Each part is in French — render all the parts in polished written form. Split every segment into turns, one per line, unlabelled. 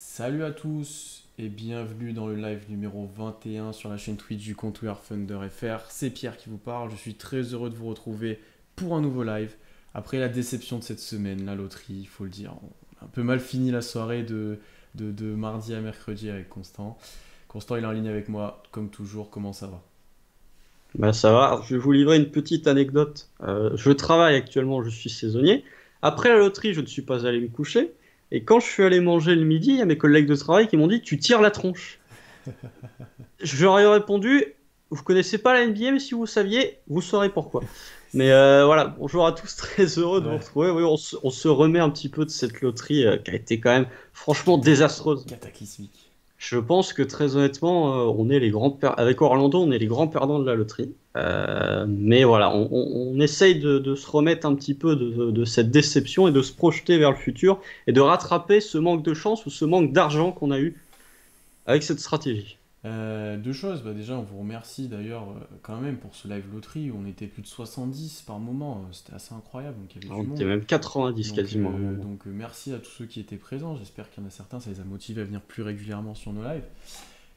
Salut à tous et bienvenue dans le live numéro 21 sur la chaîne Twitch du compte We Are Thunder FR. C'est Pierre qui vous parle, je suis très heureux de vous retrouver pour un nouveau live. Après la déception de cette semaine, la loterie, il faut le dire, on a un peu mal fini la soirée de mardi à mercredi avec Constant. Constant il est en ligne avec moi, comme toujours, comment ça va?
Bah ça va, alors, je vais vous livrer une petite anecdote. Je travaille actuellement, je suis saisonnier. Après la loterie, je ne suis pas allé me coucher. Et quand je suis allé manger le midi, il y a mes collègues de travail qui m'ont dit: Tu tires la tronche. Je leur ai répondu: Vous connaissez pas la NBA, mais si vous saviez, vous saurez pourquoi. Mais voilà, bonjour à tous, très heureux de vous
Ouais,
retrouver. Oui, on se remet un petit peu de cette loterie qui a été quand même franchement désastreuse.
cataclysmique.
Je pense que très honnêtement, on est les avec Orlando, on est les grands perdants de la loterie. Mais voilà, on essaye de se remettre un petit peu de cette déception et de se projeter vers le futur et de rattraper ce manque de chance ou ce manque d'argent qu'on a eu avec cette stratégie.
Deux choses, bah déjà on vous remercie d'ailleurs quand même pour ce live loterie où on était plus de 70 par moment, c'était assez incroyable, donc il y avait
Alors,
du
on était
monde.
même 90
Donc,
quasiment à un
euh,
moment.
donc euh, merci à tous ceux qui étaient présents. J'espère qu'il y en a certains, ça les a motivés à venir plus régulièrement sur nos lives.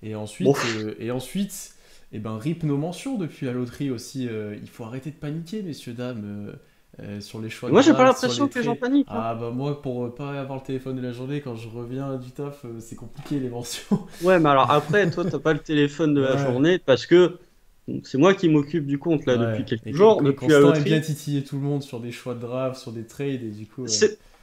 Et
Bon,
ensuite, eh ben, rip nos mentions depuis la loterie aussi. Il faut arrêter de paniquer, messieurs, dames, sur les choix de
moi j'ai pas
draft, sur
l'impression
les
que les gens
trades.
paniquent, hein.
Ah bah moi, pour pas avoir le téléphone de la journée, quand je reviens du taf, c'est compliqué les mentions.
Ouais, mais alors après, toi, t'as pas le téléphone de la
Ouais,
journée parce que c'est moi qui m'occupe du compte là depuis
ouais.
quelques
Et
jours, depuis la
Constant aime bien
loterie.
titiller tout le monde sur des choix de draft, sur des trades, et du coup,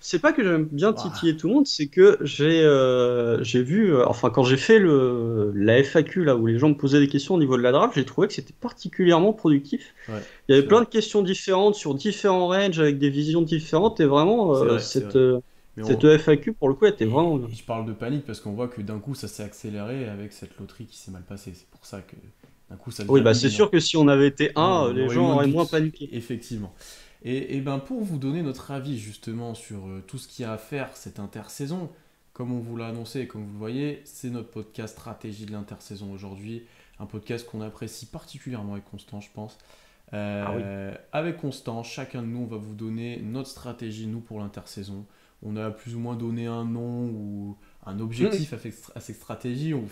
C'est pas que j'aime bien
ouah,
titiller tout le monde, c'est que j'ai vu, enfin quand j'ai fait la FAQ là où les gens me posaient des questions au niveau de la draft, j'ai trouvé que c'était particulièrement productif.
ouais,
Il y avait
c'est
plein
vrai.
de questions différentes sur différents ranges avec des visions différentes et vraiment
C'est vrai, c'est vrai. Mais
cette FAQ pour le coup elle était vraiment bien.
et je parle de panique parce qu'on voit que d'un coup ça s'est accéléré avec cette loterie qui s'est mal passée. C'est pour ça que d'un coup ça
Oui
devient
bah c'est
imminent.
sûr que si on avait été un,
On
les
aurait eu
gens
moins de
auraient moins
doutes,
paniqué.
effectivement. Et ben pour vous donner notre avis justement sur tout ce qu'il y a à faire cette intersaison, comme on vous l'a annoncé et comme vous le voyez, c'est notre podcast stratégie de l'intersaison aujourd'hui. Un podcast qu'on apprécie particulièrement avec Constant, je pense.
Ah oui.
Avec Constant, chacun de nous va vous donner notre stratégie, nous, pour l'intersaison. On a plus ou moins donné un nom ou un objectif à cette stratégie. On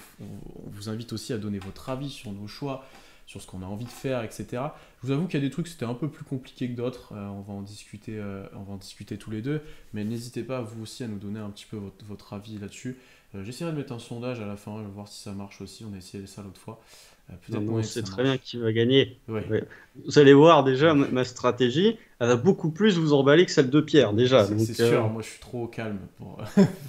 vous invite aussi à donner votre avis sur nos choix, sur ce qu'on a envie de faire, etc. Je vous avoue qu'il y a des trucs c'était un peu plus compliqué que d'autres. On va en discuter tous les deux. Mais n'hésitez pas, vous aussi, à nous donner un petit peu votre avis là-dessus. J'essaierai de mettre un sondage à la fin, voir si ça marche aussi. On a essayé ça l'autre fois.
Non,
Peut-être
mais on
moyen que
sait
ça
très bien
marche.
qui va gagner.
Ouais.
Ouais. Vous allez voir déjà
Ouais.
ma stratégie, elle va beaucoup plus vous emballer que celle de Pierre déjà.
C'est
Donc
sûr, moi je suis trop au calme pour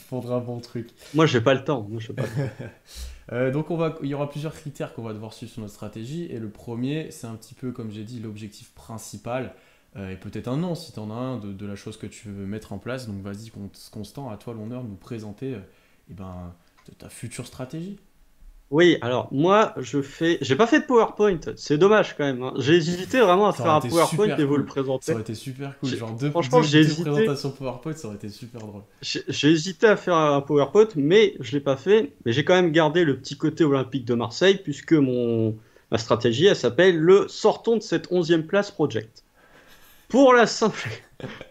prendre un bon truc.
moi j'ai pas le temps. Moi j'ai pas le temps.
Donc il y aura plusieurs critères qu'on va devoir suivre sur notre stratégie. Et le premier, c'est un petit peu comme j'ai dit l'objectif principal. Et peut-être un nom si tu en as un de la chose que tu veux mettre en place. Donc vas-y Constant, à toi l'honneur de nous présenter eh ben, de ta future stratégie.
Oui, alors moi j'ai pas fait de PowerPoint. C'est dommage quand même, hein. J'ai hésité vraiment à
Ça
faire
aurait
un
été
PowerPoint et
super
vous le
cool. Ça
présenter.
aurait été super cool. Genre deux,
Franchement
deux, deux présentations PowerPoint, ça aurait été super drôle.
j'ai hésité à faire un PowerPoint, mais je l'ai pas fait. Mais j'ai quand même gardé le petit côté olympique de Marseille puisque ma stratégie elle s'appelle le sortons de cette 11e place project. Pour la simple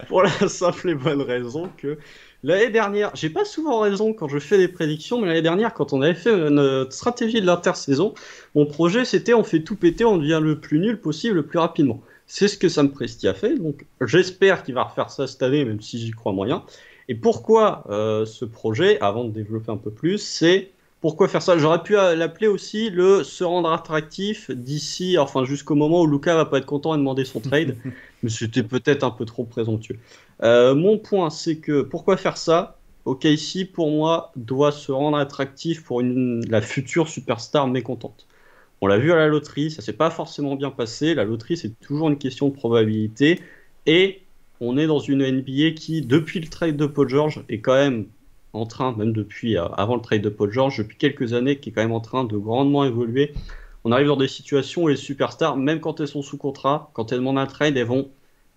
Pour la simple et bonne raison que l'année dernière, j'ai pas souvent raison quand je fais des prédictions, mais l'année dernière, quand on avait fait notre stratégie de l'intersaison, mon projet c'était on fait tout péter, on devient le plus nul possible le plus rapidement. C'est ce que Sam Presti a fait, donc j'espère qu'il va refaire ça cette année, même si j'y crois moyen. Et pourquoi ce projet, avant de développer un peu plus, c'est pourquoi faire ça? J'aurais pu l'appeler aussi le se rendre attractif d'ici, enfin jusqu'au moment où Luca va pas être content et demander son trade, mais c'était peut-être un peu trop présomptueux. Mon point, c'est que pourquoi faire ça? OKC, pour moi, doit se rendre attractif pour la future superstar mécontente. On l'a vu à la loterie, ça s'est pas forcément bien passé. La loterie, c'est toujours une question de probabilité. Et on est dans une NBA qui, depuis le trade de Paul George, est quand même en train, même depuis avant le trade de Paul George, depuis quelques années, qui est quand même en train de grandement évoluer. On arrive dans des situations où les superstars, même quand elles sont sous contrat, quand elles demandent un trade, elles vont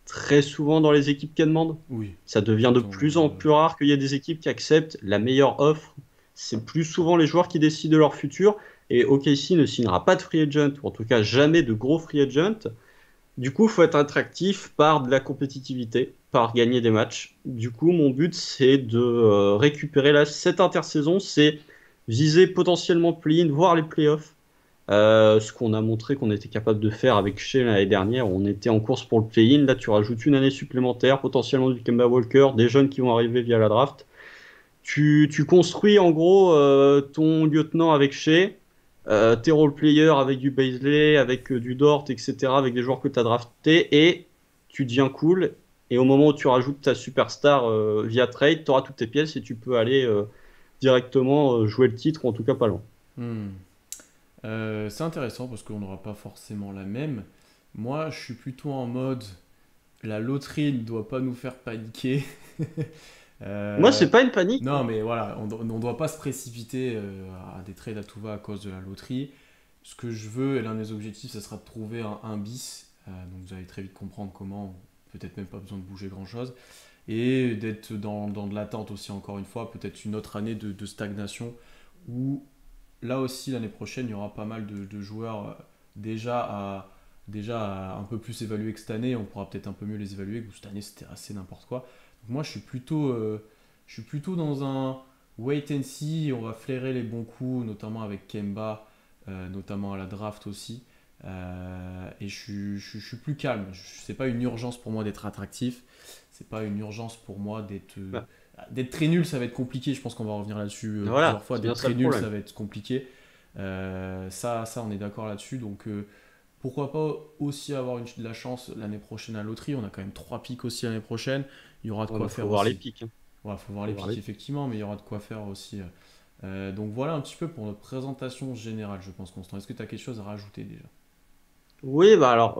très souvent dans les équipes qu'elles demandent.
Oui,
Ça devient de
exactement.
plus en plus rare qu'il y ait des équipes qui acceptent la meilleure offre. C'est plus souvent les joueurs qui décident de leur futur. Et OKC ne signera pas de free agent, ou en tout cas jamais de gros free agent. Du coup, il faut être attractif par de la compétitivité, par gagner des matchs. Du coup, mon but, c'est de récupérer cette intersaison, c'est viser potentiellement le play-in, voire les playoffs. Ce qu'on a montré qu'on était capable de faire avec Shea l'année dernière, on était en course pour le play-in. Là, tu rajoutes une année supplémentaire, potentiellement du Kemba Walker, des jeunes qui vont arriver via la draft. Tu construis en gros ton lieutenant avec Shea, tes role-players avec du Baisley, avec du Dort, etc., avec des joueurs que tu as draftés, et tu deviens cool. Et au moment où tu rajoutes ta superstar via trade, tu auras toutes tes pièces et tu peux aller directement jouer le titre, ou en tout cas pas loin.
Hmm. C'est intéressant parce qu'on n'aura pas forcément la même. Moi, je suis plutôt en mode la loterie ne doit pas nous faire paniquer.
Moi,
Euh,
c'est pas une panique,
non,
hein.
mais voilà, on ne doit pas se précipiter à des trades à tout va à cause de la loterie. Ce que je veux, et l'un des objectifs, ce sera de trouver un bis. Donc vous allez très vite comprendre comment, peut-être même pas besoin de bouger grand-chose. Et d'être dans de l'attente aussi, encore une fois, peut-être une autre année de stagnation où là aussi, l'année prochaine, il y aura pas mal de joueurs déjà, un peu plus évalués que cette année. On pourra peut-être un peu mieux les évaluer, que cette année, c'était assez n'importe quoi. Donc moi, je suis plutôt dans un wait and see. On va flairer les bons coups, notamment avec Kemba, notamment à la draft aussi. Et je suis plus calme. C'est pas une urgence pour moi d'être attractif. C'est pas une urgence pour moi
Bah,
d'être très nul. Ça va être compliqué. Je pense qu'on va revenir là-dessus plusieurs
voilà,
fois.
c'est bien
D'être
ça
très
le
nul,
problème.
ça va être compliqué. Ça, on est d'accord là-dessus. Donc pourquoi pas aussi avoir de la chance l'année prochaine à la loterie. On a quand même 3 pics aussi l'année prochaine. Il y aura de
Ouais,
quoi
bah,
faire
faut voir les
aussi.
pics, hein.
Il faut voir
Faut
les
voir
pics
les pics.
effectivement, mais il y aura de quoi faire aussi. Donc voilà un petit peu pour notre présentation générale, je pense, Constant. Est-ce que tu as quelque chose à rajouter déjà?
Oui, bah alors,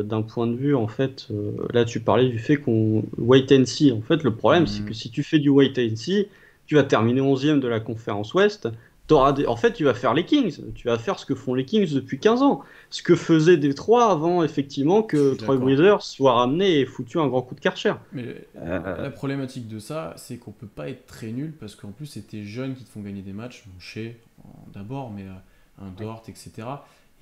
d'un point de vue, en fait, là, tu parlais du fait qu'on wait and see. En fait, le problème, c'est que
Hmm,
si tu fais du wait and see, tu vas terminer 11e de la conférence Ouest. En fait, tu vas faire les Kings. Tu vas faire ce que font les Kings depuis 15 ans. Ce que faisaient Détroit avant, effectivement,
je
que
suis
Troy
d'accord.
Weaver soit ramené et foutu un grand coup de Karcher.
Mais
Euh,
la problématique de ça, c'est qu'on peut pas être très nul parce qu'en plus, c'est tes jeunes qui te font gagner des matchs, mon chez d'abord, mais un
ouais.
Dort, etc.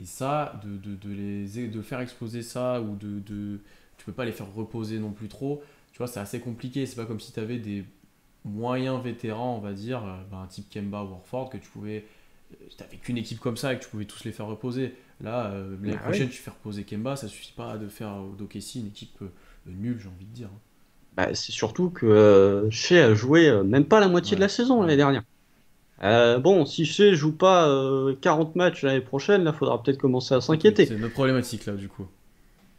Et ça, de faire exploser ça ou tu peux pas les faire reposer non plus trop. Tu vois, c'est assez compliqué. C'est pas comme si tu avais des moyens vétérans, on va dire, un type Kemba ou Warford, que tu pouvais. T'avais qu'une équipe comme ça et que tu pouvais tous les faire reposer. Là, l'année
Bah oui.
prochaine, tu fais reposer Kemba, ça suffit pas de faire d'OKC une équipe nulle, j'ai envie de dire.
Bah, c'est surtout que Shea a joué même pas la moitié de
Ouais,
la saison
ouais.
l'année dernière. Bon, si Shea joue pas 40 matchs l'année prochaine, là, faudra peut-être commencer à
Oui,
s'inquiéter.
c'est notre problématique là, du coup.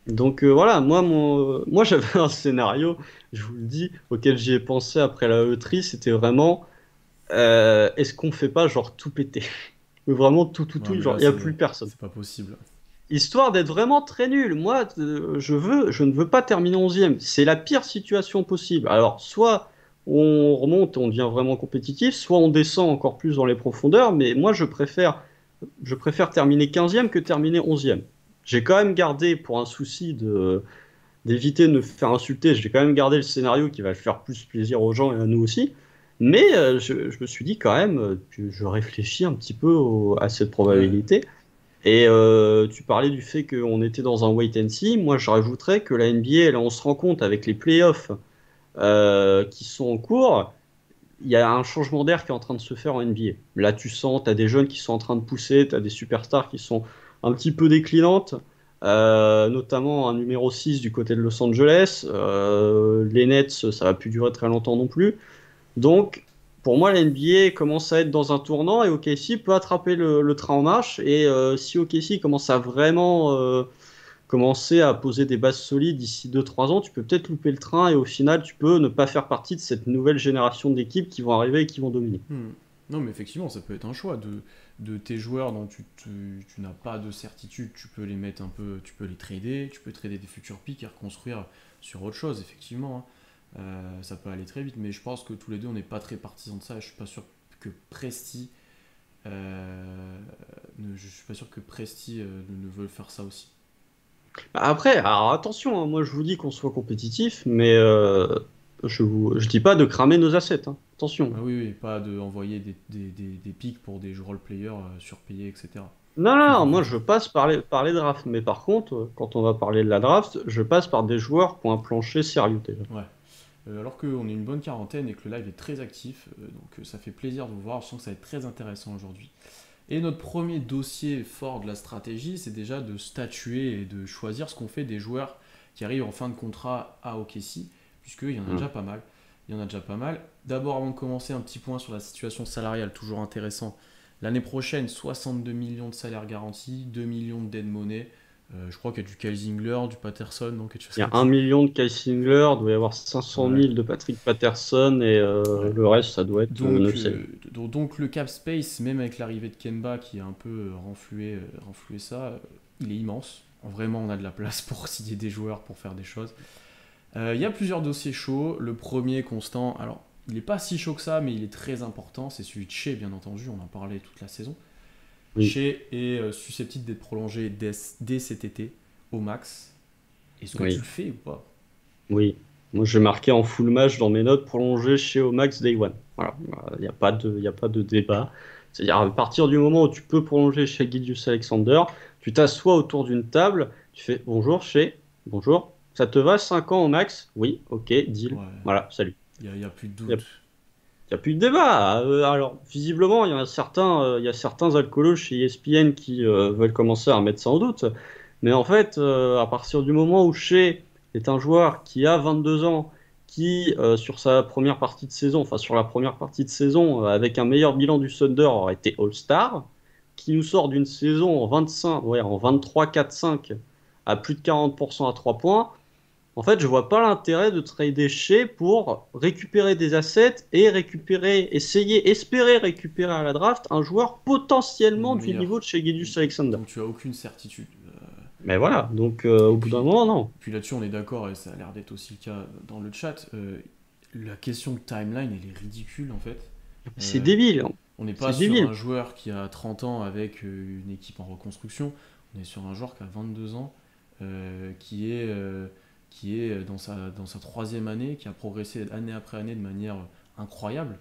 Donc voilà, moi j'avais un scénario, je vous le dis, auquel j'y ai pensé après la loterie, c'était vraiment, est-ce qu'on fait pas genre tout péter? Mais vraiment
Ouais,
tout,
mais
genre
là,
il y a plus personne.
c'est pas possible.
Histoire d'être vraiment très nul. Moi, je ne veux pas terminer 11e. C'est la pire situation possible. Alors, soit on remonte, on devient vraiment compétitif, soit on descend encore plus dans les profondeurs. Mais moi, je préfère terminer 15e que terminer 11e. J'ai quand même gardé, pour un souci d'éviter de me faire insulter, j'ai quand même gardé le scénario qui va faire plus plaisir aux gens et à nous aussi. Mais je me suis dit quand même, que je réfléchis un petit peu à cette
Ouais.
probabilité. Et tu parlais du fait qu'on était dans un wait and see. Moi, je rajouterais que la NBA, là, on se rend compte avec les playoffs qui sont en cours, il y a un changement d'air qui est en train de se faire en NBA. Là, tu sens, tu as des jeunes qui sont en train de pousser, tu as des superstars qui sont un petit peu déclinantes, notamment un numéro 6 du côté de Los Angeles. Les Nets, ça va plus durer très longtemps non plus. Donc, pour moi, la NBA commence à être dans un tournant et OKC peut attraper le train en marche. Et si OKC commence à vraiment commencer à poser des bases solides d'ici 2 3 ans, tu peux peut-être louper le train et au final, tu peux ne pas faire partie de cette nouvelle génération d'équipes qui vont arriver et qui vont dominer.
Hmm. Non, mais effectivement, ça peut être un choix de tes joueurs dont tu n'as pas de certitude. Tu peux les mettre un peu, tu peux les trader, tu peux trader des futurs picks et reconstruire sur autre chose, effectivement, hein. Ça peut aller très vite, mais je pense que tous les deux, on n'est pas très partisans de ça. Je suis pas sûr que Presti, je suis pas sûr que Presti ne veuille faire ça aussi.
Après, alors attention, hein, moi je vous dis qu'on soit compétitif, mais Je dis pas de cramer nos assets, hein. Attention.
Ah oui, oui, pas d'envoyer des pics pour des role-players surpayés, etc.
Non,
Faut,
non,
faut-
moi
faut-
je passe par les drafts. Mais par contre, quand on va parler de la draft, je passe par des joueurs qui ont un plancher sérieux déjà.
Ouais. Alors qu'on est une bonne quarantaine et que le live est très actif, donc ça fait plaisir de vous voir, je sens que ça va être très intéressant aujourd'hui. Et notre premier dossier fort de la stratégie, c'est déjà de statuer et de choisir ce qu'on fait des joueurs qui arrivent en fin de contrat à OKC, puisqu'il y en a déjà pas mal. Il y en a déjà pas mal. D'abord, avant de commencer, un petit point sur la situation salariale, toujours intéressant. L'année prochaine, 62 millions de salaires garantis, 2 millions de dead money. Je crois qu'il y a du Kyle Zingler, du Patterson, donc quelque chose
Il y a
comme
1
ça.
million de Kai Singler, il doit y avoir 500
Ouais,
000 de Patrick Patterson et
ouais.
le reste, ça doit être
Donc,
9
donc le cap space, même avec l'arrivée de Kemba qui a un peu renflué ça, il est immense. Vraiment, on a de la place pour signer des joueurs, pour faire des choses. Il y a plusieurs dossiers chauds. Le premier, constant, alors il n'est pas si chaud que ça, mais il est très important. C'est celui de Shea, bien entendu, on en parlait toute la saison.
Oui,
Shea est susceptible d'être prolongé dès cet été, au max. Est-ce que tu
oui,
le fais ou pas?
oui. Moi, j'ai marqué en full match dans mes notes prolongé chez Omax Day One. Voilà, il y a pas de débat. C'est-à-dire, à partir du moment où tu peux prolonger chez Gideus Alexander, tu t'assois autour d'une table, tu fais bonjour chez, bonjour, ça te va 5 ans au max? Oui, ok, deal.
Ouais,
Voilà, salut.
il y a plus de
Il
doute.
n'y a plus de débat. Alors, visiblement, il y a certains alcoolos chez ESPN qui veulent commencer à mettre ça en doute. Mais en fait, à partir du moment où Shea est un joueur qui a 22 ans, qui, sur sa première partie de saison, enfin sur la première partie de saison, avec un meilleur bilan du Thunder, aurait été All-Star, qui nous sort d'une saison en 25, ouais, en 23-4-5 à plus de 40% à 3 points, en fait, je vois pas l'intérêt de trader Shea pour récupérer des assets et espérer récupérer à la draft un joueur potentiellement du
Meilleur.
niveau de chez Gilgeous Alexander.
Donc tu as aucune certitude.
Mais voilà, donc
Et
au bout d'un
puis,
moment, non.
puis là-dessus, on est d'accord, et ça a l'air d'être aussi le cas dans le chat. La question de timeline, elle est ridicule en fait.
C'est
Euh,
débile, hein.
on n'est pas
C'est
sur
débile.
un joueur qui a 30 ans avec une équipe en reconstruction. On est sur un joueur qui a 22 ans, qui est dans sa troisième année, qui a progressé année après année de manière incroyable,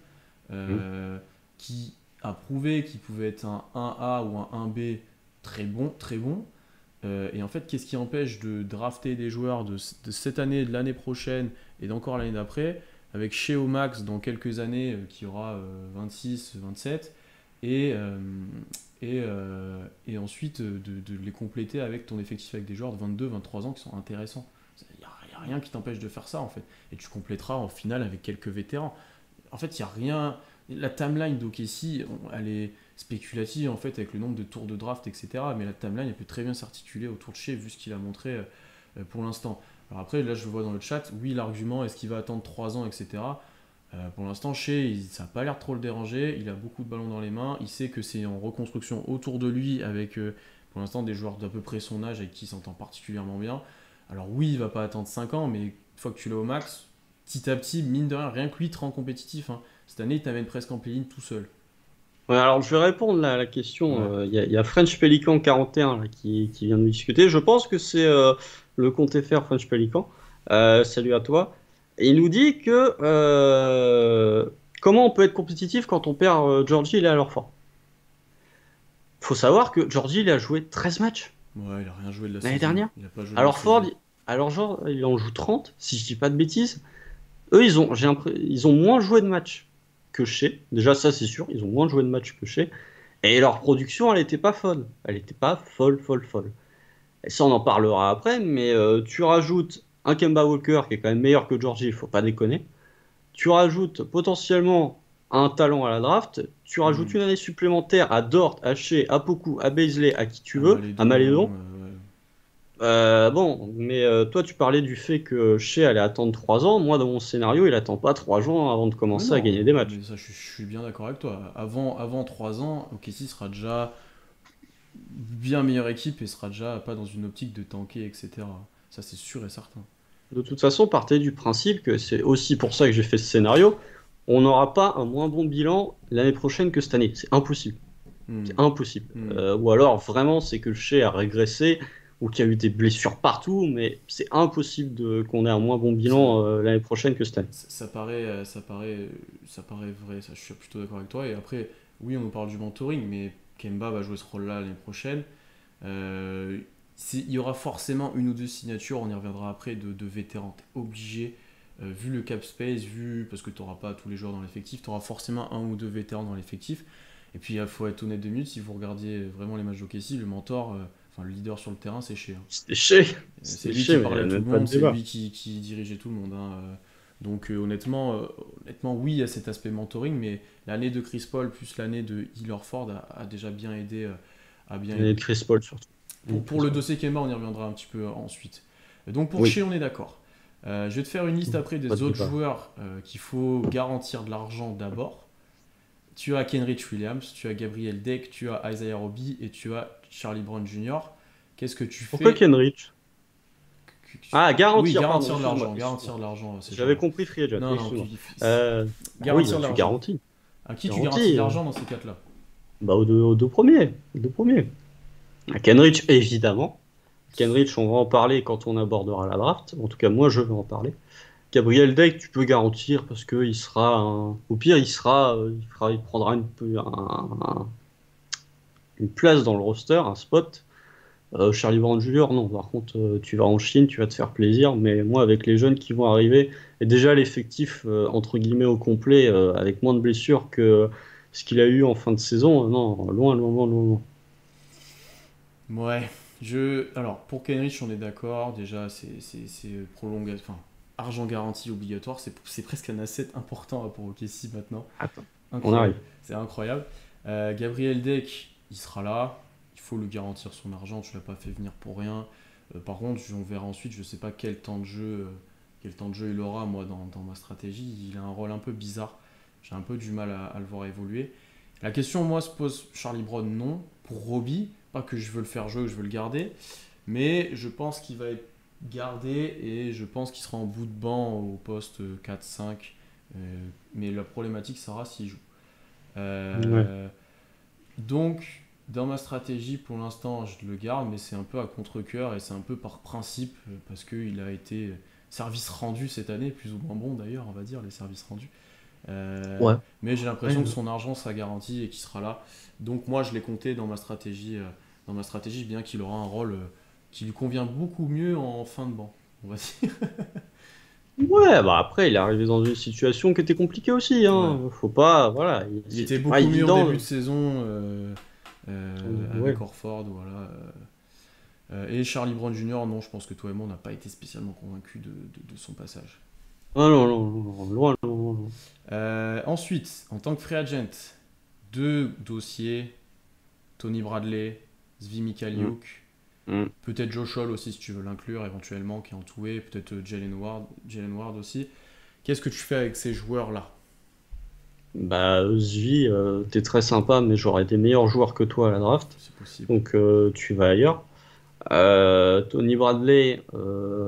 Mm.
qui a prouvé qu'il pouvait être un 1A ou un 1B très bon, très bon. Et en fait, qu'est-ce qui empêche de drafter des joueurs de cette année, de l'année prochaine et d'encore l'année d'après, avec chez Max dans quelques années qui aura 26, 27, et, euh, et ensuite de les compléter avec ton effectif avec des joueurs de 22, 23 ans qui sont intéressants. Il n'y a rien qui t'empêche de faire ça en fait. Et tu compléteras en finale avec quelques vétérans. En fait, il n'y a rien. La timeline d'OKC, elle est spéculative en fait avec le nombre de tours de draft, etc. Mais la timeline, elle peut très bien s'articuler autour de Shea vu ce qu'il a montré pour l'instant. Alors après, là, je vois dans le chat, oui, l'argument, est-ce qu'il va attendre 3 ans, etc. Pour l'instant, Shea, ça n'a pas l'air trop le déranger. Il a beaucoup de ballons dans les mains. Il sait que c'est en reconstruction autour de lui avec, pour l'instant, des joueurs d'à peu près son âge avec qui il s'entend particulièrement bien. Alors oui, il va pas attendre 5 ans, mais une fois que tu l'as au max, petit à petit, mine de rien, rien que lui te rend compétitif, hein. Cette année, il t'amène presque en play-in tout seul.
Ouais, alors je vais répondre là, à la question.
Ouais.
Il y a French Pelican 41 là, qui vient de nous discuter. Je pense que c'est le compte FR French Pelican. Salut à toi. Et il nous dit que comment on peut être compétitif quand on perd Georgie et alors fort. Faut savoir que Georgie il a joué 13 matchs
Ouais, il a rien joué de la
l'année
saison.
dernière.
Il a pas joué de la
Alors Ford,
saison.
alors genre, il en joue 30, si je dis pas de bêtises. Eux, ils ont moins joué de matchs que chez. Déjà, ça, c'est sûr. Ils ont moins joué de matchs que chez. Et leur production, elle n'était pas folle. Elle n'était pas folle, folle, folle. Et ça, on en parlera après. Mais tu rajoutes un Kemba Walker qui est quand même meilleur que Georgie, il faut pas déconner. Tu rajoutes potentiellement un talent à la draft. Tu rajoutes
Hmm.
une année supplémentaire à Dort, à Shea, à Poku, à Baisley, à qui tu
À
veux, à
Malédon,
Malédon.
ouais.
Bon, mais toi, tu parlais du fait que Shea allait attendre 3 ans. Moi, dans mon scénario, il attend pas 3 ans avant de
Mais
commencer à
non,
gagner des
mais
matchs.
ça, je suis bien d'accord avec toi. Avant 3 ans, OKC sera déjà bien meilleure équipe et sera déjà pas dans une optique de tanker, etc. Ça, c'est sûr et certain.
De toute façon, partez du principe que c'est aussi pour ça que j'ai fait ce scénario. On n'aura pas un moins bon bilan l'année prochaine que cette année. C'est impossible.
Hmm.
C'est impossible.
Hmm.
Ou alors, vraiment, c'est que le Shea a régressé. ou qui a eu des blessures partout, mais c'est impossible qu'on ait un moins bon
Ça,
bilan l'année prochaine que cette année.
ça paraît vrai, ça, je suis plutôt d'accord avec toi. Et après, oui, on nous parle du mentoring, mais Kemba va jouer ce rôle-là l'année prochaine. Euh, il y aura forcément une ou deux signatures, on y reviendra après, de vétérans. T'es obligé, vu le cap space, parce que tu n'auras pas tous les joueurs dans l'effectif, tu auras forcément un ou deux vétérans dans l'effectif. Et puis il faut être honnête 2 minutes, si vous regardiez vraiment les matchs d'OKC, le mentor, enfin le leader sur le terrain, c'est Shea.
C'était chez,
C'est
c'était
lui qui
chez, mais il n'y
parlait
a
à tout
même
le
pas de
monde, c'est
débat.
lui qui dirigeait tout le monde, hein. Donc honnêtement, oui, il y a cet aspect mentoring, mais l'année de Chris Paul plus l'année de Hill Horford a déjà bien aidé. A bien
Et
aidé.
Chris Paul surtout. Et
Pour
Chris
le
Paul.
dossier Kemba, on y reviendra un petit peu ensuite. Donc pour
Oui,
Shea, on est d'accord. Je vais te faire une liste après
pas
des
de
autres
débat.
joueurs qu'il faut garantir de l'argent d'abord. Tu as Kenrich Williams, tu as Gabriel Deck, tu as Isaiah Roby et tu as Charlie Brown Jr. Qu'est-ce que tu
Pourquoi
fais?
Kenrich? Ah,
Oui,
garantir, pardon,
garantir de
excuse-moi,
l'argent,
excuse-moi.
garantir de l'argent à ces
J'avais
joueurs-là.
compris Free Agent,
Non,
oui,
non,
excuse-moi. Bah oui,
garantir
bah
de
tu
l'argent.
garantis.
À qui tu garantis de
Garantis.
l'argent dans ces quatre-là?
Bah aux deux premiers. Aux deux premiers. À Kenrich, évidemment. Kenrich, on va en parler quand on abordera la draft. En tout cas, moi, je vais en parler. Gabriel Deck, tu peux garantir parce que il sera au pire, il prendra une place dans le roster, un spot. Charlie Brown Jr., non. Par contre, tu vas en Chine, tu vas te faire plaisir. Mais moi, avec les jeunes qui vont arriver, et déjà l'effectif entre guillemets au complet, avec moins de blessures que ce qu'il a eu en fin de saison, non, loin, loin, loin, loin, loin.
Ouais, alors pour Kenrich, on est d'accord. Déjà, c'est prolongation, enfin, argent garanti obligatoire. C'est presque un asset important pour OKC maintenant.
Attends, on
Incroyable.
arrive.
C'est incroyable. Gabriel Deck, il sera là. Il faut lui garantir son argent. Tu l'as pas fait venir pour rien. Par contre, on verra ensuite. Je sais pas quel temps de jeu il aura moi dans ma stratégie. Il a un rôle un peu bizarre. J'ai un peu du mal à le voir évoluer. La question, moi, se pose Charlie Brown, non. Pour Roby, pas que je veux le faire jouer ou que je veux le garder, mais je pense qu'il va être gardé et je pense qu'il sera en bout de banc au poste 4-5. Mais la problématique sera s'il joue.
Ouais.
Euh, donc, dans ma stratégie, pour l'instant, je le garde, mais c'est un peu à contre-coeur et c'est un peu par principe, parce qu'il a été service rendu cette année, plus ou moins bon d'ailleurs, on va dire, les services rendus.
Ouais.
Mais j'ai
Ouais,
l'impression que son argent sera garanti et qu'il sera là. Donc moi, je l'ai compté dans ma stratégie, bien qu'il aura un rôle qui lui convient beaucoup mieux en fin de banc, on va dire.
Ouais, bah après, il est arrivé dans une situation qui était compliquée aussi,
Ouais.
hein. Faut pas, voilà,
Il était
c'était pas
beaucoup mieux en
évident.
début de saison
Ouais.
avec Orford, voilà. Et Charlie Brown Jr., non, je pense que toi et moi, on n'a pas été spécialement convaincus de son passage.
Ah non, non, non, non, loin, loin, loin.
Ensuite, en tant que free agent, deux dossiers, Tony Bradley, Zvi
Mm,
Mikhailiuk,
mm.
peut-être Josh Hall aussi si tu veux l'inclure éventuellement, qui est entouré, peut-être Jalen Ward aussi. Qu'est-ce que tu fais avec ces joueurs-là?
Bah, Zvi, t'es très sympa, mais j'aurais des meilleurs joueurs que toi à la draft.
C'est possible.
Donc, tu vas ailleurs. Tony Bradley,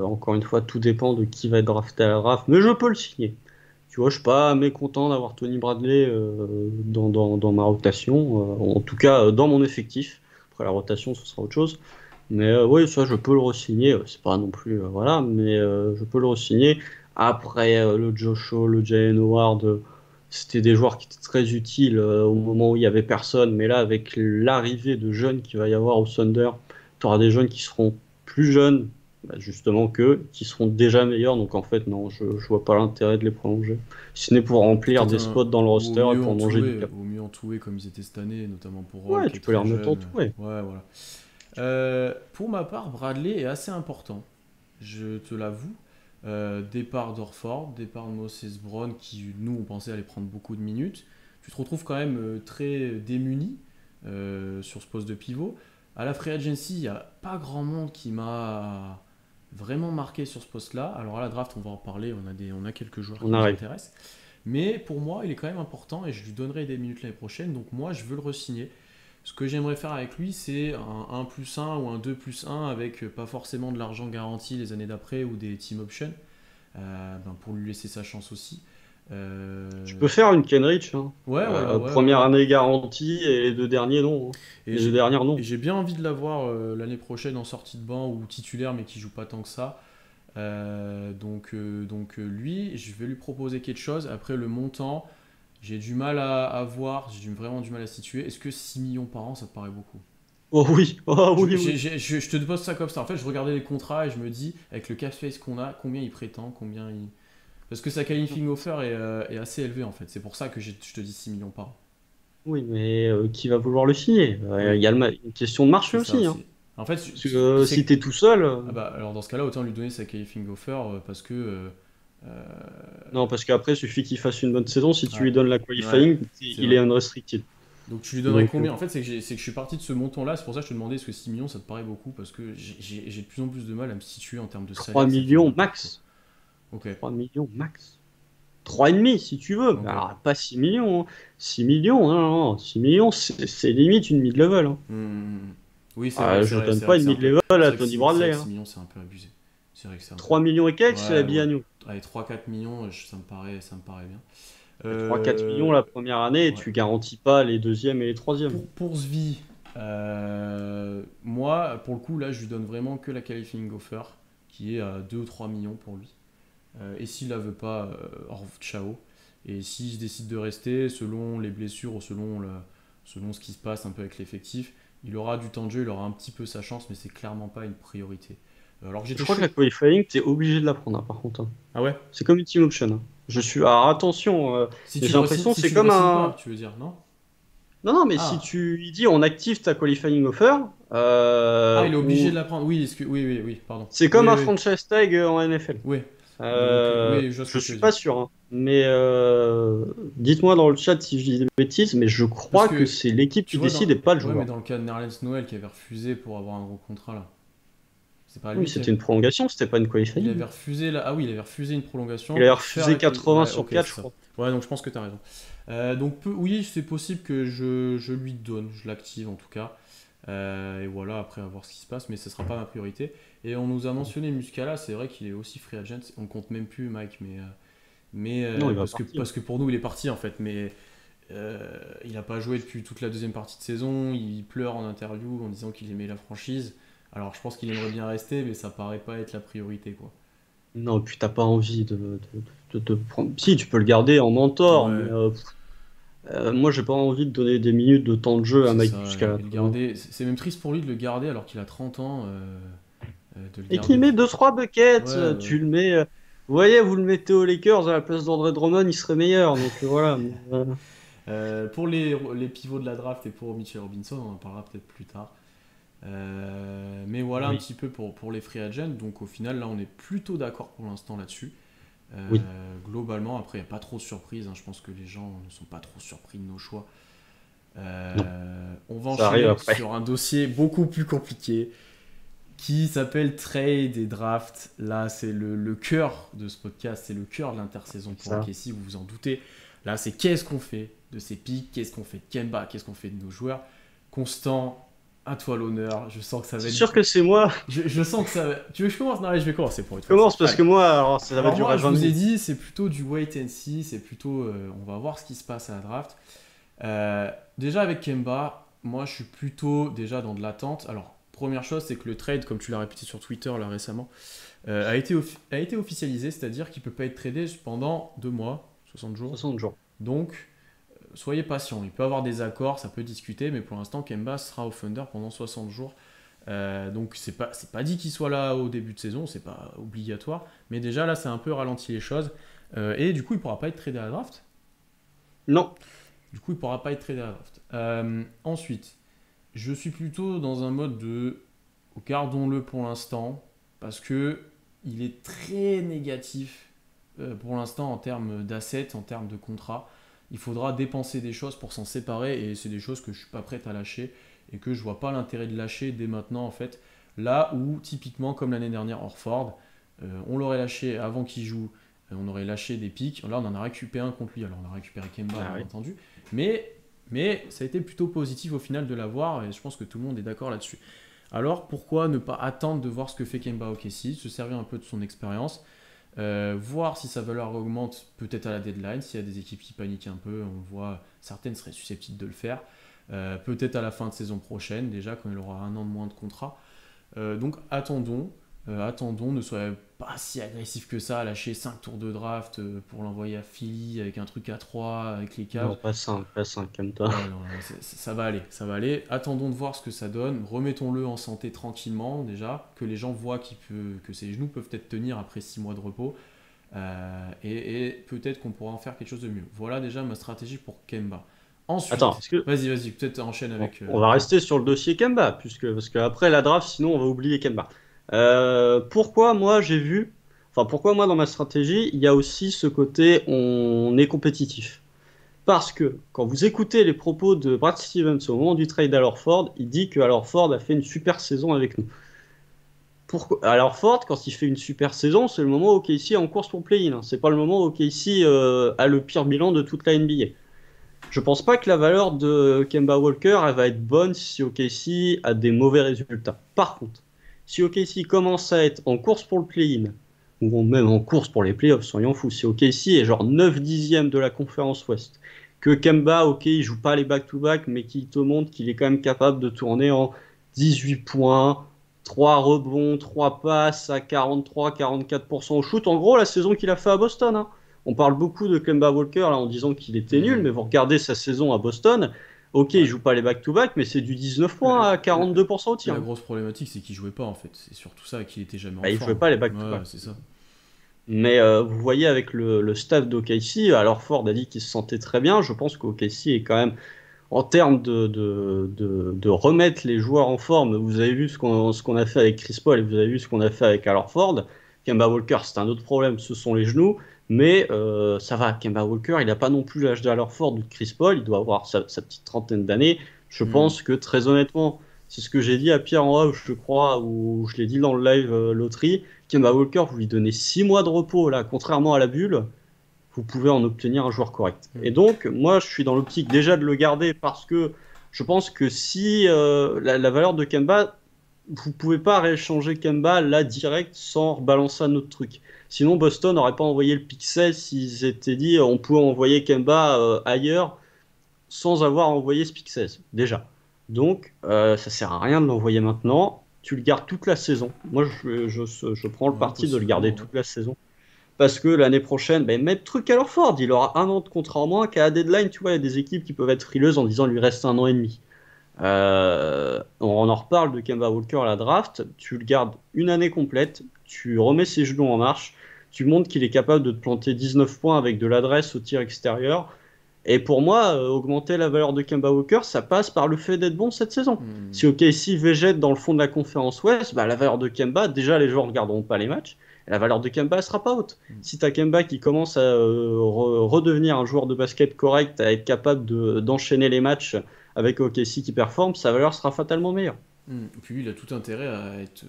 encore une fois, tout dépend de qui va être drafté à la draft, mais je peux le signer. Tu vois, je suis pas mécontent d'avoir Tony Bradley dans ma rotation, en tout cas dans mon effectif. Après la rotation, ce sera autre chose. Mais oui, ça, je peux le re-signer. C'est pas non plus, voilà, mais je peux le re-signer. Après, le Josh Hall, le Jalen Howard, c'était des joueurs qui étaient très utiles au moment où il y avait personne. Mais là, avec l'arrivée de jeunes qu'il va y avoir au Thunder, tu auras des jeunes qui seront plus jeunes, bah, justement qu'eux, qui seront déjà meilleurs. Donc en fait, non, je vois pas l'intérêt de les prolonger. Si ce n'est pour remplir
Peut-être
des spots dans le roster et pour manger du cap.
au mieux entouré comme ils étaient cette année, notamment pour Roll
Ouais,
qui est
tu peux les
très
remettre en
jeune.
tout, ouais.
Ouais, voilà. Pour ma part, Bradley est assez important, je te l'avoue. Départ d'Orford, départ de Moses Brown, qui nous on pensait allait prendre beaucoup de minutes. Tu te retrouves quand même très démuni sur ce poste de pivot. À la Free Agency, il n'y a pas grand monde qui m'a vraiment marqué sur ce poste-là. Alors à la draft, on va en parler, on a quelques joueurs
On
qui nous
arrive.
intéressent. Mais pour moi, il est quand même important et je lui donnerai des minutes l'année prochaine. Donc moi, je veux le re-signer. Ce que j'aimerais faire avec lui, c'est un 1+1 ou un 2+1 avec pas forcément de l'argent garanti les années d'après ou des team options pour lui laisser sa chance aussi.
Tu peux faire une Kenrich, hein.
Ouais, voilà, ouais,
Première
ouais.
année garantie et les 2 derniers non, hein.
Et
Les 2 dernières non.
j'ai bien envie de l'avoir l'année prochaine en sortie de banc ou titulaire, mais qui joue pas tant que ça. Lui, je vais lui proposer quelque chose. Après, le montant, j'ai du mal à voir, vraiment du mal à situer. Est-ce que 6 millions par an, ça te paraît beaucoup?
Oh oui, oh oui, oui.
Je te pose ça comme ça. En fait, je regardais les contrats et je me dis, avec le cap space qu'on a, combien il prétend, combien il... Parce que sa qualifying offer est assez élevé en fait. C'est pour ça que je te dis 6 millions par an.
Oui, mais qui va vouloir le signer?
Oui,
Il y a une question de marché
c'est ça
aussi, hein.
aussi. En fait,
Parce que si t'es tout seul,
ah bah, alors dans ce cas-là, autant lui donner sa qualifying offer parce que... euh,
non, parce qu'après, il suffit qu'il fasse une bonne saison. Si tu
ouais,
lui donnes la
ouais,
qualifying,
c'est
il
vrai.
est unrestricted.
Donc tu lui donnerais
Donc,
combien? En fait, c'est que je suis parti de ce montant-là. C'est pour ça que je te demandais est-ce que 6 millions ça te paraît beaucoup? Parce que j'ai de plus en plus de mal à me situer en termes de
3
salaire. Ça fait
millions
beaucoup trop.
max.
Ok,
3 millions max. 3,5 si tu veux.
ok.
Alors, pas 6 millions, hein. 6 millions, non, non, non. 6 millions, c'est limite une mid-level, hein.
Oui, c'est vrai,
Je donne
c'est vrai
pas
que
une
c'est un peu.
mid-level
C'est
à
vrai que
Tony
6, c'est vrai
Bradley,
que
hein.
6 millions, c'est un peu abusé. C'est vrai que c'est un peu.
3 millions et quelques, c'est la
Ouais, ouais.
Biagno.
Allez, 3-4 millions, ça me paraît bien.
3-4 millions la première année et
Ouais.
tu garantis pas les deuxièmes et les troisièmes.
Pour Svi, moi, pour le coup, là, je lui donne vraiment que la qualifying offer, qui est à 2 ou 3 millions pour lui. Et s'il la veut pas, ciao. Et s'il décide de rester, selon les blessures ou selon ce qui se passe un peu avec l'effectif, il aura du temps de jeu, il aura un petit peu sa chance, mais c'est clairement pas une priorité. Alors que
Je
j'étais
crois que
chaud.
la qualifying, t'es obligé de la prendre, hein, par contre, hein.
Ah ouais?
C'est comme une team option, hein. Alors attention, j'ai l'impression que
Si
c'est
tu le
comme
re
un.
pas, tu veux dire, non?
Non, non, mais si
Ah,
tu lui dis on active ta qualifying offer,
il est obligé
ou
de la prendre. Oui, oui, pardon.
c'est comme
Oui,
un
oui,
franchise tag en NFL.
oui. Donc, oui, je vois ce
Je
que tu
suis
veux
pas
dire.
sûr, hein. Mais dites-moi dans le chat si je dis des bêtises, mais je
Parce
crois que
que,
c'est l'équipe
tu
qui
vois,
décide et pas le
ouais, mais
joueur.
dans le cas de Nerlens Noël qui avait refusé pour avoir un gros contrat là, c'est pas
Oui,
lui qui
c'était une prolongation, c'était pas une
il
qualifying.
avait refusé là. Ah oui, il avait refusé une
Il
prolongation
avait
pour faire
refusé
la
80
Ouais,
sur
ok, c'est
4, je
ça.
crois.
Ouais, donc je pense que t'as raison. Oui, c'est possible que je lui donne, je l'active en tout cas. Et voilà, après à voir ce qui se passe, mais ce sera pas ma priorité. Et on nous a mentionné Muscala, c'est vrai qu'il est aussi free agent. On compte même plus Mike,
Non, il va partir.
parce que pour nous il est parti en fait, mais il n'a pas joué depuis toute la deuxième partie de saison. Il pleure en interview en disant qu'il aimait la franchise. Alors je pense qu'il aimerait bien rester, mais ça paraît pas être la priorité quoi.
Non, puis t'as pas envie de prendre. Si, tu peux le garder en mentor, mais
Ouais,
moi j'ai pas envie de donner des minutes de temps de jeu à
c'est
Mike
ça.
Muscala.
Et le garder, c'est même triste pour lui de le garder alors qu'il a 30 ans, de le
Et
garder
qui
au
met
fond.
2-3 buckets,
Ouais, ouais.
tu le mets. Vous voyez, vous le mettez aux Lakers à la place d'André Drummond, il serait meilleur. Donc voilà.
Pour les pivots de la draft et pour Mitchell Robinson, on en parlera peut-être plus tard. Mais voilà un
Oui,
petit peu pour les free agents. Donc au final, là, on est plutôt d'accord pour l'instant là-dessus.
oui.
Globalement, après, il n'y a pas trop de surprises, hein. Je pense que les gens ne sont pas trop surpris de nos choix.
Non,
On va
ça arrive
enchaîner
après.
sur un dossier beaucoup plus compliqué qui s'appelle trade et draft. Là, c'est le cœur de ce podcast, c'est le cœur de l'intersaison pour
Ça.
OKC, vous vous en doutez. Là, c'est qu'est-ce qu'on fait de ces pics, qu'est-ce qu'on fait de Kemba, qu'est-ce qu'on fait de nos joueurs. Constant, à toi l'honneur. Je sens que ça va
C'est
être.
sûr que c'est moi.
Je sens que ça va. Tu veux que je commence? Non, allez, je vais commencer pour une fois.
Commence parce
Allez.
que moi, alors ça va
Alors moi,
durer
je
20
vous ai
minutes.
dit, c'est plutôt du wait and see, c'est plutôt, on va voir ce qui se passe à la draft. Déjà avec Kemba, moi je suis plutôt déjà dans de l'attente. Alors, première chose, c'est que le trade, comme tu l'as répété sur Twitter là récemment, a été officialisé, c'est-à-dire qu'il ne peut pas être tradé pendant 2 mois, 60 jours.
60 jours.
Donc, soyez patient. Il peut y avoir des accords, ça peut discuter, mais pour l'instant, Kemba sera au Thunder pendant 60 jours. Donc c'est pas dit qu'il soit là au début de saison, c'est pas obligatoire, mais déjà là c'est un peu ralenti les choses. Et du coup il pourra pas être tradé à la draft.
Non.
Du coup il pourra pas être tradé à la draft. Ensuite, je suis plutôt dans un mode de gardons-le pour l'instant parce que il est très négatif pour l'instant en termes d'assets, en termes de contrat. Il faudra dépenser des choses pour s'en séparer et c'est des choses que je suis pas prêt à lâcher et que je vois pas l'intérêt de lâcher dès maintenant en fait. Là où typiquement comme l'année dernière Orford, on l'aurait lâché avant qu'il joue, on aurait lâché des pics. Là on en a récupéré un contre lui, alors on a récupéré Kemba
Ah
bien
oui.
entendu, mais ça a été plutôt positif au final de l'avoir et je pense que tout le monde est d'accord là-dessus. Alors pourquoi ne pas attendre de voir ce que fait Kemba OKC, se servir un peu de son expérience. Voir si sa valeur augmente peut-être à la deadline, s'il y a des équipes qui paniquent un peu, on voit certaines seraient susceptibles de le faire. Peut-être à la fin de saison prochaine, déjà, quand il aura 1 an de moins de contrat. Donc attendons, ne soyez pas si agressif que ça, à lâcher 5 tours de draft pour l'envoyer à Philly avec un truc à 3, avec les Cavs.
Non, pas 5, comme toi.
Ouais, non, ça va aller. Attendons de voir ce que ça donne. Remettons-le en santé tranquillement déjà, que les gens voient que ses genoux peuvent peut-être tenir après 6 mois de repos. Et peut-être qu'on pourra en faire quelque chose de mieux. Voilà déjà ma stratégie pour Kemba. Ensuite,
Attends,
vas-y, peut-être enchaîne avec.
on va rester sur le dossier Kemba, parce qu'après la draft, sinon on va oublier Kemba. Pourquoi moi pourquoi moi dans ma stratégie, il y a aussi ce côté on est compétitif. Parce que quand vous écoutez les propos de Brad Stevens au moment du trade à Horford, il dit que Horford a fait une super saison avec nous. Pourquoi Horford, quand il fait une super saison, c'est le moment où KC est en course pour play-in. Hein. C'est pas le moment où KC a le pire bilan de toute la NBA. Je pense pas que la valeur de Kemba Walker elle va être bonne si OKC a des mauvais résultats. Par contre, si OKC commence à être en course pour le play-in, ou même en course pour les playoffs, soyons fous, si OKC est genre 9 dixièmes de la conférence Ouest, que Kemba, ok, il joue pas les back-to-back, mais qu'il te montre qu'il est quand même capable de tourner en 18 points, 3 rebonds, 3 passes à 43-44% au shoot. En gros, la saison qu'il a fait à Boston. Hein. On parle beaucoup de Kemba Walker là, en disant qu'il était nul, mais vous regardez sa saison à Boston, ok, il joue pas les back-to-back, mais c'est du 19 points à 42% au tir.
La grosse problématique, c'est qu'il jouait pas en fait. C'est surtout ça, qu'il était jamais en
Il
forme.
jouait pas les back-to-back.
Ouais, c'est ça.
Mais vous voyez avec le staff d'OKC, alors Ford a dit qu'il se sentait très bien. Je pense qu'OKC est quand même, en termes de remettre les joueurs en forme, vous avez vu ce qu'on a fait avec Chris Paul et vous avez vu ce qu'on a fait avec Ford. Kemba Walker, c'est un autre problème, ce sont les genoux. Mais ça va, Kemba Walker, il n'a pas non plus l'âge d'Ford ou de Chris Paul, il doit avoir sa petite trentaine d'années. Je pense que très honnêtement, c'est ce que j'ai dit à Pierre en off, je crois, ou je l'ai dit dans le live loterie, Kemba Walker, vous lui donnez 6 mois de repos, là, contrairement à la bulle, vous pouvez en obtenir un joueur correct. Et donc, moi, je suis dans l'optique déjà de le garder parce que je pense que si la valeur de Kemba, vous pouvez pas rééchanger Kemba là direct sans rebalancer un autre truc. Sinon, Boston n'aurait pas envoyé le pick 16 s'ils étaient dit on pouvait envoyer Kemba ailleurs sans avoir envoyé ce pick 16, déjà. Donc, ça sert à rien de l'envoyer maintenant. Tu le gardes toute la saison. Moi, je prends le parti de le garder toute la saison. Parce que l'année prochaine, mettre truc à Horford, il aura 1 an de contrat en moins qu'à la deadline. Tu vois, il y a des équipes qui peuvent être frileuses en disant il lui reste 1 an et demi. On en reparle de Kemba Walker à la draft. Tu le gardes une année complète, tu remets ses genoux en marche, tu montres qu'il est capable de te planter 19 points avec de l'adresse au tir extérieur. Et pour moi, augmenter la valeur de Kemba Walker, ça passe par le fait d'être bon cette saison. Si OKC végète dans le fond de la conférence Ouest, la valeur de Kemba, déjà les joueurs ne regarderont pas les matchs, et la valeur de Kemba ne sera pas haute. Si tu as Kemba qui commence à redevenir un joueur de basket correct, à être capable d'enchaîner les matchs avec OKC qui performe, sa valeur sera fatalement meilleure.
Puis lui, il a tout intérêt à être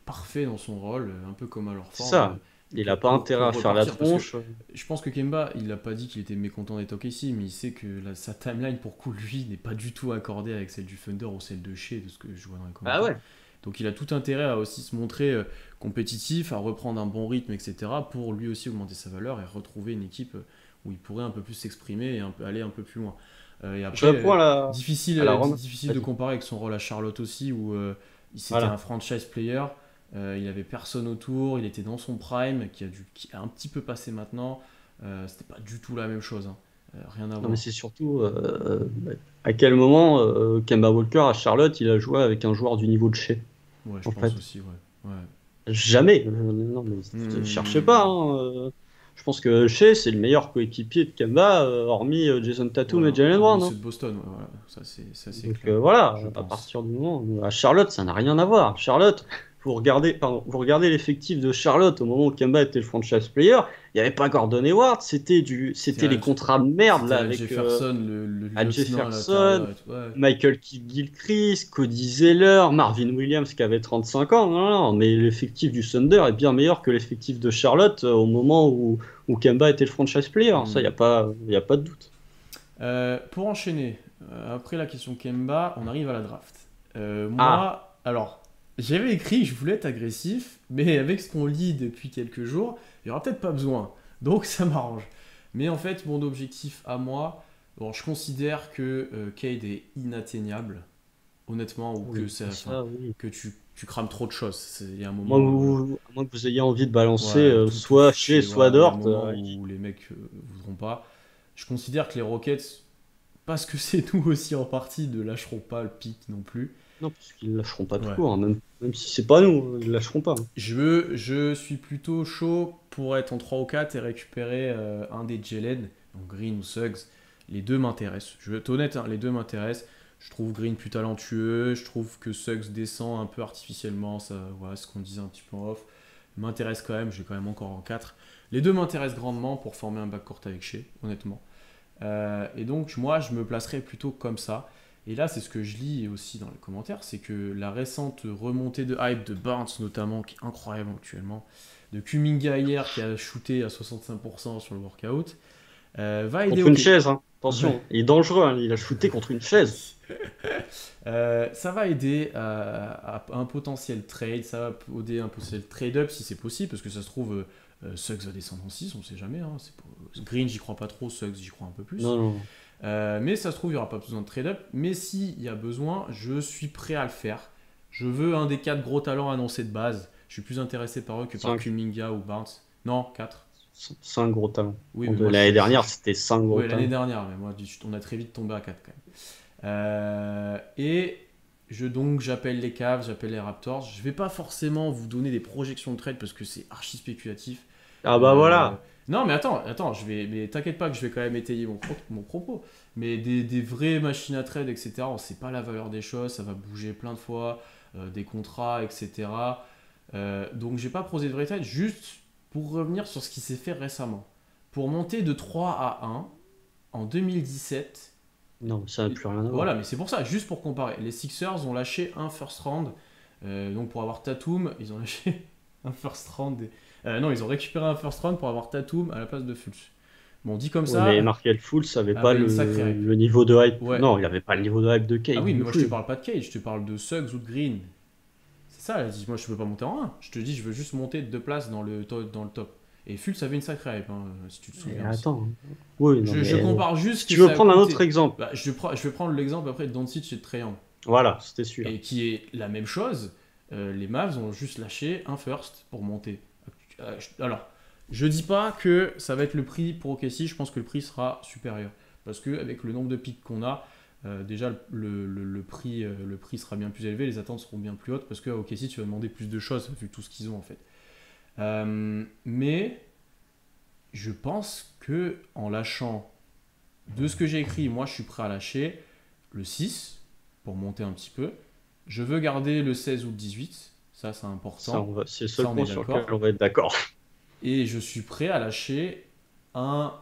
parfait dans son rôle, un peu comme à Horford.
C'est ça. Il n'a pas intérêt à faire la tronche.
Je pense que Kemba, il n'a pas dit qu'il était mécontent d'être OKC, mais il sait que sa timeline, pour coup, lui, n'est pas du tout accordée avec celle du Thunder ou celle de Shea, de ce que je vois dans les commentaires.
Ah ouais.
Donc il a tout intérêt à aussi se montrer compétitif, à reprendre un bon rythme, etc., pour lui aussi augmenter sa valeur et retrouver une équipe où il pourrait un peu plus s'exprimer et aller un peu plus loin. Et après, difficile de comparer avec son rôle à Charlotte aussi, où c'était un franchise player. Il avait personne autour, il était dans son prime, qui a un petit peu passé maintenant. C'était pas du tout la même chose, hein. Rien à voir.
Non, mais c'est surtout à quel moment Kemba Walker à Charlotte il a joué avec un joueur du niveau de Shea.
Ouais, je pense aussi, ouais.
Jamais. Non, mais ne cherchez pas. Hein. Je pense que Shea c'est le meilleur coéquipier de Kemba, hormis Jason Tatum et Jalen Brown.
C'est de Boston, voilà. Ça c'est
donc
clair,
voilà, à partir du moment à Charlotte, ça n'a rien à voir. Charlotte. Vous regardez l'effectif de Charlotte au moment où Kemba était le franchise player, il n'y avait pas Gordon Hayward, c'était les contrats de merde là avec
Jefferson,
Jefferson, Michael Kidd-Gilchrist, Cody Zeller, Marvin Williams qui avait 35 ans. Non, mais l'effectif du Thunder est bien meilleur que l'effectif de Charlotte au moment où Kemba était le franchise player. Ça, il n'y a pas de doute.
Pour enchaîner, après la question Kemba, on arrive à la draft. Alors. j'avais écrit que je voulais être agressif, mais avec ce qu'on lit depuis quelques jours, il n'y aura peut-être pas besoin. Donc ça m'arrange. Mais en fait, mon objectif à moi, bon, je considère que Cade est inatteignable, honnêtement, ou que,
Oui, ça, oui.
que tu crames trop de choses. Il y a un
Moi,
moment.
à moins que vous ayez envie de balancer
Ouais, tout
soit chez, soit
voilà, il y a un
Dort.
moment où les mecs voudront pas. Je considère que les Rockets, parce que c'est nous aussi en partie, ne lâcheront pas le pic non plus.
Non, parce qu'ils lâcheront pas tout
Ouais.
court, hein, même si c'est pas nous, ils lâcheront pas.
Je suis plutôt chaud pour être en 3 ou 4 et récupérer un des Jelen, donc Green ou Suggs. Les deux m'intéressent. Je vais être honnête, hein, les deux m'intéressent. Je trouve Green plus talentueux, je trouve que Suggs descend un peu artificiellement, ça, voilà ce qu'on disait un petit peu en off. M'intéresse quand même, j'ai quand même encore en 4. Les deux m'intéressent grandement pour former un backcourt avec Shea, honnêtement. Et donc, moi, je me placerais plutôt comme ça. Et là, c'est ce que je lis aussi dans les commentaires, c'est que la récente remontée de hype de Barnes, notamment, qui est incroyable actuellement, de Kuminga hier, qui a shooté à 65% sur le workout, va aider
Contre une
OK.
chaise, hein.
Ouais.
Attention, il est dangereux, hein, il a shooté contre une chaise.
Ça va aider à un potentiel trade, ça va aider un potentiel trade-up si c'est possible, parce que ça se trouve, Suggs va descendre en 6, on sait jamais. Hein, Green, j'y crois pas trop, Suggs, j'y crois un peu plus.
Non, non.
Mais ça se trouve, il n'y aura pas besoin de trade-up. Mais s'il y a besoin, je suis prêt à le faire. Je veux un des 4 gros talents annoncés de base. Je suis plus intéressé par eux que par
5.
Kuminga ou Barnes. Non, 4.
5 gros talents.
Oui, mais moi,
L'année dernière, c'était 5 gros
oui, l'année
talents.
dernière, mais moi, on a très vite tombé à 4 quand même. Et donc, j'appelle les Cavs, j'appelle les Raptors. Je vais pas forcément vous donner des projections de trade parce que c'est archi spéculatif.
Ah bah voilà.
Non, mais attends, mais t'inquiète pas que je vais quand même étayer mon propos. Mais des vraies machines à trade, etc., on sait pas la valeur des choses, ça va bouger plein de fois, des contrats, etc. Donc j'ai pas prosé de vrai trade, juste pour revenir sur ce qui s'est fait récemment. Pour monter de 3 à 1 en 2017,
Non, ça n'a plus rien à voir.
voilà, mais c'est pour ça, juste pour comparer. Les Sixers ont lâché un first round, donc pour avoir Tatum, ils ont lâché un first round. Non, ils ont récupéré un first round pour avoir Tatum à la place de Fultz. Bon, dit comme
Ouais,
ça,
mais Markel Fultz n'avait pas
avait une sacrée hype.
le niveau de hype.
Ouais.
Non, il avait pas le niveau de hype de Cade.
Ah oui, mais
non
moi je te
plus.
parle pas de Cage, je te parle de Suggs ou de Green. C'est ça, elle dit, moi je peux pas monter en 1. Je te dis, je veux juste monter de 2 places dans le top. Et Fultz avait une sacrée hype, hein, si tu te
Mais
souviens aussi.
attends. Oui, non,
Je
mais
compare juste
si
que
tu veux
ça a
prendre un
coûté.
autre exemple.
Bah, je vais prendre l'exemple après de Doncic et de Trae Young.
Voilà, c'était celui-là.
Et qui est la même chose. Les Mavs ont juste lâché un first pour monter. Alors, je dis pas que ça va être le prix pour OKC, je pense que le prix sera supérieur. Parce qu'avec le nombre de picks qu'on a, déjà le prix sera bien plus élevé, les attentes seront bien plus hautes, parce qu'à OKC tu vas demander plus de choses, vu tout ce qu'ils ont en fait. Mais je pense que en lâchant de ce que j'ai écrit, moi je suis prêt à lâcher le 6 pour monter un petit peu. Je veux garder le 16 ou le 18, ça c'est important.
C'est le seul
Ça, on
point
est
sur
d'accord.
lequel on va être d'accord.
Et je suis prêt à lâcher un,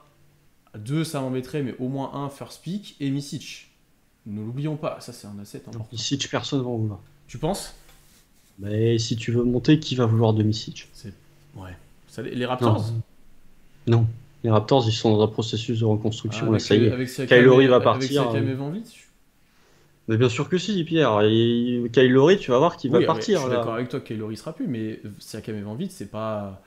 deux, ça m'embêterait, mais au moins un first pick et Misic. Ne l'oublions pas, ça c'est un asset important.
Si personne va en vouloir.
Tu penses?
Mais si tu veux monter, qui va vouloir de Misic?
Ouais. Les Raptors?
Non. Les Raptors, ils sont dans un processus de reconstruction. Là, ça y est.
Avec
Kyle Lowry va
avec
partir.
Siakam et Van Vliet?
Mais bien sûr que si, Pierre. Et Kyle Lowry, tu vas voir qu'il va
Oui,
partir.
je suis
là.
d'accord avec toi que Lowry sera plus, mais Siakam et Van Vliet, c'est pas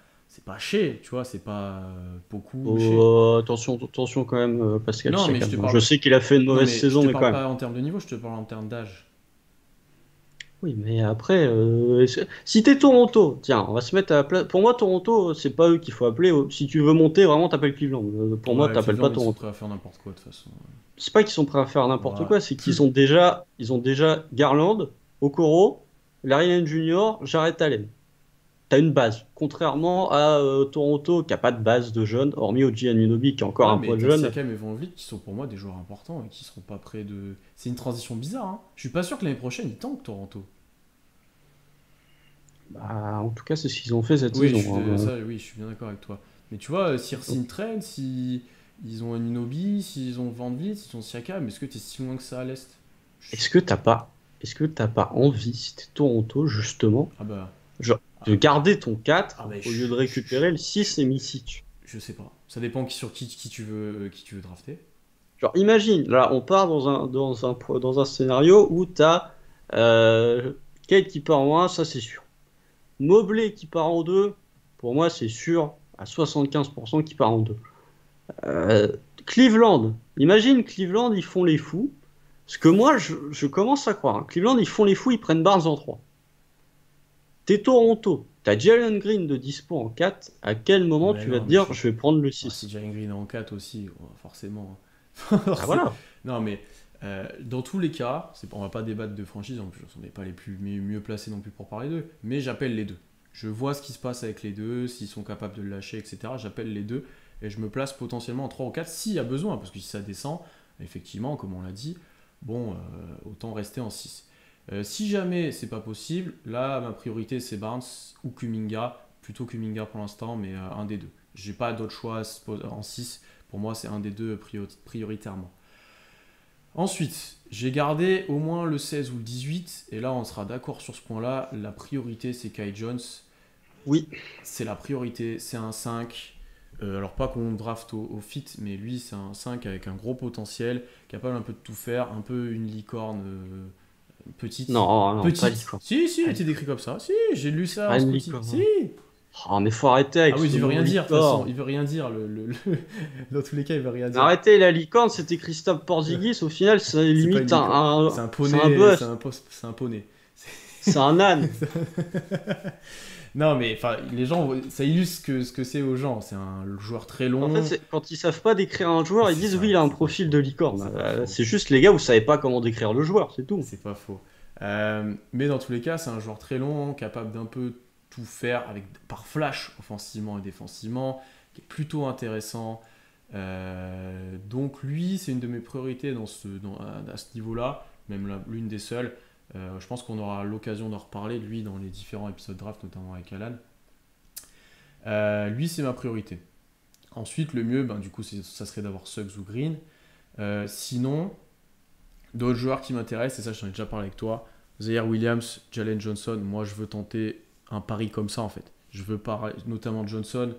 Shea, tu vois, c'est pas beaucoup Shea.
Attention quand même, Pascal
Non, mais
Siakam.
je te parle-
Je sais qu'il a fait une
Non,
mauvaise
mais
saison,
je
mais
te
quand
parle
même.
pas en termes de niveau, je te parle en termes d'âge.
Oui, mais après, si t'es Toronto, tiens, on va se mettre à la place. Pour moi, Toronto, c'est pas eux qu'il faut appeler. Si tu veux monter, vraiment, t'appelles Cleveland. Pour moi,
Ouais,
t'appelles
Cleveland,
pas
ils sont
Toronto.
prêts à faire n'importe quoi de toute façon.
C'est pas qu'ils sont prêts à faire n'importe
Ouais.
quoi, c'est qu'ils ont déjà Garland, Okoro, Larry Jr., Jarrett Allen. T'as une base. Contrairement à Toronto, qui a pas de base de jeunes, hormis OG Anunoby, qui est encore
Ouais,
un
mais
poil
t'as
jeune.
Siakam et Van Vliet qui sont pour moi des joueurs importants et qui seront pas prêts de. C'est une transition bizarre, hein. Je suis pas sûr que l'année prochaine ils tankent Toronto.
Bah, en tout cas, c'est ce qu'ils ont fait cette
Oui,
saison.
oui, je suis bien d'accord avec toi. Mais tu vois, s'ils re-signent Trent, si ils ont Anunoby, s'ils ont Van Vliet, s'ils ont Siakam, est-ce que t'es si loin que ça à l'est?
Est-ce que t'as pas envie, si t'es Toronto, justement,
Ah bah.
genre, de garder ton 4
Ah bah,
au lieu de récupérer le 6 et Misic?
Je sais pas. Ça dépend sur qui tu veux drafter.
Genre, imagine, là, on part dans un scénario où t'as Kate qui part en 1, ça c'est sûr. Mobley qui part en 2, pour moi c'est sûr à 75% qui part en 2. Cleveland, imagine Cleveland, ils font les fous. Parce que moi, je commence à croire. Cleveland, ils font les fous, ils prennent Barnes en 3. T'es Toronto, t'as Jalen Green de dispo en 4. À quel moment tu vas te dire, je vais prendre le 6?
Si Jalen Green en 4 aussi, forcément.
Ah voilà.
Non, mais dans tous les cas, on va pas débattre de franchise, en plus, on n'est pas les mieux placés non plus pour parler d'eux, mais j'appelle les deux. Je vois ce qui se passe avec les deux, s'ils sont capables de le lâcher, etc. J'appelle les deux et je me place potentiellement en 3 ou 4 s'il y a besoin, parce que si ça descend, effectivement, comme on l'a dit, bon, autant rester en 6. Si jamais c'est pas possible, là ma priorité c'est Barnes ou Kuminga, plutôt Kuminga pour l'instant, mais un des deux. J'ai pas d'autre choix en 6, pour moi c'est un des deux prioritairement. Ensuite, j'ai gardé au moins le 16 ou le 18, et là on sera d'accord sur ce point-là, la priorité c'est Kai Jones.
Oui.
C'est la priorité, c'est un 5. Alors pas qu'on draft au fit, mais lui c'est un 5 avec un gros potentiel, capable un peu de tout faire, un peu une licorne petite.
Non,
petite.
Pas licorne.
Si, il était décrit comme ça. Si, j'ai lu ça
Pas
en
une
Scouty.
licorne.
Si.
Oh, mais faut arrêter avec
Ah oui,
ce
il veut
mot
rien dire, de toute
licorne.
façon, il veut rien dire. Dans tous les cas, il veut rien dire.
Arrêtez, la licorne, c'était Christophe Porzingis. Au final, c'est limite
c'est un poney.
C'est un bœuf.
C'est un poney.
C'est un âne.
Non, mais les gens, ça illustre ce que c'est aux gens. C'est un joueur très long.
En fait, quand ils savent pas décrire un joueur, ils disent
ça,
oui, il a un profil de licorne. C'est juste les gars, vous savez pas comment décrire le joueur, c'est tout.
C'est pas faux. Mais dans tous les cas, c'est un joueur très long, capable d'un peu tout faire par flash, offensivement et défensivement, qui est plutôt intéressant. Donc lui, c'est une de mes priorités à ce niveau-là, même l'une des seules. Je pense qu'on aura l'occasion d'en reparler, lui, dans les différents épisodes draft, notamment avec Alan. Lui, c'est ma priorité. Ensuite, le mieux, du coup, ça serait d'avoir Suggs ou Green. Sinon, d'autres joueurs qui m'intéressent, et ça, j'en ai déjà parlé avec toi, Zaire Williams, Jalen Johnson. Moi, je veux tenter un pari comme ça, en fait. Je veux parler, notamment Johnson,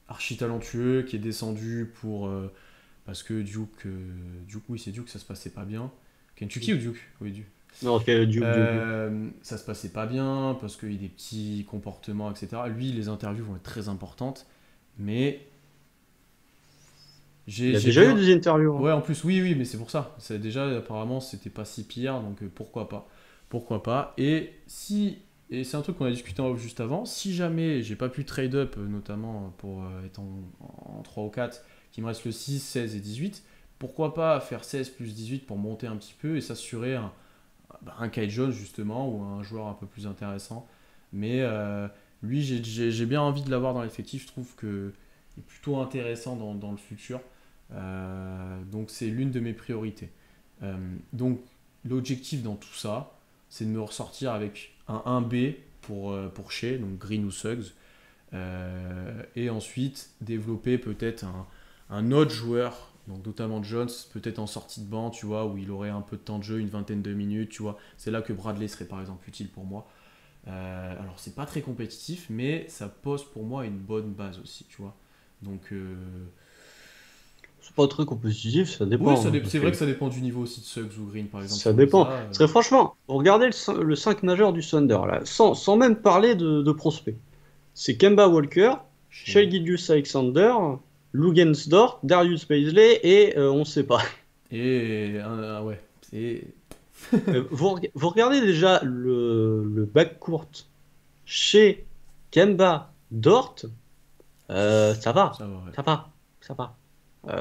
archi talentueux, qui est descendu parce que Duke, oui, c'est Duke, ça se passait pas bien. Kentucky ou Duke? Oui, Duke.
Non, Duke.
Ça se passait pas bien parce qu'il y a des petits comportements, etc. Lui, les interviews vont être très importantes, mais
il a déjà eu des interviews.
Ouais, en plus, oui, mais c'est pour ça. Déjà, apparemment, c'était pas si pire, donc pourquoi pas. Et c'est un truc qu'on a discuté en off juste avant, si jamais j'ai pas pu trade up, notamment pour être en 3 ou 4, qu'il me reste le 6, 16 et 18, pourquoi pas faire 16 plus 18 pour monter un petit peu et s'assurer un Kai Jones justement, ou un joueur un peu plus intéressant. Mais lui, j'ai bien envie de l'avoir dans l'effectif, je trouve qu'il est plutôt intéressant dans le futur. Donc c'est l'une de mes priorités. Donc l'objectif dans tout ça, c'est de me ressortir avec un 1B pour Shea, donc Green ou Suggs, et ensuite développer peut-être un autre joueur, donc notamment Jones, peut-être en sortie de banc, tu vois, où il aurait un peu de temps de jeu, une vingtaine de minutes, tu vois. C'est là que Bradley serait par exemple utile pour moi. Alors c'est pas très compétitif, mais ça pose pour moi une bonne base aussi, tu vois. Donc
c'est pas très compétitif, ça dépend.
Oui, c'est vrai que ça dépend du niveau aussi de Suggs ou Green, par exemple.
Ça dépend. Parce que franchement, regardez le 5 majeur du Thunder, là, sans même parler de prospects. C'est Kemba Walker, Shai Gilgeous-Alexander, Lugensdorf, Darius Bazley et on sait pas.
Et ouais,
vous regardez déjà le backcourt chez Kemba Dort, ça va.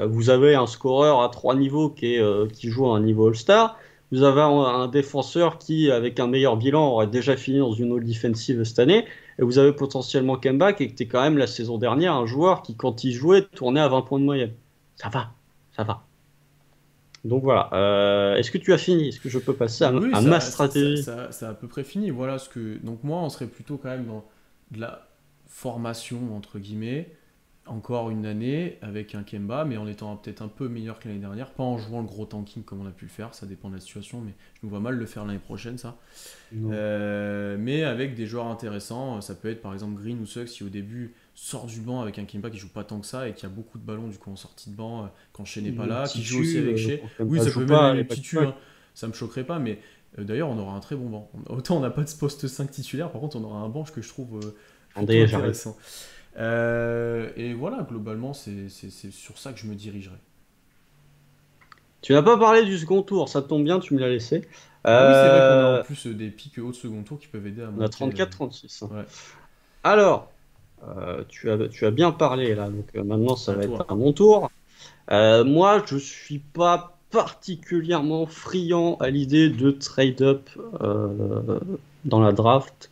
Vous avez un scoreur à 3 niveaux qui joue à un niveau All-Star. Vous avez un défenseur qui, avec un meilleur bilan, aurait déjà fini dans une All-Defensive cette année. Et vous avez potentiellement Kemba qui était quand même la saison dernière un joueur qui, quand il jouait, tournait à 20 points de moyenne. Ça va. Donc voilà. Est-ce que tu as fini? Est-ce que je peux passer à ma stratégie?
Ça a à peu près fini. Voilà donc moi, on serait plutôt quand même dans de la formation, entre guillemets, encore une année avec un Kemba, mais en étant peut-être un peu meilleur que l'année dernière, pas en jouant le gros tanking comme on a pu le faire, ça dépend de la situation, mais je me vois mal le faire l'année prochaine, ça. Mais avec des joueurs intéressants, ça peut être par exemple Green ou Suggs qui au début sort du banc avec un Kemba qui joue pas tant que ça et qui a beaucoup de ballons du coup en sortie de banc quand Shea n'est pas là, qui joue aussi avec Shea. Oui, ça peut même aller petit tu, hein, ça me choquerait pas, mais D'ailleurs, on aura un très bon banc. Autant on n'a pas de poste 5 titulaire, par contre, on aura un banc que je trouve plutôt
Attendez, j'arrive.
intéressant. Et voilà, globalement, c'est sur ça que je me dirigerai.
Tu n'as pas parlé du second tour, ça tombe bien, tu me l'as laissé.
Ah oui, c'est vrai qu'on a en
Euh,
plus des pics hauts de second tour qui peuvent aider à
on a
monter.
34-36.
Ouais,
Alors, tu as bien parlé là, donc maintenant ça
à
va être
toi.
à mon tour. Moi, je suis pas particulièrement friand à l'idée de trade-up dans la draft.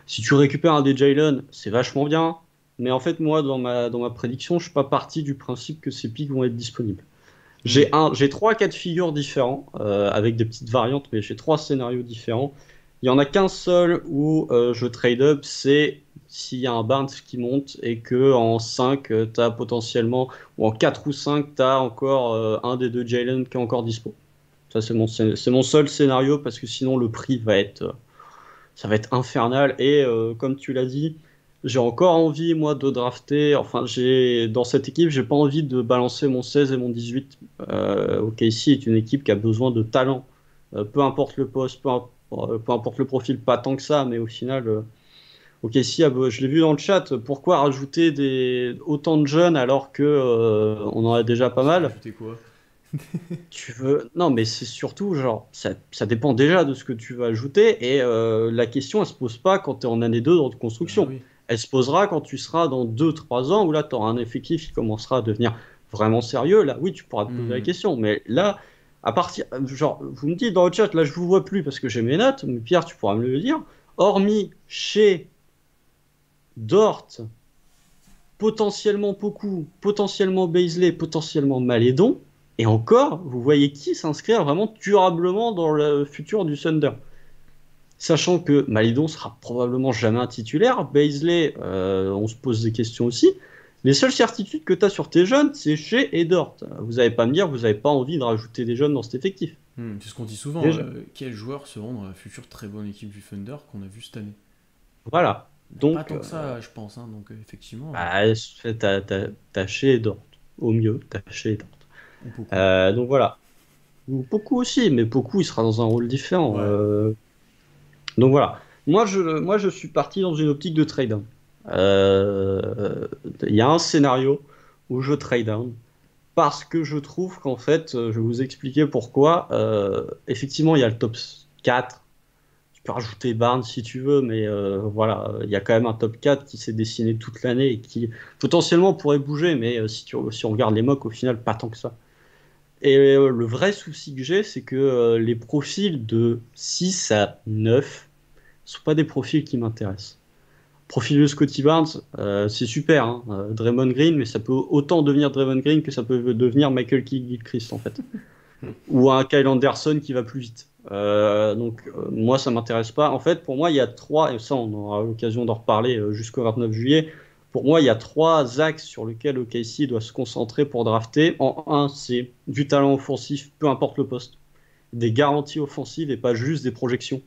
Si tu récupères un des Jalen, c'est vachement bien. Mais en fait, moi, dans ma prédiction, je suis pas parti du principe que ces picks vont être disponibles.
Hmm.
J'ai trois cas de figure différents, avec des petites variantes, mais j'ai trois scénarios différents. Il y en a qu'un seul où je trade up, c'est s'il y a un Barnes qui monte et que en 5, tu as potentiellement, ou en 4 ou 5, tu as encore un des deux Jalen qui est encore dispo. Ça, c'est mon seul scénario parce que sinon le prix ça va être infernal. Et comme tu l'as dit, j'ai encore envie, moi, de drafter. Enfin, dans cette équipe, j'ai pas envie de balancer mon 16 et mon 18. OKC est une équipe qui a besoin de talent. Peu importe le poste, peu importe le profil, pas tant que ça, mais au final, OKC, je l'ai vu dans le chat, pourquoi rajouter autant de jeunes alors que on en a déjà pas mal?
Rajouter quoi?
Tu veux... Non, mais c'est surtout, genre, ça dépend déjà de ce que tu veux ajouter, et la question, elle se pose pas quand tu es en année 2 de
Bah
construction.
oui.
Elle se posera quand tu seras dans 2 3 ans, où là, tu auras un effectif qui commencera à devenir vraiment sérieux. Là, oui, tu pourras te poser la
Hmm.
question, mais là, à partir... Genre, vous me dites dans le chat, là, je vous vois plus parce que j'ai mes notes, mais Pierre, tu pourras me le dire. Hormis chez Dort, potentiellement Poku, potentiellement Baisley, potentiellement Malédon. Et encore, vous voyez qui s'inscrire vraiment durablement dans le futur du Thunder. Sachant que Malédon sera probablement jamais un titulaire. Baisley, on se pose des questions aussi. Les seules certitudes que tu as sur tes jeunes, c'est chez et Dort. Vous n'allez pas me dire, vous n'avez pas envie de rajouter des jeunes dans cet effectif.
C'est ce qu'on dit souvent.
Déjà.
Quel joueur seront dans la future très bonne équipe du Thunder qu'on a vu cette année?
Voilà.
Pas
Donc,
tant que ça, je pense, hein. Donc effectivement,
bah, t'as chez et Dort. Au mieux, t'as chez et Dort.
ou beaucoup.
Donc voilà. Ou Poku aussi, mais Poku, il sera dans un rôle différent.
Ouais.
Donc voilà. Moi, je suis parti dans une optique de trade down. Il y a un scénario où je trade down parce que je trouve qu'en fait, je vais vous expliquer pourquoi. Effectivement, il y a le top 4. Tu peux rajouter Barnes si tu veux, mais voilà, il y a quand même un top 4 qui s'est dessiné toute l'année et qui potentiellement pourrait bouger, mais si on regarde les mocks, au final, pas tant que ça. Et le vrai souci que j'ai, c'est que les profils de 6 à 9 ne sont pas des profils qui m'intéressent. Profil de Scotty Barnes, c'est super, hein, Draymond Green, mais ça peut autant devenir Draymond Green que ça peut devenir Michael Kidd-Gilchrist en fait. Ou un Kyle Anderson qui va plus vite. Donc moi ça m'intéresse pas. En fait pour moi il y a trois, et ça on aura l'occasion d'en reparler jusqu'au 29 juillet, pour moi il y a trois axes sur lesquels OKC doit se concentrer pour drafter. En un c'est du talent offensif, peu importe le poste, des garanties offensives et pas juste des projections.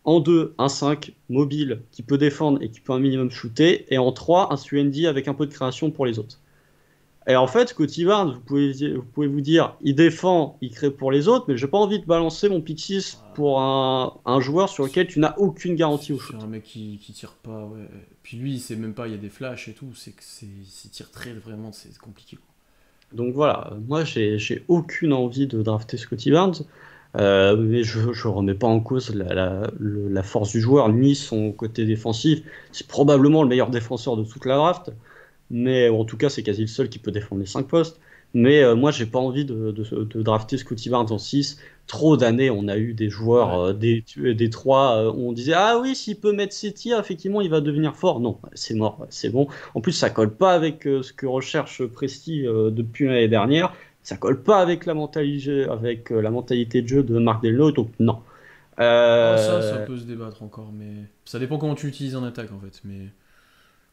En 2, un 5 mobile qui peut défendre et qui peut un minimum shooter. Et en 3, un Suendi avec un peu de création pour les autres. Et en fait, Scotty Barnes, vous pouvez vous dire, il défend, il crée pour les autres, mais j'ai pas envie de balancer mon pick 6 pour un joueur sur lequel tu n'as aucune garantie au
Sur
shoot.
un mec qui tire pas, ouais. Puis lui, il sait même pas, il y a des flashs et tout. C'est que s'il tire très vraiment, c'est compliqué, quoi.
Donc voilà, moi j'ai aucune envie de drafter Scotty Barnes, mais je remets pas en cause la force du joueur, ni son côté défensif. C'est probablement le meilleur défenseur de toute la draft. Mais en tout cas, c'est quasi le seul qui peut défendre les 5 postes. Mais moi, j'ai pas envie de drafter Scotty Barnes en 6. Trop d'années, on a eu des joueurs,
Ouais.
des 3, où on disait ah oui, s'il peut mettre ses tirs, effectivement, il va devenir fort. Non, c'est mort, c'est bon. En plus, ça colle pas avec ce que recherche Presti depuis l'année dernière. Ça colle pas avec la mentalité de jeu de Mark Delno. Donc, non.
Oh, ça
Euh,
peut se débattre encore, mais ça dépend comment tu l'utilises en attaque, en fait. Mais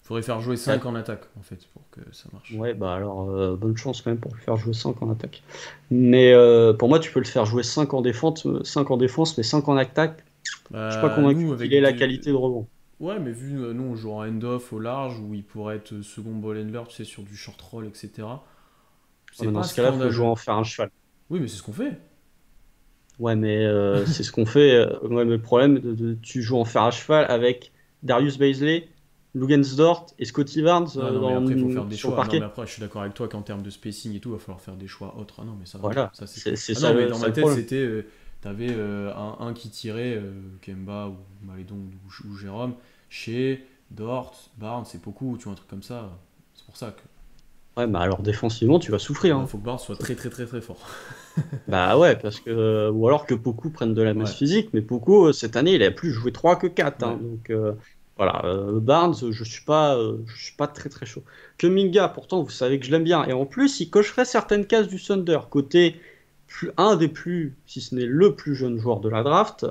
faudrait faire jouer 5 en attaque, en fait, pour que ça marche.
Ouais, bah alors, bonne chance quand même pour le faire jouer 5 en attaque. Mais pour moi, tu peux le faire jouer 5 en défense, 5 en défense, mais 5 en attaque. Je suis pas
Bah,
convaincu
nous,
qu'il ait
avec
la
des.
qualité de rebond.
Ouais, mais vu, nous, on joue en end-off au large, où il pourrait être second ball handler, tu sais, sur du short roll, etc.
Ah,
C'est
mais dans
pas
ce cas-là, il faut jouer
scandaleux.
en faire un cheval.
Oui, mais c'est ce qu'on fait.
Ouais, mais c'est ce qu'on fait. Ouais, mais le problème, tu joues en fer à cheval avec Darius Baisley, Lugensdort et Scotty Barnes
Ah non, mais après, il faut faire des
sur le
choix. Non, mais
parquet.
après, je suis d'accord avec toi qu'en termes de spacing et tout, il va falloir faire des choix autres. Ah non, mais
Voilà,
ça c'est clair.
c'est
Ah non,
ça,
mais dans
ça
ma
le
tête,
problème.
c'était. T'avais un qui tirait, Kemba ou Maledon ou Jérôme, chez Dort, Barnes, c'est beaucoup, tu vois, un truc comme ça. C'est pour ça que.
Ouais, bah alors défensivement, tu vas souffrir,
Ouais,
hein.
faut que Barnes soit très très très très fort.
Bah ouais, parce que ou alors que Poku prenne de la masse
Ouais,
physique, mais Poku cette année, il a plus joué 3 que 4, hein.
ouais.
Donc voilà, Barnes, je suis pas très très chaud. Kuminga, pourtant, vous savez que je l'aime bien, et en plus, il cocherait certaines cases du Thunder, côté un des plus, si ce n'est le plus jeune joueur de la draft.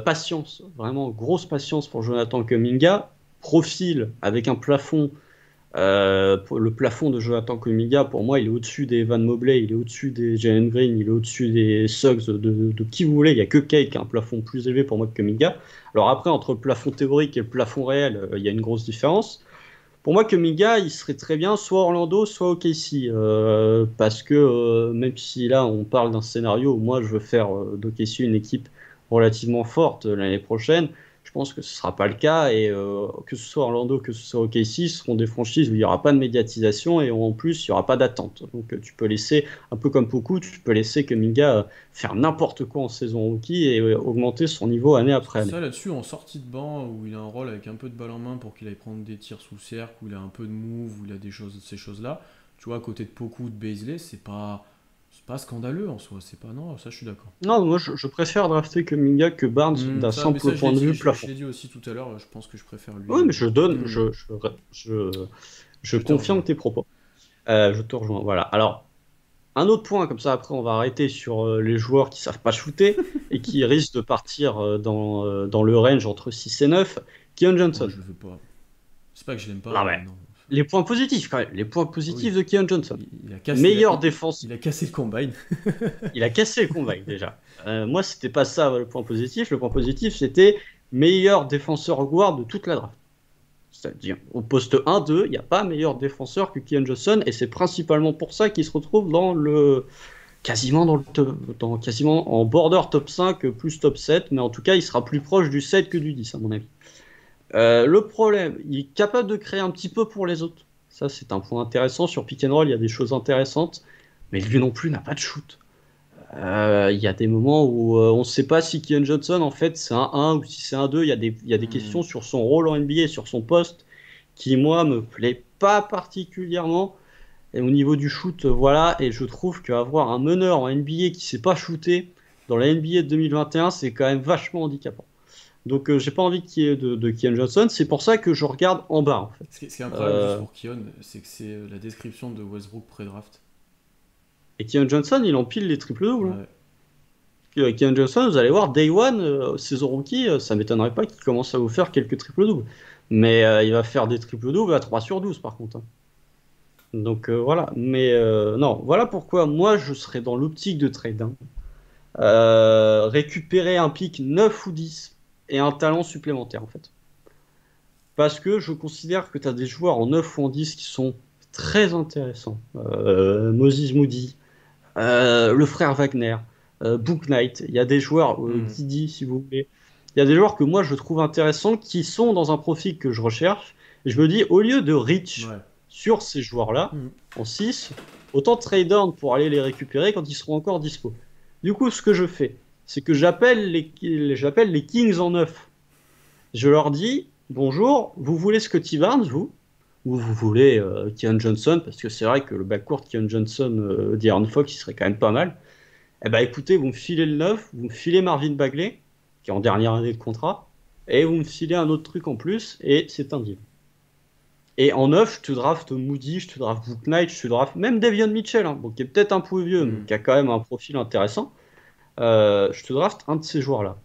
Patience, vraiment grosse patience pour Jonathan Kuminga. Profil avec un plafond. Le plafond de Jonathan Kuminga, pour moi, il est au-dessus des Evan Mobley, il est au-dessus des Jalen Green, il est au-dessus des Suggs, de qui vous voulez. Il n'y a que Kay qui a un plafond plus élevé pour moi que Kuminga. Alors après, entre le plafond théorique et le plafond réel, il y a une grosse différence. Pour moi, Kuminga, il serait très bien soit Orlando, soit OKC. Parce que même si là, on parle d'un scénario où moi, je veux faire d'OKC une équipe relativement forte l'année prochaine, je pense que ce ne sera pas le cas. Et que ce soit Orlando, que ce soit OKC, ce seront des franchises où il n'y aura pas de médiatisation et où, en plus, il n'y aura pas d'attente. Donc tu peux laisser, un peu comme Poku, tu peux laisser Kuminga faire n'importe quoi en saison rookie et augmenter son niveau année après année.
Ça là-dessus, en sortie de banc, où il a un rôle avec un peu de balle en main pour qu'il aille prendre des tirs sous le cercle, où il a un peu de move, où il a des choses, ces choses-là, tu vois, à côté de beaucoup de Baisley, c'est pas scandaleux en soi. C'est pas. Non, ça je suis d'accord.
Non, moi je préfère drafter Kuminga que Barnes d'un
Ça, mais
simple
ça,
point de vue
je
plafond.
l'ai dit aussi tout à l'heure, je pense que je préfère lui.
Oui, mais je donne,
Hmm,
je
je te
confirme
rejoins.
tes propos. Je te rejoins. Voilà. Alors, un autre point, comme ça après on va arrêter sur les joueurs qui savent pas shooter et qui risquent de partir dans le range entre 6 et 9. Keon
Moi,
Johnson.
je le veux pas. C'est pas que je l'aime pas,
Non,
mais
mais
non.
les points positifs quand même. Les points
Ah oui,
positifs de Keon Johnson.
il a cassé,
Meilleur défense.
il a cassé le combine.
Il a cassé le combat déjà. Moi, c'était pas ça le point positif. Le point positif, c'était meilleur défenseur guard de toute la draft. C'est-à-dire, au poste 1-2, il n'y a pas meilleur défenseur que Keon Johnson, et c'est principalement pour ça qu'il se retrouve quasiment en border top 5 plus top 7, mais en tout cas, il sera plus proche du 7 que du 10, à mon avis. Le problème, il est capable de créer un petit peu pour les autres. Ça, c'est un point intéressant. Sur Pick and Roll, il y a des choses intéressantes, mais lui non plus n'a pas de shoot. Il y a des moments où on ne sait pas si Keon Johnson, en fait, c'est un 1 ou si c'est un 2. Il y a des
Hmm.
questions sur son rôle en NBA et sur son poste qui, moi, me plaît pas particulièrement. Et au niveau du shoot, voilà. Et je trouve qu'avoir un meneur en NBA qui sait pas shooter dans la NBA de 2021, c'est quand même vachement handicapant. Donc, j'ai pas envie qu'il y ait de Keon Johnson. C'est pour ça que je regarde en bas, en fait.
Ce qui est incroyable juste
Euh,
pour Keon, c'est que c'est la description de Westbrook pré-draft.
et Keon Johnson, il empile les triples-doubles, hein.
Ouais.
Keon Johnson, vous allez voir, Day One, saison rookie, ça m'étonnerait pas qu'il commence à vous faire quelques triples-doubles. Mais il va faire des triples-doubles à 3 sur 12 par contre, hein. Donc voilà. Mais non, voilà pourquoi moi je serais dans l'optique de trade, hein. Récupérer un pick 9 ou 10 et un talent supplémentaire en fait. Parce que je considère que tu as des joueurs en 9 ou en 10 qui sont très intéressants. Moses Moody, le frère Wagner, Book Knight. Il y a des joueurs,
Hmm.
Guidi si vous voulez. Il y a des joueurs que moi je trouve intéressants qui sont dans un profil que je recherche. Et je me dis, au lieu de reach
Ouais.
sur ces joueurs-là,
Hmm.
en 6, autant trade down pour aller les récupérer quand ils seront encore dispo. Du coup, ce que je fais, c'est que j'appelle les Kings en 9. Je leur dis, bonjour, vous voulez Scotty Barnes, vous? Ou vous voulez Keon Johnson? Parce que c'est vrai que le backcourt Keon Johnson, De'Aaron Fox, il serait quand même pas mal. Eh ben écoutez, vous me filez le 9, vous me filez Marvin Bagley, qui est en dernière année de contrat, et vous me filez un autre truc en plus, et c'est un deal. Et en 9, je te draft Moody, je te draft Book Knight, je te draft même Davion Mitchell, hein, bon, qui est peut-être un peu vieux, mais
Hmm.
qui a quand même un profil intéressant. Je te draft un de ces joueurs-là.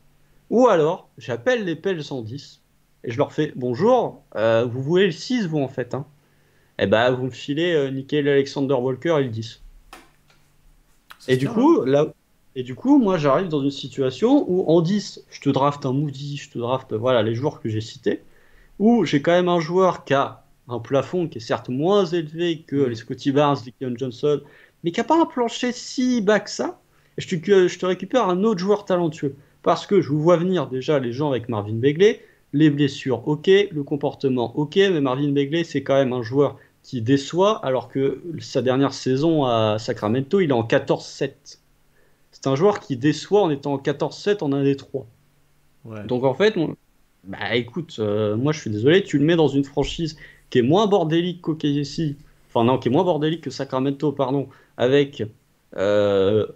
Ou alors, j'appelle les Pels en 10, et je leur fais bonjour, vous voulez le 6, vous en fait, hein? Eh ben, vous me filez Nickel Alexander Walker et le 10.
Ça
Et
se
du
tient, hein.
coup, là, et du coup, moi, j'arrive dans une situation où en 10, je te draft un Moody, je te draft voilà, les joueurs que j'ai cités, où j'ai quand même un joueur qui a un plafond qui est certes moins élevé que les
Hmm.
Scotty Barnes, les Keon Johnson, mais qui n'a pas un plancher si bas que ça. et je te récupère un autre joueur talentueux. Parce que je vous vois venir déjà les gens avec Marvin Bagley, les blessures, ok, le comportement, ok, mais Marvin Bagley, c'est quand même un joueur qui déçoit, alors que sa dernière saison à Sacramento, il est en 14-7. C'est un joueur qui déçoit en étant en 14-7 en un des trois.
Ouais.
Donc en fait, bah écoute, moi je suis désolé, tu le mets dans une franchise qui est moins bordélique qu'OKC, enfin non, qui est moins bordélique que Sacramento, pardon, avec euh,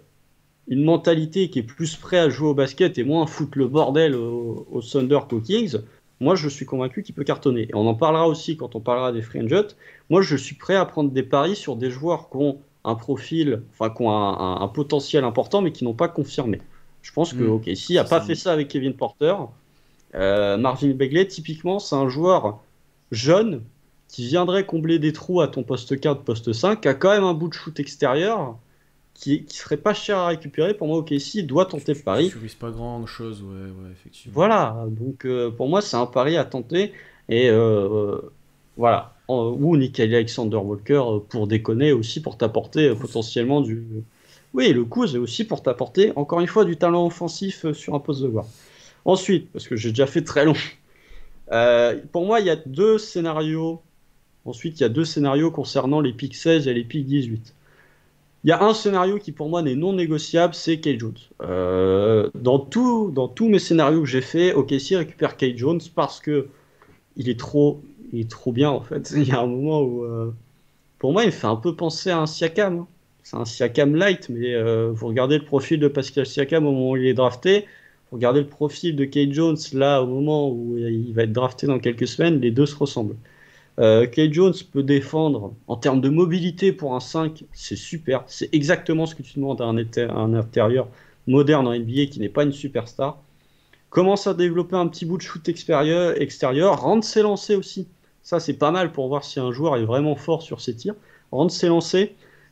une mentalité qui est plus prêt à jouer au basket et moins à foutre le bordel au Thunder qu'aux Kings. Moi je suis convaincu qu'il peut cartonner. Et on en parlera aussi quand on parlera des free agents. Moi je suis prêt à prendre des paris sur des joueurs qui ont un profil, enfin qui ont un potentiel important mais qui n'ont pas confirmé. Je pense que OKC n'a
C'est
pas
ça.
fait ça avec Kevin Porter. Marvin Bagley, typiquement, c'est un joueur jeune qui viendrait combler des trous à ton poste 4, poste 5, qui a quand même un bout de shoot extérieur qui serait pas cher à récupérer. Pour moi, OKC doit tenter le pari.
Tu risques pas grand-chose, ouais, effectivement.
Voilà, donc pour moi, c'est un pari à tenter. Et voilà. Ou Nickel Alexander Walker pour déconner aussi, pour t'apporter potentiellement du. Oui, le coup, c'est aussi pour t'apporter, encore une fois, du talent offensif sur un poste de guard. Ensuite, parce que j'ai déjà fait très long, pour moi, il y a deux scénarios. Ensuite, il y a deux scénarios concernant les pics 16 et les pics 18. Il y a un scénario qui pour moi n'est non négociable, c'est Kate Jones. Dans tous mes scénarios que j'ai fait, OKC récupère Kate Jones parce que il est trop bien en fait. Il y a un moment où, pour moi, il me fait un peu penser à un Siakam, hein. C'est un Siakam light, mais vous regardez le profil de Pascal Siakam au moment où il est drafté, vous regardez le profil de Kate Jones là au moment où il va être drafté dans quelques semaines, les deux se ressemblent. Kate Jones peut défendre en termes de mobilité pour un 5, c'est super. C'est exactement ce que tu demandes à un intérieur moderne en NBA qui n'est pas une superstar. Commence à développer un petit bout de shoot extérieur, rendre ses lancers aussi. Ça, c'est pas mal pour voir si un joueur est vraiment fort sur ses tirs. Rendre ses lancers.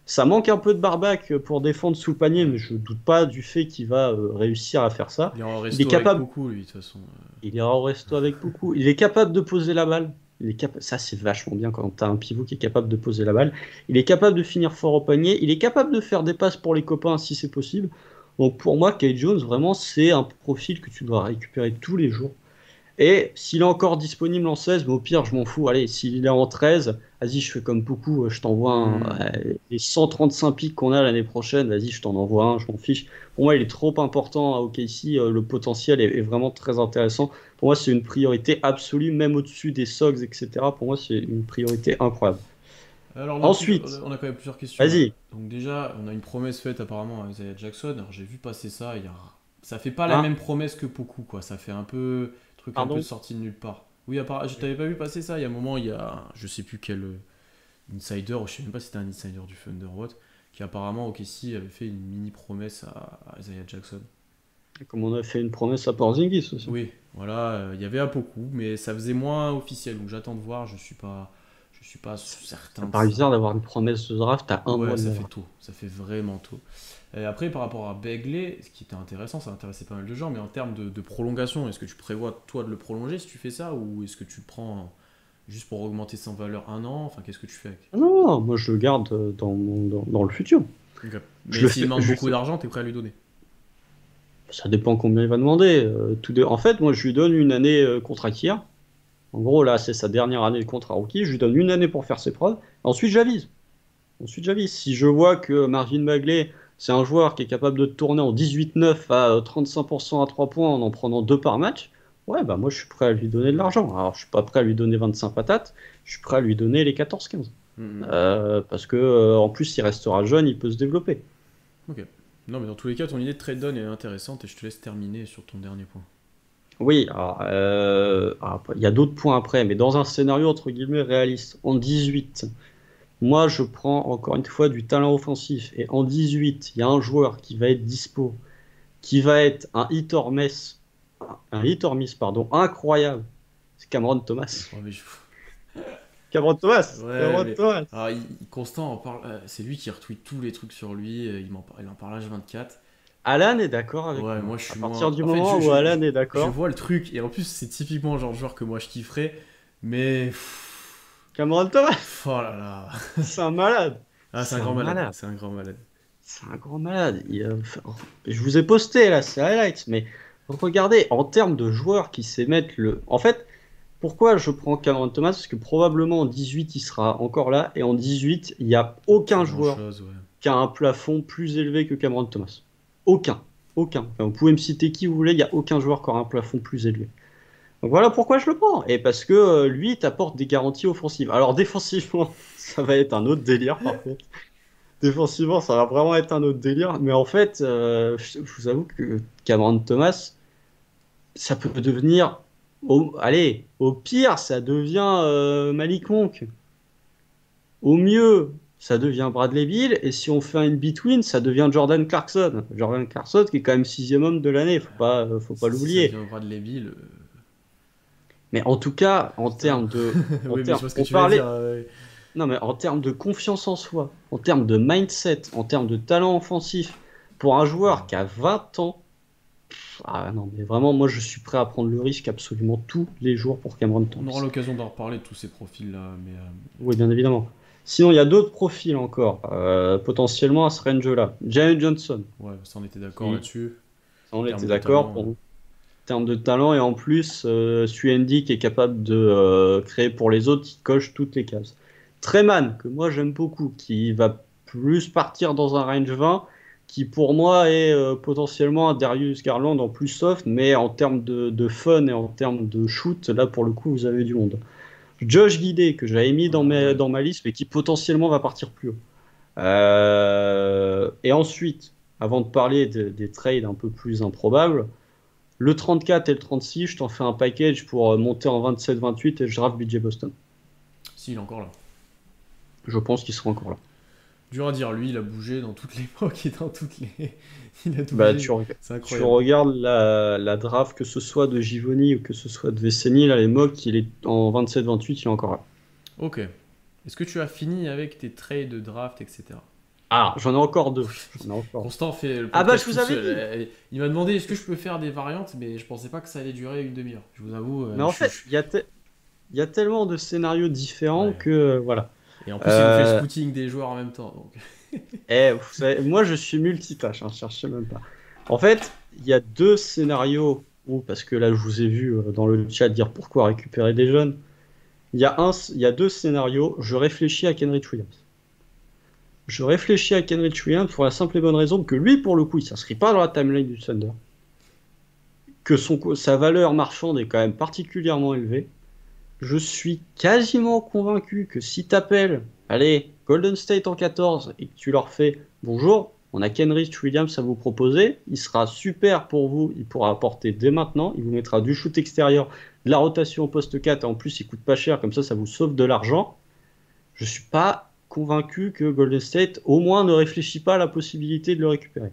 Ça manque un peu de barbac pour défendre sous le panier, mais je ne doute pas du fait qu'il va réussir à faire ça.
Il est en
Il est
resto avec
capable.
beaucoup, lui, de toute façon.
Il ira au resto avec beaucoup. Il est capable de poser la balle. Ça, c'est vachement bien quand tu as un pivot qui est capable de poser la balle. Il est capable de finir fort au panier. Il est capable de faire des passes pour les copains si c'est possible. Donc pour moi, Kate Jones, vraiment, c'est un profil que tu dois récupérer tous les jours. Et s'il est encore disponible en 16, mais au pire, je m'en fous. Allez, s'il est en 13, vas-y, je fais comme beaucoup. Je t'envoie les 135 pics qu'on a l'année prochaine. Vas-y, je t'en envoie un, je m'en fiche. Pour moi, il est trop important à OKC. Le potentiel est vraiment très intéressant. Pour moi, c'est une priorité absolue, même au-dessus des Sox, etc. Pour moi, c'est une priorité incroyable.
Alors,
Ensuite,
on a quand même plusieurs questions là.
vas-y.
Donc, déjà, on a une promesse faite apparemment à Isaiah Jackson. Alors, j'ai vu passer ça. Ça fait pas la
Hein?
même promesse que beaucoup, quoi. Ça fait un peu. Truc un peu
Pardon?
sorti de nulle part. Oui, je t'avais pas vu passer ça. Il y a un moment, il y a. Je sais plus quel insider, ou je sais même pas si c'était un insider du Thunder ou autre, qui apparemment, OKC avait fait une mini promesse à Isaiah Jackson.
Comme on a fait une promesse à Porzingis aussi.
Oui, voilà, il y avait à beaucoup, mais ça faisait moins officiel, donc j'attends de voir, je suis pas
Ça
certain de
paraît
ça.
bizarre d'avoir une promesse de draft à un
Ouais,
mois de
ça
la
fait
draft.
tôt, ça fait vraiment tôt. Et après, par rapport à Begley, ce qui était intéressant, ça intéressait pas mal de gens, mais en termes de prolongation, est-ce que tu prévois toi de le prolonger si tu fais ça, ou est-ce que tu le prends juste pour augmenter son valeur un an? Enfin, qu'est-ce que tu fais avec?
Ah non, non, moi je le garde dans le futur.
Ok.
Je
Mais
le
s'il
fais,
demande beaucoup d'argent, t'es prêt à lui donner?
ça dépend combien il va demander. En fait, moi je lui donne une année contrat tiers. En gros, là, c'est sa dernière année de contrat rookie. Je lui donne une année pour faire ses preuves. Ensuite, j'avise. Ensuite, j'avise. Si je vois que Marvin Bagley, c'est un joueur qui est capable de tourner en 18-9 à 35% à 3 points en prenant 2 par match, ouais, bah moi je suis prêt à lui donner de l'argent. Alors, je suis pas prêt à lui donner 25 patates, je suis prêt à lui donner les 14-15.
Mhm.
Parce que en plus, il restera jeune, il peut se développer.
Ok. Non, mais dans tous les cas, ton idée de trade down est intéressante et je te laisse terminer sur ton dernier point.
Oui, il y a d'autres points après, mais dans un scénario entre guillemets réaliste, en 18, moi je prends encore une fois du talent offensif, et en 18, il y a un joueur qui va être dispo, qui va être un hit or miss, pardon, incroyable, c'est Cameron Thomas.
Ouais, mais
Cameron Thomas,
ouais,
Cameron
mais.
Thomas.
Alors, Constant en parle. C'est lui qui retweet tous les trucs sur lui. Il en parle H24.
Alan est d'accord avec
Ouais,
moi.
moi je
À
suis
partir
moins.
du
En fait,
moment où Alan est
je
d'accord,
vois le truc. Et en plus, c'est typiquement le genre de joueur que moi je kifferais. Mais.
Cameron Thomas,
Oh là là.
c'est un malade.
Ah, c'est
C'est
un
un
grand malade.
malade.
C'est un grand malade.
C'est un grand malade. Je vous ai posté là, c'est highlights, mais regardez, en termes de joueurs qui sait mettre le. En fait, pourquoi je prends Cameron Thomas? Parce que probablement en 18, il sera encore là, et en 18, il n'y a aucun joueur qui a un plafond plus élevé que Cameron Thomas. Aucun. Aucun. Enfin, vous pouvez me citer qui vous voulez, il n'y a aucun joueur qui aura un plafond plus élevé. Donc voilà pourquoi je le prends. Et parce que lui, il t'apporte des garanties offensives. Alors défensivement, ça va être un autre délire par contre. Défensivement, ça va vraiment être un autre délire. Mais en fait, je vous avoue que Cameron Thomas, ça peut devenir. Allez, au pire, ça devient Malik Monk. Au mieux, ça devient Bradley Beal. Et si on fait un in-between, ça devient Jordan Clarkson. Jordan Clarkson qui est quand même 6e homme de l'année. Faut pas l'oublier.
Ça devient Bradley Beal.
Mais en tout cas, en termes de.
Oui, mais je vois ce que tu veux dire.
Non, mais en termes de confiance en soi, en termes de mindset, en termes de talent offensif, pour un joueur qui a 20 ans, ah non, mais vraiment, moi je suis prêt à prendre le risque absolument tous les jours pour Cameron Thomas.
On aura l'occasion d'en reparler de tous ces profils-là. Mais
Oui, bien évidemment. Sinon, il y a d'autres profils encore, potentiellement à ce range-là. Jalen Johnson.
Ouais, ça on était d'accord là-dessus.
Ça on était d'accord en termes de talent, et en plus, Suendi qui est capable de créer pour les autres, qui coche toutes les cases. Treman, que moi j'aime beaucoup, qui va plus partir dans un range 20, qui pour moi est potentiellement un Darius Garland en plus soft, mais en termes de fun et en termes de shoot, là pour le coup vous avez du monde. Josh Giddey, que j'avais mis dans ma liste, mais qui potentiellement va partir plus haut. Et ensuite, avant de parler des trades un peu plus improbables, le 34 et le 36, je t'en fais un package pour monter en 27-28 et je draft BJ Boston.
Si, il est encore là.
Je pense qu'il sera encore là.
Dur à dire, lui, il a bougé dans toutes les époques et dans toutes les. Il a tout
bougé.
C'est incroyable.
Tu regardes la draft, que ce soit de Givoni ou que ce soit de Veceni, là, les mocks, il est en 27-28, il est encore là.
Ok. Est-ce que tu as fini avec tes trades de draft, etc.
Ah, j'en ai encore deux.
Constant fait le
je vous avais dit.
Il m'a demandé est-ce que je peux faire des variantes, mais je pensais pas que ça allait durer une demi-heure. Je vous avoue.
Mais en fait, il y a tellement de scénarios différents que voilà.
Et en plus, il nous fait le scouting des joueurs en même temps. Donc.
Vous savez, moi, je suis multitâche, ne cherchez même pas. En fait, il y a deux scénarios parce que là, je vous ai vu dans le chat dire pourquoi récupérer des jeunes. Il y a deux scénarios. Je réfléchis à Kenrich Williams. Je réfléchis à Kenrich Williams pour la simple et bonne raison que lui, pour le coup, il ne s'inscrit pas dans la timeline du Thunder. Que sa valeur marchande est quand même particulièrement élevée. Je suis quasiment convaincu que si tu appelles, allez, Golden State en 14 et que tu leur fais bonjour, on a Kenrich Williams à vous proposer, il sera super pour vous, il pourra apporter dès maintenant, il vous mettra du shoot extérieur, de la rotation au poste 4, et en plus il coûte pas cher, comme ça vous sauve de l'argent. Je suis pas convaincu que Golden State au moins ne réfléchit pas à la possibilité de le récupérer.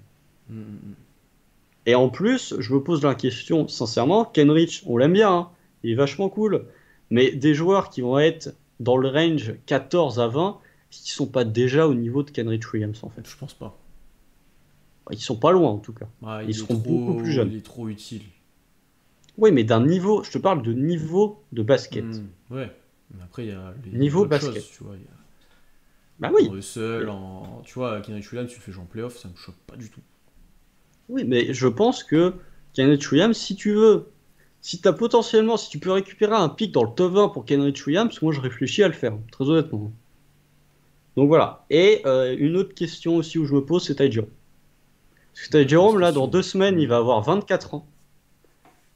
Et en plus, je me pose la question sincèrement, Kenrich, on l'aime bien, hein, il est vachement cool, mais des joueurs qui vont être dans le range 14 à 20, est-ce qu'ils sont pas déjà au niveau de Kenrich Williams en fait?
Je pense pas.
Ils sont pas loin en tout cas.
Ils seront beaucoup plus jeunes. Il est trop utile.
Oui, mais d'un niveau, je te parle de niveau de basket.
Ouais, mais après il y a les
niveau basket.
Choses, tu vois,
bah oui.
Tu vois, Kenrich Williams, tu le fais jouer en playoff, ça me choque pas du tout.
Oui, mais je pense que Kenrich Williams, si tu veux, si tu peux récupérer un pick dans le top 20 pour Kenrich Williams, moi je réfléchis à le faire, très honnêtement. Donc voilà. Et une autre question aussi où je me pose, c'est Ty Jerome. Parce que Ty Jerome, là, dans 2 semaines, il va avoir 24 ans.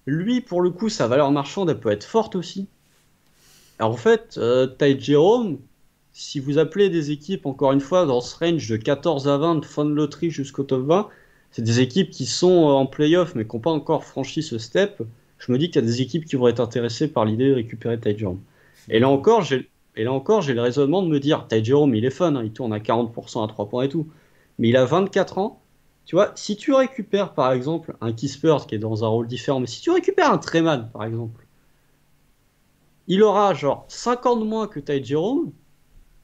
Lui, pour le coup, sa valeur marchande, elle peut être forte aussi. Alors en fait, Ty Jerome, si vous appelez des équipes, encore une fois, dans ce range de 14 à 20, de fin de loterie jusqu'au top 20, c'est des équipes qui sont en playoff, mais qui n'ont pas encore franchi ce step. Je me dis qu'il y a des équipes qui vont être intéressées par l'idée de récupérer Ty Jerome. Et là encore, j'ai le raisonnement de me dire, Ty Jerome, il est fun, hein, il tourne à 40% à 3 points et tout. Mais il a 24 ans. Tu vois, si tu récupères, par exemple, un Kispert qui est dans un rôle différent, mais si tu récupères un Treman, par exemple, il aura genre 5 ans de moins que Ty Jerome,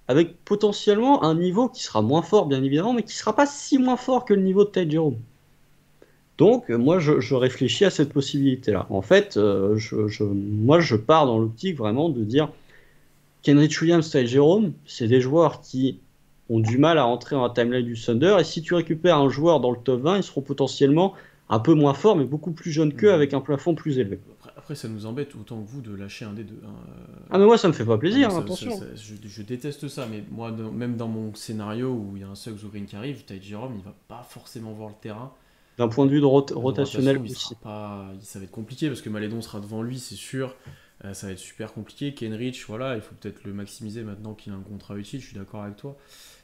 avec potentiellement un niveau qui sera moins fort, bien évidemment, mais qui ne sera pas si moins fort que le niveau de Ty Jerome. Donc, moi, je réfléchis à cette possibilité-là. En fait, moi, je pars dans l'optique vraiment de dire Kenrich Williams, Ty Jerome, c'est des joueurs qui ont du mal à rentrer dans la timeline du Thunder. Et si tu récupères un joueur dans le top 20, ils seront potentiellement un peu moins forts, mais beaucoup plus jeunes qu'eux, avec un plafond plus élevé.
Après, ça nous embête autant que vous de lâcher un des deux, hein.
Ah, mais moi, ça me fait pas
Ah non,
plaisir, hein, attention.
je déteste ça, mais moi, même dans mon scénario où il y a un Suggs ou Green qui arrive, Ty Jerome, il va pas forcément voir le terrain.
D'un point de vue de
De
rotationnel
rotation,
aussi.
ça va être compliqué parce que Malédon sera devant lui, c'est sûr. Ça va être super compliqué. Kenrich, voilà, il faut peut-être le maximiser maintenant qu'il a un contrat utile, je suis d'accord avec toi.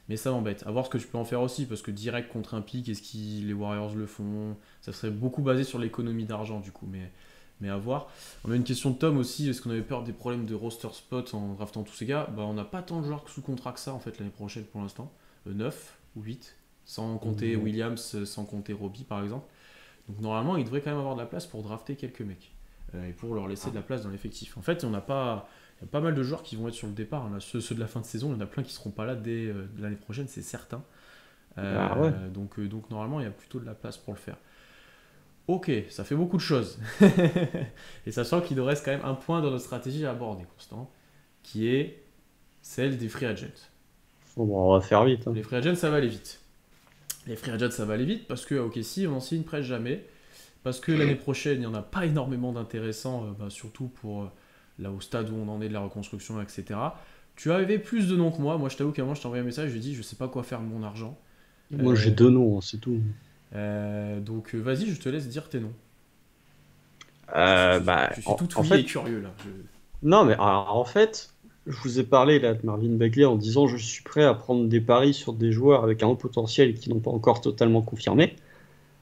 Mais ça m'embête. À voir ce que tu peux en faire aussi, parce que direct contre un pic, est-ce que les Warriors le font? Ça serait beaucoup basé sur l'économie d'argent du coup, mais à voir. On a une question de Tom aussi, est-ce qu'on avait peur des problèmes de roster spot en draftant tous ces gars? Bah, on n'a pas tant de joueurs sous contrat que ça en fait l'année prochaine pour l'instant. 9 ou 8, sans compter Williams, sans compter Robbie par exemple. Donc normalement, il devrait quand même avoir de la place pour drafter quelques mecs. Et pour leur laisser de la place dans l'effectif. En fait, il y a pas mal de joueurs qui vont être sur le départ, hein. Là, ceux de la fin de saison, il y en a plein qui seront pas là dès l'année prochaine, c'est certain.
Ah ouais.
Donc normalement, il y a plutôt de la place pour le faire. Ok, ça fait beaucoup de choses. Et sachant qu'il nous reste quand même un point dans notre stratégie à aborder, Constant, qui est celle des free agents.
Bon, on va faire vite, hein.
Les free agents, ça va aller vite. Les free agents, ça va aller vite parce que OKC, on en signe presque jamais. Parce que l'année prochaine, il n'y en a pas énormément d'intéressants, surtout pour là au stade où on en est de la reconstruction, etc. Tu avais plus de noms que moi. Moi, je t'avoue qu'à moi, je t'ai envoyé un message, je lui ai dit, je sais pas quoi faire de mon argent.
Moi, j'ai 2 noms, hein, c'est tout.
Donc, vas-y, je te laisse dire tes noms.
Bah,
Je suis tout
en
ouillé et
fait,
curieux là.
non, mais alors, en fait, je vous ai parlé là de Marvin Bagley en disant je suis prêt à prendre des paris sur des joueurs avec un haut potentiel qui n'ont pas encore totalement confirmé.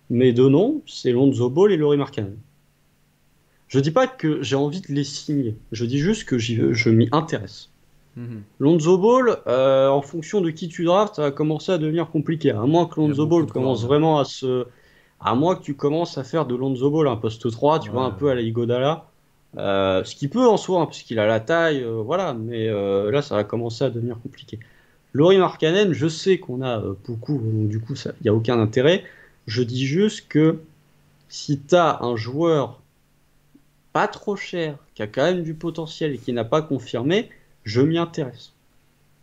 Mes 2 noms, c'est Lonzo Ball et Lauri Markkanen. Je dis pas que j'ai envie de les signer, je dis juste que je m'y intéresse.
Mhm.
Lonzo Ball, en fonction de qui tu draftes, ça va commencer à devenir compliqué. À moins que
Il y a
Lonzo
beaucoup
Ball
de
commence
guards.
vraiment à se. À moins que tu commences à faire de Lonzo Ball un poste 3, tu vois, un
Ouais.
peu à la Iguodala. Ce qui peut en soi, hein, puisqu'il a la taille, voilà, mais là, ça va commencer à devenir compliqué. Lauri Markkanen, je sais qu'on a beaucoup, donc du coup, il n'y a aucun intérêt. Je dis juste que si tu as un joueur pas trop cher, qui a quand même du potentiel et qui n'a pas confirmé, je m'y intéresse.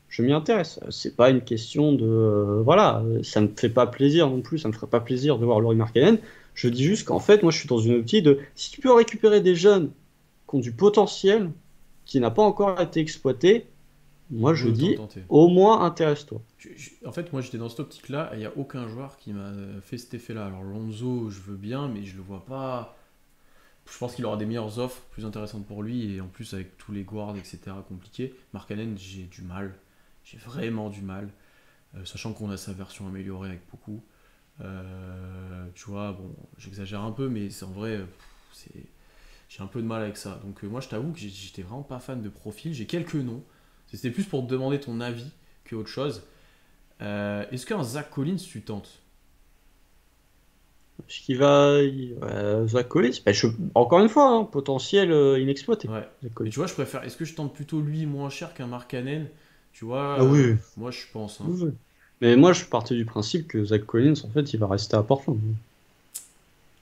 Je m'y intéresse. C'est pas une question de. Voilà, ça me fait pas plaisir non plus, ça me ferait pas plaisir de voir Lauri Markkanen. Je dis juste qu'en fait, moi, je suis dans une optique de. Si tu peux récupérer des jeunes qui ont du potentiel, qui n'a pas encore été exploité, moi, je
Autant
dis
tenter.
au moins intéresse-toi.
En fait, moi j'étais dans cette optique-là et il n'y a aucun joueur qui m'a fait cet effet-là. Alors Lonzo, je veux bien, mais je le vois pas. Je pense qu'il aura des meilleures offres, plus intéressantes pour lui, et en plus avec tous les guards, etc., compliqués. Markkanen, j'ai du mal. J'ai vraiment du mal. Sachant qu'on a sa version améliorée avec beaucoup. Tu vois, bon, j'exagère un peu, mais c'est en vrai, j'ai un peu de mal avec ça. Donc moi je t'avoue que j'étais vraiment pas fan de profil. J'ai quelques noms. C'était plus pour te demander ton avis que autre chose. Est-ce qu'un Zach Collins, tu tentes?
Parce qu'il va. Zach Collins, bah, encore une fois, hein, potentiel inexploité.
Ouais.
Zach
Mais
Collins.
tu vois, je préfère. Est-ce que je tente plutôt lui moins cher qu'un Mark Cannon? Tu vois,
Ah oui.
moi je pense, hein.
Oui. Mais moi, je partais du principe que Zach Collins, en fait, il va rester à Portland.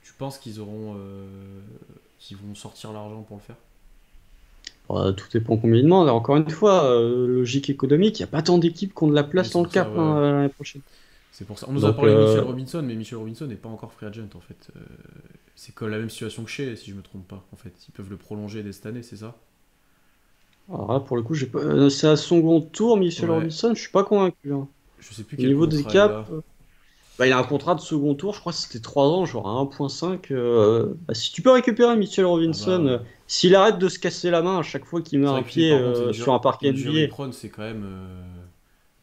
Tu penses qu'ils vont sortir l'argent pour le faire?
Tout dépend combien il demande. Encore une fois, logique économique, il n'y a pas tant d'équipes qui ont de la
Oui,
place
c'est
dans le
pour ça,
cap,
ouais,
hein,
ouais.
l'année prochaine.
C'est pour ça. On nous a
Donc,
parlé de Mitchell Robinson, mais Mitchell Robinson n'est pas encore free agent en fait. C'est comme la même situation que chez, si je me trompe pas. En fait, ils peuvent le prolonger dès cette année, c'est ça?
alors là, pour le coup, c'est à son second tour, Mitchell
Ouais.
Robinson, je suis pas convaincu, hein.
Je sais plus
Au
quel
niveau des
contrat il
caps,
a.
bah, il a un contrat de second tour, je crois que c'était 3 ans, genre à 1,5. Bah, si tu peux récupérer Mitchell
Ah bah
Robinson,
ouais.
s'il arrête de se casser la main à chaque fois qu'il met
C'est
un
vrai que lui,
pied
par contre,
sur un parquet
injury
NBA,
prone, c'est quand même.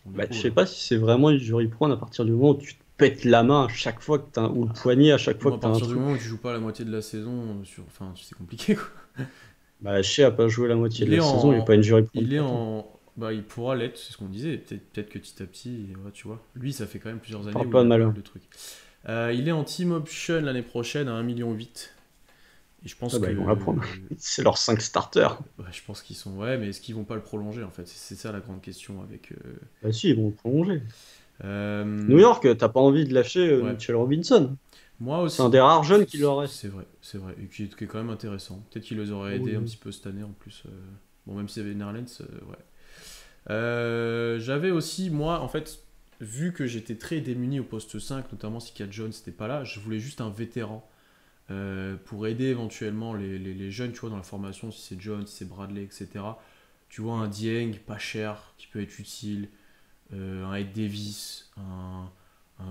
On est
bah, je
haut
sais
là.
pas si c'est vraiment une jury prone à partir du moment où tu te pètes la main à chaque fois que ou le poignet à chaque fois
Moi, à
que tu as un
partir du
truc.
moment où tu joues pas la moitié de la saison, enfin, c'est compliqué quoi.
Bah, Shea a pas joué la moitié de
Il
la
est
saison, il est pas
en.
une jury prone
Il est
pour autant.
en. Bah, il pourra l'être, c'est ce qu'on disait. Peut-être que petit à petit, ouais, tu vois. Lui, ça fait quand même plusieurs années
Parle
où
pas
il
de
a pas
malheur.
mal de trucs. Il est en team option l'année prochaine à 1,8 million. Et je
Ah
pense
bah,
que.
ils vont la prendre. C'est leurs 5 starters.
Ouais, je pense qu'ils sont. Ouais, mais est-ce qu'ils vont pas le prolonger en fait? C'est ça la grande question avec.
Bah si, ils vont le prolonger. New
Euh,
York, t'as pas envie de lâcher
Ouais.
Mitchell Robinson.
Moi
C'est un
aussi.
des rares jeunes qui leur reste.
C'est vrai. Et qui est quand même intéressant. Peut-être qu'il les aurait
Oui,
aidés un
oui.
petit peu cette année en plus. Bon, même s'il y avait Nerlens, ouais. J'avais aussi, moi, en fait, vu que j'étais très démuni au poste 5, notamment si Kat Jones n'était pas là, je voulais juste un vétéran pour aider éventuellement les jeunes, tu vois, dans la formation, si c'est Jones, si c'est Bradley, etc. Tu vois, un Dieng pas cher qui peut être utile, un Ed Davis, un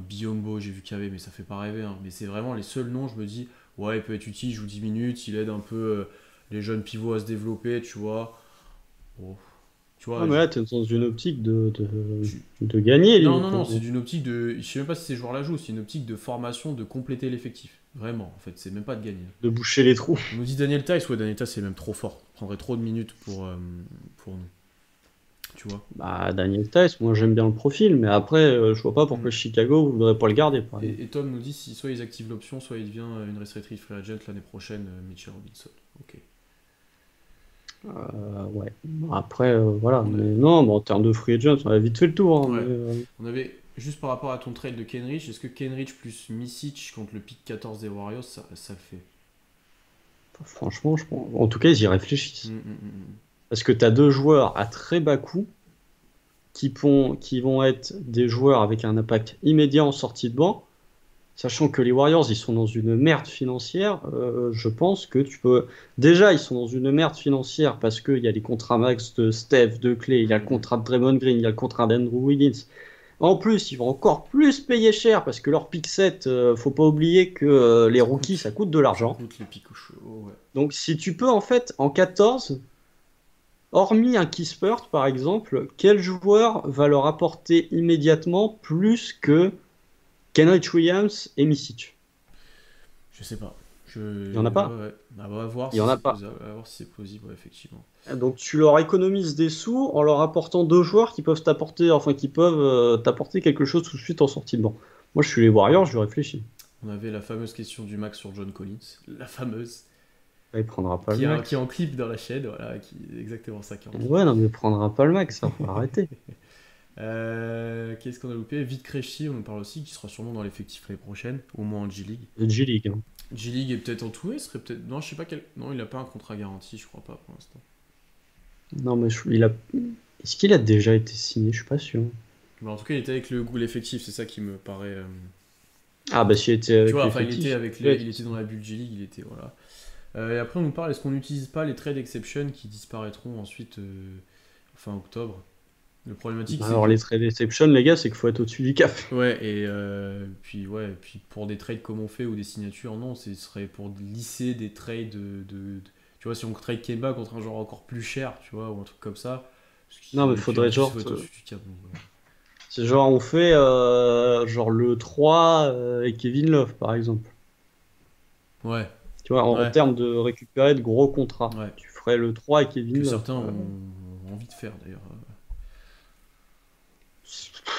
Biombo, j'ai vu qu'il y avait, mais ça fait pas rêver. Hein. Mais c'est vraiment les seuls noms, je me dis, ouais, il peut être utile, il joue 10 minutes, il aide un peu les jeunes pivots à se développer, tu vois. Oh. Tu
Ah,
vois,
mais là, t'es dans une optique
je-
de gagner,
non,
limite.
non, non, c'est d'une optique de. Je sais même pas si ces joueurs-là jouent, c'est une optique de formation, de compléter l'effectif. Vraiment, en fait, c'est même pas de gagner.
De boucher les trous.
On nous dit Daniel Tice, ouais, Daniel Tice c'est même trop fort. Il prendrait trop de minutes pour nous. Tu vois.
Bah, Daniel Tice, moi j'aime bien le profil, mais après, je vois pas pourquoi
Mm.
Chicago voudrait pas le garder, par exemple.
Et Tom nous dit si soit ils activent l'option, soit il devient une restricted free agent l'année prochaine, Mitchell Robinson. Ok.
Ouais. Après, voilà.
On, a-
Mais non, mais en termes de free agent, on a vite fait le tour. Hein,
ouais.
mais,
On avait, juste par rapport à ton trade de Kenrich, est-ce que Kenrich plus Misic contre le pick 14 des Warriors, ça le fait?
franchement, je pense... en tout cas, ils y réfléchissent.
Mm.
Parce que tu as deux joueurs à très bas coût qui vont être des joueurs avec un impact immédiat en sortie de banc. Sachant que les Warriors, ils sont dans une merde financière, je pense que tu peux. Déjà, ils sont dans une merde financière parce qu'il y a les contrats max de Steph, de Clay, il y a le contrat de Draymond Green, il y a le contrat d'Andrew Wiggins. En plus, ils vont encore plus payer cher parce que leur pick set, faut pas oublier que les rookies, ça coûte de
Ça
l'argent.
coûte les pics au chevaux, ouais.
Donc, si tu peux, en fait, en 14, hormis un Kispert, par exemple, quel joueur va leur apporter immédiatement plus que Kenrich Williams et Misic?
Je sais pas.
Il y en a pas.
Ouais. Ah, on va voir
Il y
si
en a
c'est
pas.
plausible, on va voir si c'est plausible, ouais, effectivement.
Donc tu leur économises des sous en leur apportant deux joueurs qui peuvent t'apporter, t'apporter quelque chose tout de suite en sortie de banc. Moi je suis les Warriors, je réfléchis.
On avait la fameuse question du Max sur John Collins. La fameuse.
Il prendra pas
Qui
le
est,
max.
qui est en clip dans la chaîne, voilà, qui est exactement ça qui est en clip.
Ouais, non, mais il prendra pas le max, ça, faut arrêter.
Qu'est-ce qu'on a loupé? Vite Krejci, on en parle aussi, qui sera sûrement dans l'effectif l'année prochaine, au moins en G-League.
Le G-League. Hein.
G-League est peut-être entouré, serait peut-être. Non, je sais pas quel. Non, il a pas un contrat garanti, je crois pas pour l'instant.
Non, mais il a. Est-ce qu'il a déjà été signé? Je suis pas sûr.
Mais en tout cas, il était avec l'effectif, c'est ça qui me paraît.
Ah, bah s'il était
Tu
avec
vois, enfin, il
l'effectif.
était avec
Ouais.
il était dans la bulle G-League, il était. Voilà. Et après, on nous parle, est-ce qu'on n'utilise pas les trade exception qui disparaîtront ensuite fin octobre? Le problématique, c'est
Alors,
que.
les trade exception, les gars, c'est qu'il faut être au-dessus du cap.
Ouais, et puis pour des trades comme on fait ou des signatures, non, ce serait pour lisser des trades tu vois, si on trade Kemba contre un joueur encore plus cher, tu vois, ou un truc comme ça.
Non, mais
Et puis,
faudrait
en plus,
genre.
il faut être au-dessus du cap, donc, voilà.
C'est genre, on fait genre le 3 et Kevin Love, par exemple.
Ouais,
Tu vois, en
ouais,
termes de récupérer de gros contrats.
ouais.
Tu ferais le 3 et Kevin
Que
Love.
certains ont envie de faire d'ailleurs.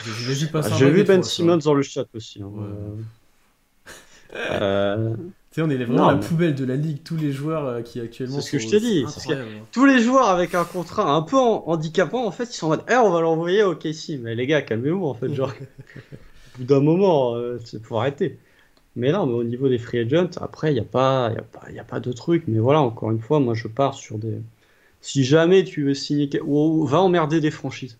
J'ai vu passer un
J'ai vu
paquet de
Ben
fois, ça.
Simmons dans le chat aussi. Hein.
Ouais.
Euh,
Tu sais, on est vraiment
non,
la
mais
poubelle de la ligue, tous les joueurs qui actuellement
c'est ce que
sont.
je t'ai
C'est
dit.
incroyable. Hein.
Tous les joueurs avec un contrat un peu handicapant, en fait, ils sont en mode on va l'envoyer au KC. Mais les gars, calmez-vous, en fait. Genre, au bout d'un moment, faut arrêter. Mais non, mais au niveau des free agents, après, y a pas de truc. Mais voilà, encore une fois, moi, je pars sur des. Si jamais tu veux signer. Ou va emmerder des franchises.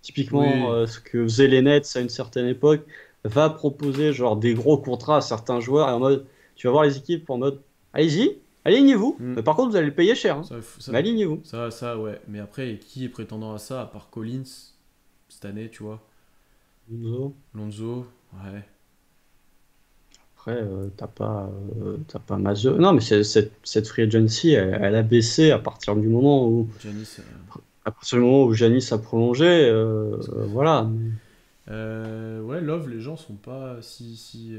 Typiquement,
Oui,
ce que faisaient les Nets à une certaine époque, va proposer genre des gros contrats à certains joueurs et en mode, tu vas voir les équipes en mode, allez-y, alignez-vous.
Mm.
Mais par contre, vous allez le payer cher. Hein.
ça,
Mais alignez-vous.
ouais. Mais après, qui est prétendant à ça, à part Collins, cette année, tu vois?
Lonzo.
Lonzo, ouais.
Après, t'as pas Mazeux. Non, mais cette free agency, elle a baissé
Giannis,
à partir du moment où Giannis a prolongé. Voilà.
ouais, Love, les gens sont pas si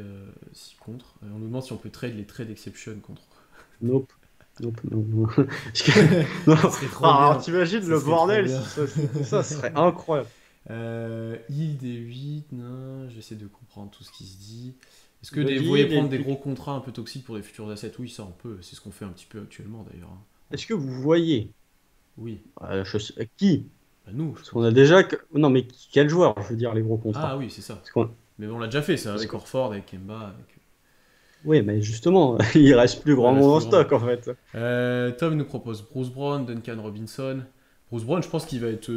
contre. On nous demande si on peut trade les trade exception contre.
Nope. Nope, non, non. Parce que- non.
Ça serait trop
Ah,
bien.
t'imagines
Ça
le
serait
bordel
trop bien.
si ça serait incroyable.
Il des 8, non, j'essaie de comprendre tout ce qui se dit. Est-ce que
Le
vous voyez
deal
prendre
et
des
puis-
gros contrats un peu toxiques pour des futurs assets? Oui, ça on peut. C'est ce qu'on fait un petit peu actuellement d'ailleurs. Hein.
Est-ce que vous voyez
Oui,
qui?
bah nous.
Parce qu'on a déjà. Non, mais quel joueur, je veux dire, les gros contrats.
Ah oui, c'est ça.
Parce qu'on-
Mais on l'a déjà fait ça
Parce
avec
que-
Horford, avec Kemba. Avec...
Oui, mais justement, il reste plus grand
Ouais,
monde en
reste plus grand
stock en fait.
Tom nous propose Bruce Brown, Duncan Robinson. Bruce Brown, je pense qu'il va être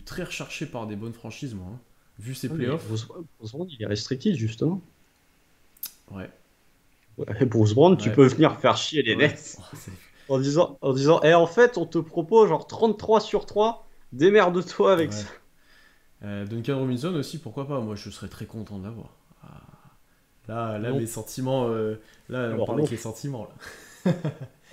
très recherché par des bonnes franchises, moi. Hein. vu ses
Ah, mais
playoffs.
Bruce Brown, il est restricted, justement.
Ouais,
Ouais, Bruce Brown, tu
ouais,
peux venir faire chier les
ouais.
Nets
Oh,
en disant, en fait, on te propose genre 33 sur 3, démerde-toi avec
ouais.
ça.
Duncan Robinson aussi, pourquoi pas? Moi, je serais très content de l'avoir. Ah, là,
Non,
mes sentiments. Là, on
alors
parle
non.
avec les sentiments, là.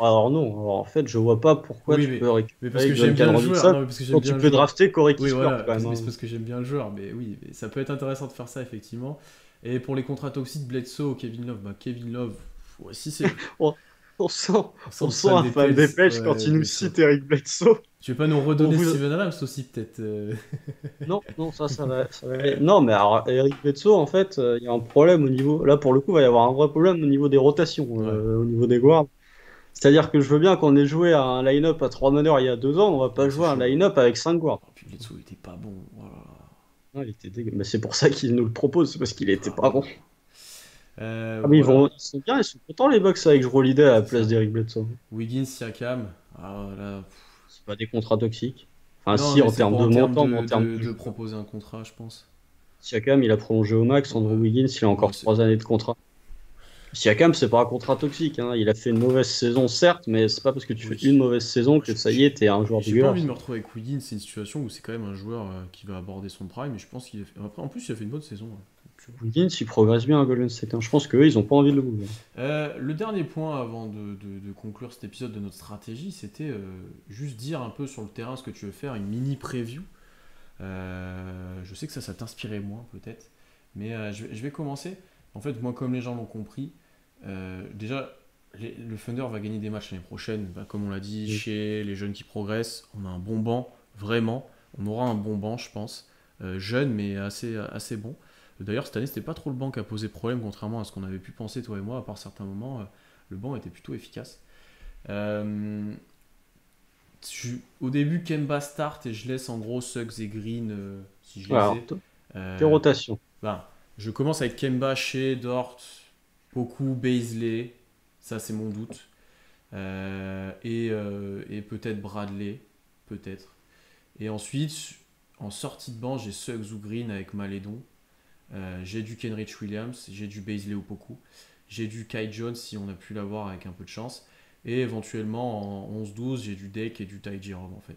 Alors non, alors en fait, je vois pas pourquoi
Oui,
tu peux
mais parce
récupérer
que j'aime bien
Duncan
le joueur.
Robinson
Non, mais parce que j'aime
quand
bien
tu
le
peux
joueur.
drafter Corey
Oui,
Kispert
voilà,
quand même.
mais
Hein.
c'est parce que j'aime bien le joueur. Mais oui, mais ça peut être intéressant de faire ça, effectivement. Et pour les contrats toxiques, Bledsoe, Kevin Love, bah, Kevin Love, ouais, si c'est.
On, on sent,
On sent
on
le
sent
fan
un
des
fan
Pels,
des Pels quand
ouais,
il nous
Bledsoe.
cite Eric Bledsoe.
Tu veux pas nous
On
redonner
vous...
Steven Adams aussi, peut-être
Non, non, ça va aller. Non, mais alors, Eric Bledsoe, en fait, il y a un problème au niveau. Là, pour le coup, il va y avoir un vrai problème au niveau des rotations,
Ouais,
au niveau des guards. C'est-à-dire que je veux bien qu'on ait joué à un line-up à 3 meneurs il y a 2 ans, on va pas
ouais, c'est
jouer à un
chaud.
line-up avec 5 guards.
Oh, puis Bledsoe, il était pas bon. Oh là là.
Ouais, il était dégueu. Mais c'est pour ça qu'ils nous le proposent, c'est parce qu'il était
Ah
pas
ouais,
bon.
non.
Ah, mais
Voilà,
ils sont bien, ils sont contents les Bucks avec Jrue à la
c'est
place
ça.
d'Eric Bledsoe.
Wiggins, Siakam. Ah là.
C'est pas des contrats toxiques. Enfin,
Non,
si,
mais
en
c'est
termes
pour
de
en termes
montant, mais en termes de
de
joueurs.
proposer un contrat, je pense.
Siakam, il a prolongé au max. Andrew
Ouais,
Wiggins, il a
ouais,
encore 3 années de contrat. Siakam, c'est pas un contrat toxique. Hein. Il a fait une mauvaise saison, certes, mais c'est pas parce que tu fais une
oui.
mauvaise saison
Moi,
que ça y est, t'es un joueur
j'ai pas envie de
dégueulasse.
me retrouver avec Wiggins. C'est une situation où c'est quand même un joueur qui va aborder son prime. Et je pense qu'il a fait... Après, en plus, il a fait une bonne saison. Hein. Tu vois.
Wiggins, il progresse bien à Golden State. Hein. Je pense qu'eux, ils ont pas envie de le bouger.
Le dernier point avant de conclure cet épisode de notre stratégie, c'était juste dire un peu sur le terrain ce que tu veux faire, une mini preview. Je sais que ça t'inspirait moins peut-être, mais je vais commencer. En fait, moi, comme les gens l'ont compris, déjà, le Thunder va gagner des matchs l'année prochaine. Bah, comme on l'a dit,
Mm.
chez les jeunes qui progressent, on a un bon banc, vraiment. On aura un bon banc, je pense. Jeune, mais assez bon. D'ailleurs, cette année, c'était pas trop le banc qui a posé problème, contrairement à ce qu'on avait pu penser, toi et moi, à part certains moments. Le banc était plutôt efficace. Euh, Au début, Kemba start et je laisse en gros Suggs et Green si je les
Alors,
ai.
tes
Euh,
rotations.
ben, je commence avec Kemba, Shea, Dort, Poku, Baisley. Ça, c'est mon doute. Et peut-être Bradley. Peut-être. Et ensuite, en sortie de banc, j'ai Suggs ou Green avec Maledon. J'ai du Kenrich Williams. J'ai du Baisley ou Poku. J'ai du Kai Jones si on a pu l'avoir avec un peu de chance. Et éventuellement, en 11-12, j'ai du Deck et du Ty Jerome en fait.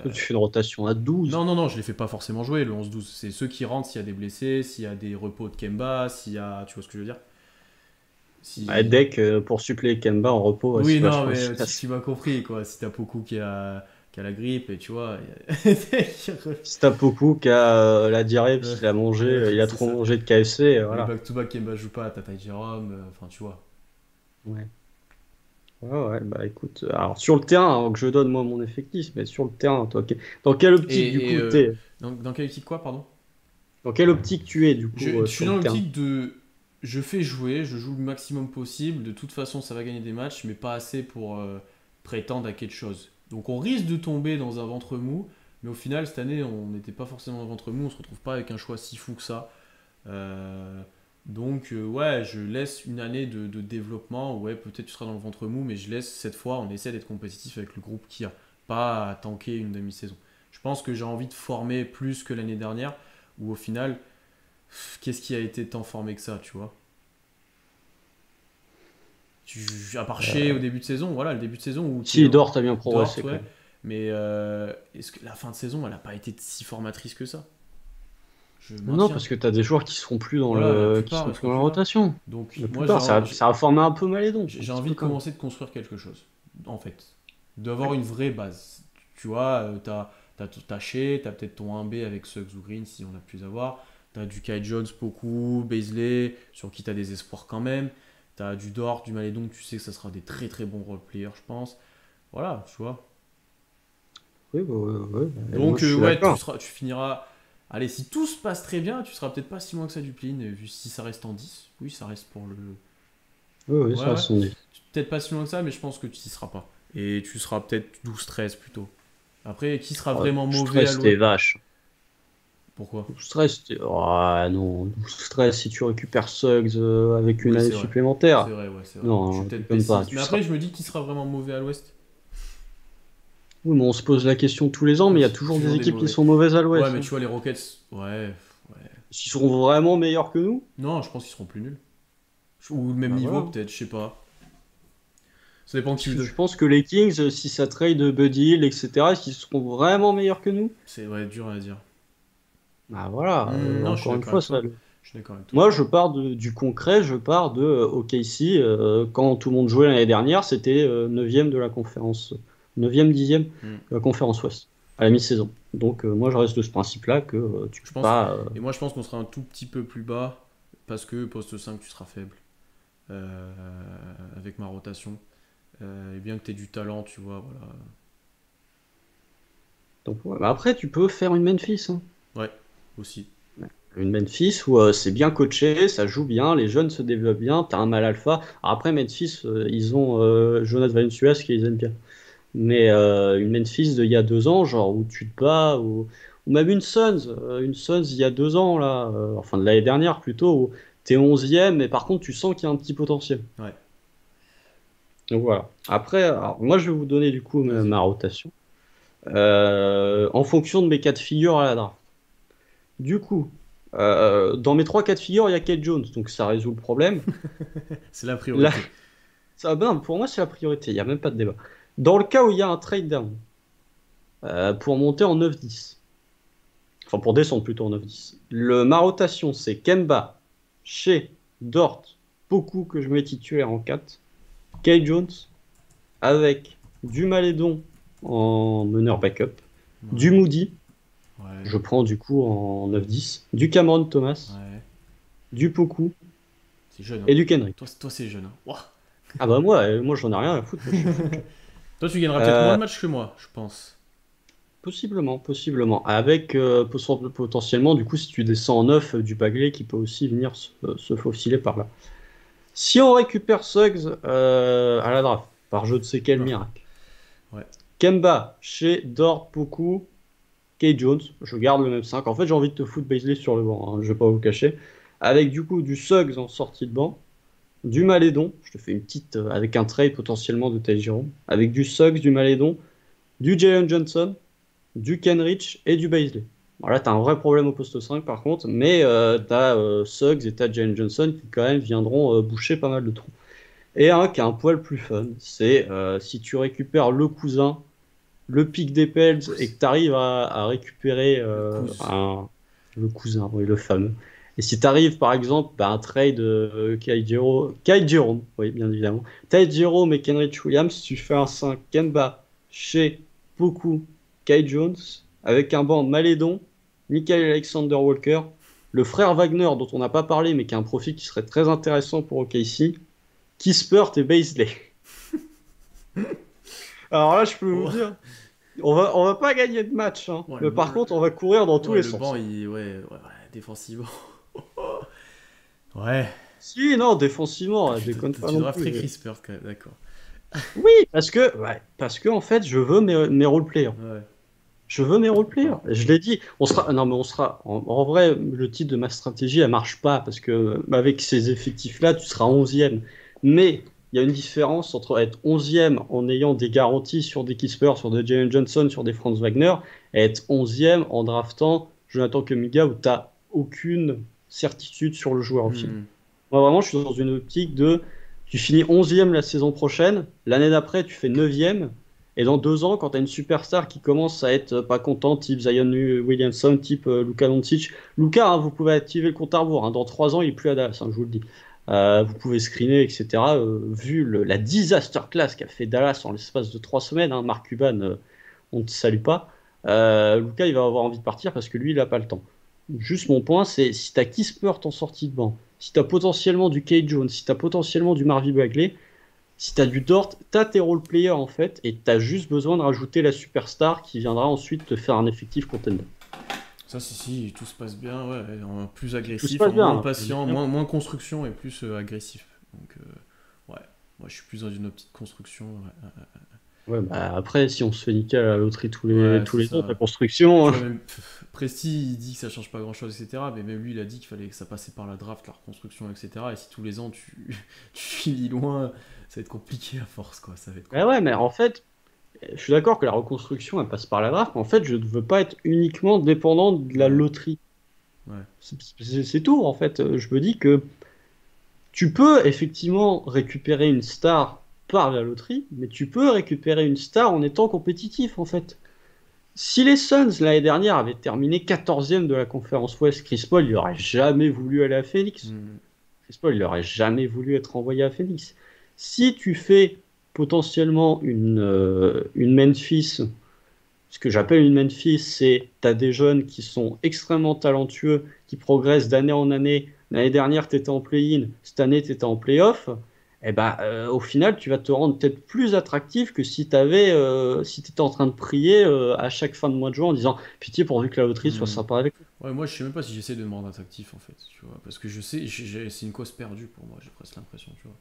Toi,
Euh,
tu fais une rotation à 12.
Non, non, non, je les fais pas forcément jouer le 11-12. C'est ceux qui rentrent s'il y a des blessés, s'il y a des repos de Kemba, s'il y a. Tu vois ce que je veux dire?
Ouais,
Si...
deck pour suppléer Kemba en repos, ouais,
Oui,
c'est
non,
vachement
mais
efficace.
tu m'as compris quoi. Si t'as Poku qui a la grippe et tu vois.
Si t'as Poku qui a la diarrhée parce
Ouais,
qu'il a mangé,
ouais,
il a
c'est
trop
ça.
mangé de KFC,
Les
voilà.
back-to-back Kemba joue pas, t'as Ty Jerome, enfin tu vois.
Ouais. Ouais, ouais, bah écoute, alors sur le terrain, avant que je donne moi mon effectif, mais sur le terrain, toi, dans quelle optique du
Et
coup t'es?
dans quelle équipe quoi, pardon?
Dans quelle optique tu es du
Je
coup
suis
sur le
dans
terrain?
l'optique de. Je fais jouer, je joue le maximum possible. De toute façon, ça va gagner des matchs, mais pas assez pour prétendre à quelque chose. Donc on risque de tomber dans un ventre mou, mais au final, cette année, on n'était pas forcément dans un ventre mou. On se retrouve pas avec un choix si fou que ça. Euh, ouais, je laisse une année de développement. Ouais, peut-être tu seras dans le ventre mou, mais je laisse cette fois, on essaie d'être compétitif avec le groupe qui a, pas à tanker une demi-saison. Je pense que j'ai envie de former plus que l'année dernière, où au final qu'est-ce qui a été tant formé que ça, tu vois? À part chez au début de saison, voilà, le début de saison où tu es
Si, Dort a bien
Dort,
progressé quand
ouais.
même.
Mais est-ce que la fin de saison, elle n'a pas été si formatrice que ça? Je
Non,
maintiens.
parce que t'as des joueurs qui seront plus dans
Voilà, la
qui
plupart
seront
ne
plus
seront
dans la
plus là.
rotation.
Donc,
La
moi,
plupart, ça a formé un peu Malédon, un
j'ai
petit
envie
peu
de
quand même.
commencer de construire quelque chose, en fait. D'avoir une vraie base. Tu vois, t'as Shea, t'as peut-être ton 1B avec Suggs ou Green si on a pu les avoir. T'as du Kai Jones, beaucoup, Baisley, sur qui t'as des espoirs quand même. T'as du Dort, du Malédon, tu sais que ça sera des très très bons role-players, je pense. Voilà, tu vois.
Oui, bah, ouais, ouais, moi
Donc,
je suis
ouais,
d'accord.
tu finiras. Allez, si tout se passe très bien, tu seras peut-être pas si loin que ça du play-in, vu si ça reste en 10. Oui, ça reste pour le.
Oui, oui,
Ouais,
ça
ouais.
reste son dit.
Peut-être pas si loin que ça, mais je pense que tu y seras pas. Et tu seras peut-être 12-13 plutôt. Après, qui sera
Oh,
vraiment mauvais à
stress, t'es
l'ouest?
vache.
Pourquoi?
Stress, oh, non. Stress si tu récupères Suggs avec une
Oui,
année
c'est vrai. C'est
supplémentaire.
vrai, ouais, c'est vrai. Je suis
Non,
peut-être
déconne pas.
pessimiste. Mais après, je me dis qui sera vraiment mauvais à l'ouest.
Oui, mais on se pose la question tous les ans, mais il y a toujours des
Toujours des
équipes qui
mauvais.
sont mauvaises à
Ouais,
l'ouest,
mais
hein.
tu vois, les Rockets, ouais, ouais.
S'ils seront vraiment meilleurs que nous,
Non, je pense qu'ils seront plus nuls. Ou le même
bah
niveau,
voilà.
peut-être, je sais pas. Ça dépend qui
Est-ce
vous
que
donne.
tu penses que les Kings, si ça trade Buddy Hield, etc., est-ce qu'ils seront vraiment meilleurs que nous?
C'est ouais, dur à dire.
Bah voilà,
Non, je suis
encore une
d'accord
fois,
avec
ça.
toi. Je suis d'accord avec toi.
Moi, je pars du concret, je pars de OKC. Quand tout le monde jouait l'année dernière, c'était 9e de la conférence. 9e, 10e
Hmm.
de la conférence Ouest, à la mi-saison. Donc, moi, je reste de ce principe-là que tu
Je
peux
pense.
pas.
Et moi, je pense qu'on sera un tout petit peu plus bas parce que poste 5 tu seras faible euh, avec ma rotation. Et bien que tu aies du talent, tu vois, voilà.
Donc, ouais. Bah, après, tu peux faire une Memphis, hein.
Ouais, aussi.
Une Memphis où c'est bien coaché, ça joue bien, les jeunes se développent bien, t'as un mal alpha. Alors après, Memphis, ils ont Jonas Valanciunas qui les aime bien. Mais une Memphis d'il y a 2 ans, genre où tu te bats, ou même une Suns il y a 2 ans, là, enfin de l'année dernière plutôt, où t'es 11e, mais par contre tu sens qu'il y a un petit potentiel.
Ouais,
Donc voilà. Après, alors, moi je vais vous donner du coup ma,
vas-y.
ma rotation. En fonction de mes cas de figure à la draft. Du coup, dans mes 3 cas de figure, il y a Kate Jones, donc ça résout le problème.
C'est la
Là,
priorité.
ça, ben, pour moi, c'est la priorité, il n'y a même pas de débat. Dans le cas où il y a un trade down, pour monter en 9-10, enfin pour descendre plutôt en 9-10, ma rotation, c'est Kemba, Shea, Dort, Poku que je mets titulaire en 4, Kate Jones, avec du Malédon en meneur backup, du
Ouais,
Moody,
ouais,
je prends du coup en 9-10, du Cameron Thomas,
ouais.
du Poku
C'est jeune, hein.
et du Kenry.
Toi c'est jeune, hein. Ouah.
Ah bah moi j'en ai rien à foutre, moi je suis full cap.
Toi, tu gagneras peut-être moins
Euh,
de matchs que moi, je pense.
possiblement. Avec potentiellement, du coup, si tu descends en 9, du Bagley qui peut aussi venir se faufiler par là. Si on récupère Suggs à la draft, par je ne sais quel
Oula.
miracle,
Ouais.
Kemba, chez Dort, Poku, Kay Jones, je garde le même 5. En fait, j'ai envie de te foutre Baisley sur le banc, hein, je vais pas vous le cacher. Avec du coup du Suggs en sortie de banc, du Malédon, je te fais une petite avec un trade potentiellement de Ty Jerome, avec du Suggs, du Malédon, du Jalen Johnson, du Kenrich et du Baisley. Voilà, t'as un vrai problème au poste 5 par contre, mais t'as Suggs et t'as Jalen Johnson qui quand même viendront boucher pas mal de trous. Et un qui est un poil plus fun, c'est si tu récupères le cousin, le pic des
Le
Pels et
cousin.
que tu arrives à récupérer
Le cousin.
le cousin, oui, le fameux. Et si tu arrives par exemple à un trade Kai Jerome, oui, bien évidemment, Ty Jerome et Kenrich Williams, tu fais un 5 Kemba, Shea, Poku, Kai Jones, avec un banc Malédon, Nickel Alexander Walker, le frère Wagner dont on n'a pas parlé mais qui a un profil qui serait très intéressant pour OKC, Kispert et Baisley. Alors là, je peux vous
Oh.
dire. On va pas gagner de match, hein.
Ouais,
Mais par contre, on va courir dans tous
ouais,
les
le banc,
sens.
il. Ouais, défensivement. Ouais.
Si, non, défensivement,
Tu,
déconne pas
tu
non
drafterais
plus.
Chris Perth, quand même, d'accord.
Oui, parce que en fait, je veux mes role-players.
Ouais.
Je veux mes
Ouais.
role-players. Je l'ai dit, on sera. Non, mais on sera. En vrai, le titre de ma stratégie, elle marche pas parce que avec ces effectifs-là, tu seras 11e. Mais il y a une différence entre être 11e en ayant des garanties sur des Kispers, sur des Jalen Johnson, sur des Franz Wagner, et être 11e en draftant Jonathan Kuminga où tu n'as aucune certitude sur le joueur au final.
Hmm.
Moi, vraiment, je suis dans une optique de tu finis 11e la saison prochaine, l'année d'après, tu fais 9e, et dans 2 ans, quand tu as une superstar qui commence à être pas content, type Zion Williamson, type Luka Doncic, Luka, hein, vous pouvez activer le compte à rebours, hein, dans 3 ans, il est plus à Dallas, hein, je vous le dis. Vous pouvez screener, etc. Vu la disaster class qu'a fait Dallas en l'espace de 3 semaines, hein, Mark Cuban, on ne te salue pas. Luka, il va avoir envie de partir parce que lui, il n'a pas le temps. Juste mon point, c'est si tu as Kispert en sortie de banc, si tu as potentiellement du Kate Jones, si tu as potentiellement du Marvin Bagley, si tu as du Dort, tu as tes role-players en fait, et tu as juste besoin de rajouter la superstar qui viendra ensuite te faire un effectif contender.
Ça, si, tout se passe bien, ouais. Plus
Tout se
agressif,
passe bien,
moins
hein.
patient, moins construction et plus agressif. Donc, ouais. Moi, je suis plus dans une optique construction. Ouais,
Ouais, bah après, si on se fait niquer à la loterie tous les,
ouais,
tous
c'est
les ans, la
ça.
construction,
Tu
hein.
vois, même Presti, il dit que ça change pas grand-chose, etc. Mais même lui, il a dit qu'il fallait que ça passait par la draft, la reconstruction, etc. Et si tous les ans, tu finis loin, ça va être compliqué à force, quoi. Ça va être
Bah ouais,
compliqué.
mais en fait, Je suis d'accord que la reconstruction, elle passe par la draft, mais en fait, je ne veux pas être uniquement dépendant de la
Ouais,
loterie.
ouais.
C'est tout, en fait. Je me dis que tu peux effectivement récupérer une star par la loterie, mais tu peux récupérer une star en étant compétitif, en fait. Si les Suns, l'année dernière, avaient terminé 14e de la conférence Ouest, Chris Paul, il n'aurait jamais voulu aller à Phoenix.
Hmm.
Chris Paul, il n'aurait jamais voulu être envoyé à Phoenix. Si tu fais potentiellement une Memphis, ce que j'appelle une Memphis, c'est tu as des jeunes qui sont extrêmement talentueux, qui progressent d'année en année. L'année dernière, tu étais en play-in, cette année, tu étais en play-off. Et ben, au final, tu vas te rendre peut-être plus attractif que si si tu étais en train de prier à chaque fin de mois de juin en disant pitié pourvu que la loterie soit
Hmm.
sympa avec nous.
Ouais, moi je sais même pas si j'essaie de me rendre attractif en fait, tu vois. Parce que je sais, c'est une cause perdue pour moi, j'ai presque l'impression, tu vois.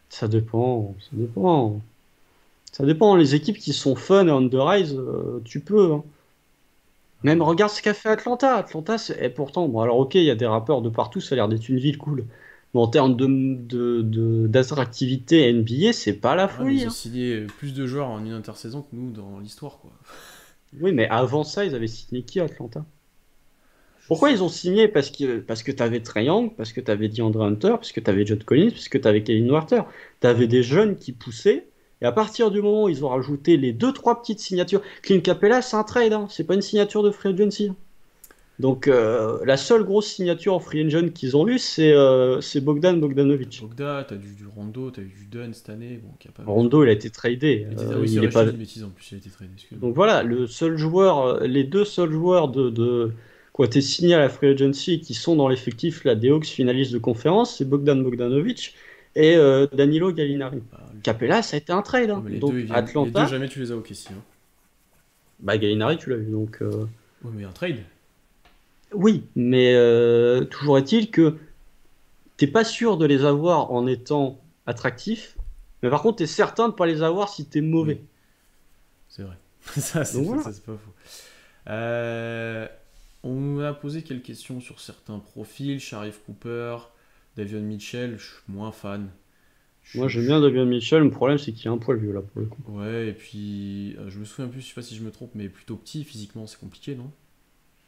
Ça dépend, ça dépend. Ça dépend. Les équipes qui sont fun et on the rise, tu peux, hein. Même
Ouais.
regarde ce qu'a fait Atlanta. Atlanta, et pourtant, bon, alors ok, il y a des rappeurs de partout, ça a l'air d'être une ville cool. Mais en termes d'attractivité NBA, c'est pas la
Ouais, mais
folie,
ils ont
hein.
signé plus de joueurs en une intersaison que nous dans l'histoire, quoi.
Oui, mais avant ça, ils avaient signé qui à Atlanta?
Je
Pourquoi
sais.
ils ont signé? Parce que tu avais Trae Young, parce que tu avais DeAndre Hunter, parce que tu avais John Collins, parce que tu avais Kevin Huerter. Tu avais des jeunes qui poussaient. Et à partir du moment où ils ont rajouté les deux, trois petites signatures, Clint Capella, c'est un trade, hein, c'est pas une signature de free agency, hein. Donc la seule grosse signature en free agent qu'ils ont eue, c'est Bogdan Bogdanovic.
Bogda, t'as du Rondo, t'as eu du Dunn cette année, bon, qui a pas.
Rondo, il a été tradé.
Ah oui, c'est
Il est
vrai, je te
pas.
dis une bêtise en plus, il a été tradé, excuse-moi.
Donc voilà, les deux seuls joueurs qui ont été signés à la free agency et qui sont dans l'effectif là, des Hawks finalistes de conférence, c'est Bogdan Bogdanovic et Danilo Gallinari.
Bah,
Capella, ça a été un trade,
ouais,
hein.
mais les deux,
Donc
ils viennent. Les deux,
Atlanta,
jamais tu les as au Kessie, hein.
bah Gallinari, tu l'as vu. Donc
Ouais, mais un trade.
oui, mais toujours est-il que t'es pas sûr de les avoir en étant attractif, mais par contre, t'es certain de pas les avoir si t'es
Oui,
mauvais.
c'est vrai. Ça,
Donc voilà.
c'est pas faux. Euh, on nous a posé quelques questions sur certains profils. Sharif Cooper, Davion Mitchell, je suis moins fan.
Moi,
Je-
j'aime bien
je-
Davion Mitchell, le problème, c'est qu'il a un poil vieux, là, pour le coup.
Ouais, et puis je me souviens plus, je sais pas si je me trompe, mais plutôt petit, physiquement c'est compliqué, non?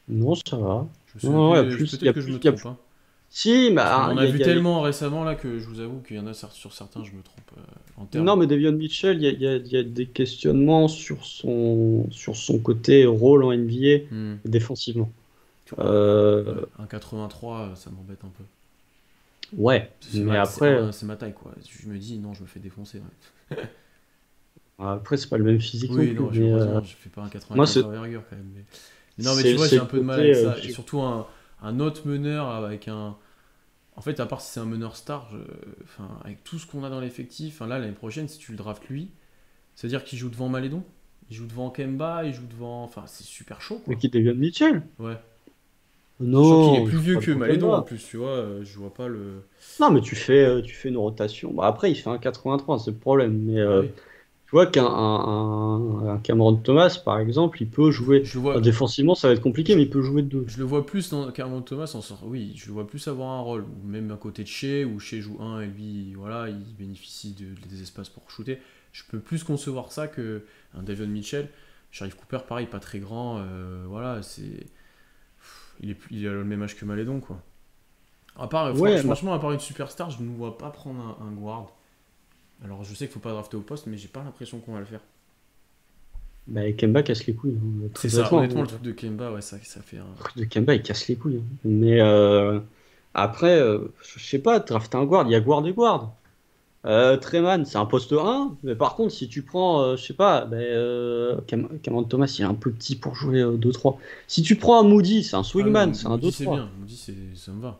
Non, ça va.
Je me souviens
Non, ouais,
plus,
plus, il y
peut-être
a
que je
plus,
me
il y a
trompe,
plus.
hein.
Si, mais
Parce qu'on en a vu
il y a-
tellement récemment là que je vous avoue qu'il y en a sur certains, je me trompe en termes.
Non, mais Davion Mitchell, il y a des questionnements sur son côté rôle en
Hmm.
NBA défensivement.
Ouais,
Euh,
un 83, ça m'embête un peu.
ouais,
C'est
mais
ma,
après,
c'est ma taille, quoi. Je me dis, non, je me fais défoncer, ouais.
après c'est pas le même physique non
Oui,
plus.
non,
Mais
heureusement, je fais pas un
moi,
95 envergure quand même. Mais non, mais tu vois,
c'est
j'ai
le
un peu de mal
côté.
avec ça. Et surtout, un autre meneur avec un. En fait, à part si c'est un meneur star, enfin, avec tout ce qu'on a dans l'effectif, enfin, là, l'année prochaine, si tu le draftes lui, c'est-à-dire qu'il joue devant Malédon, il joue devant Kemba, il joue devant. Enfin, c'est super chaud,
Mais
quoi.
qui Davion Mitchell?
Ouais. Sachant qu'il est
Non, il
plus
joue
vieux
pas
que
devant
Malédon en
Kemba.
plus, tu vois, je vois pas le.
Non, mais tu fais une rotation. Bah, après, il fait un 83, c'est le problème. Mais
Bah oui.
tu vois un Cameron Thomas, par exemple, il peut jouer.
Je le vois,
Défensivement, ça va être compliqué,
je,
mais il peut jouer de deux.
je le vois plus dans Cameron Thomas en sort. Oui, je le vois plus avoir un rôle, ou même à côté de Shea, où Shea joue un et lui, voilà, il bénéficie des espaces pour shooter. Je peux plus concevoir ça que un Davion Mitchell. Sharif Cooper, pareil, pas très grand, voilà, c'est. Il a le même âge que Malédon, quoi. À part,
Ouais,
franchement, à part une superstar, je ne nous vois pas prendre un guard. Alors, je sais qu'il faut pas drafter au poste, mais j'ai pas l'impression qu'on va le faire.
bah, Kemba casse les couilles, hein,
C'est
très
ça,
honnêtement.
honnêtement, le truc de Kemba, ouais, ça fait un.
Le truc de Kemba, il casse les couilles, hein. Mais après, je sais pas, drafter un guard, il y a guard et guard. Treman, c'est un poste 1, mais par contre, si tu prends, je sais pas, Cameron Thomas, il est un peu petit pour jouer 2-3. Si tu prends un Moody, c'est un
Ah non,
swingman, c'est un
Moody c'est
2-3.
bien, Moody ça me va.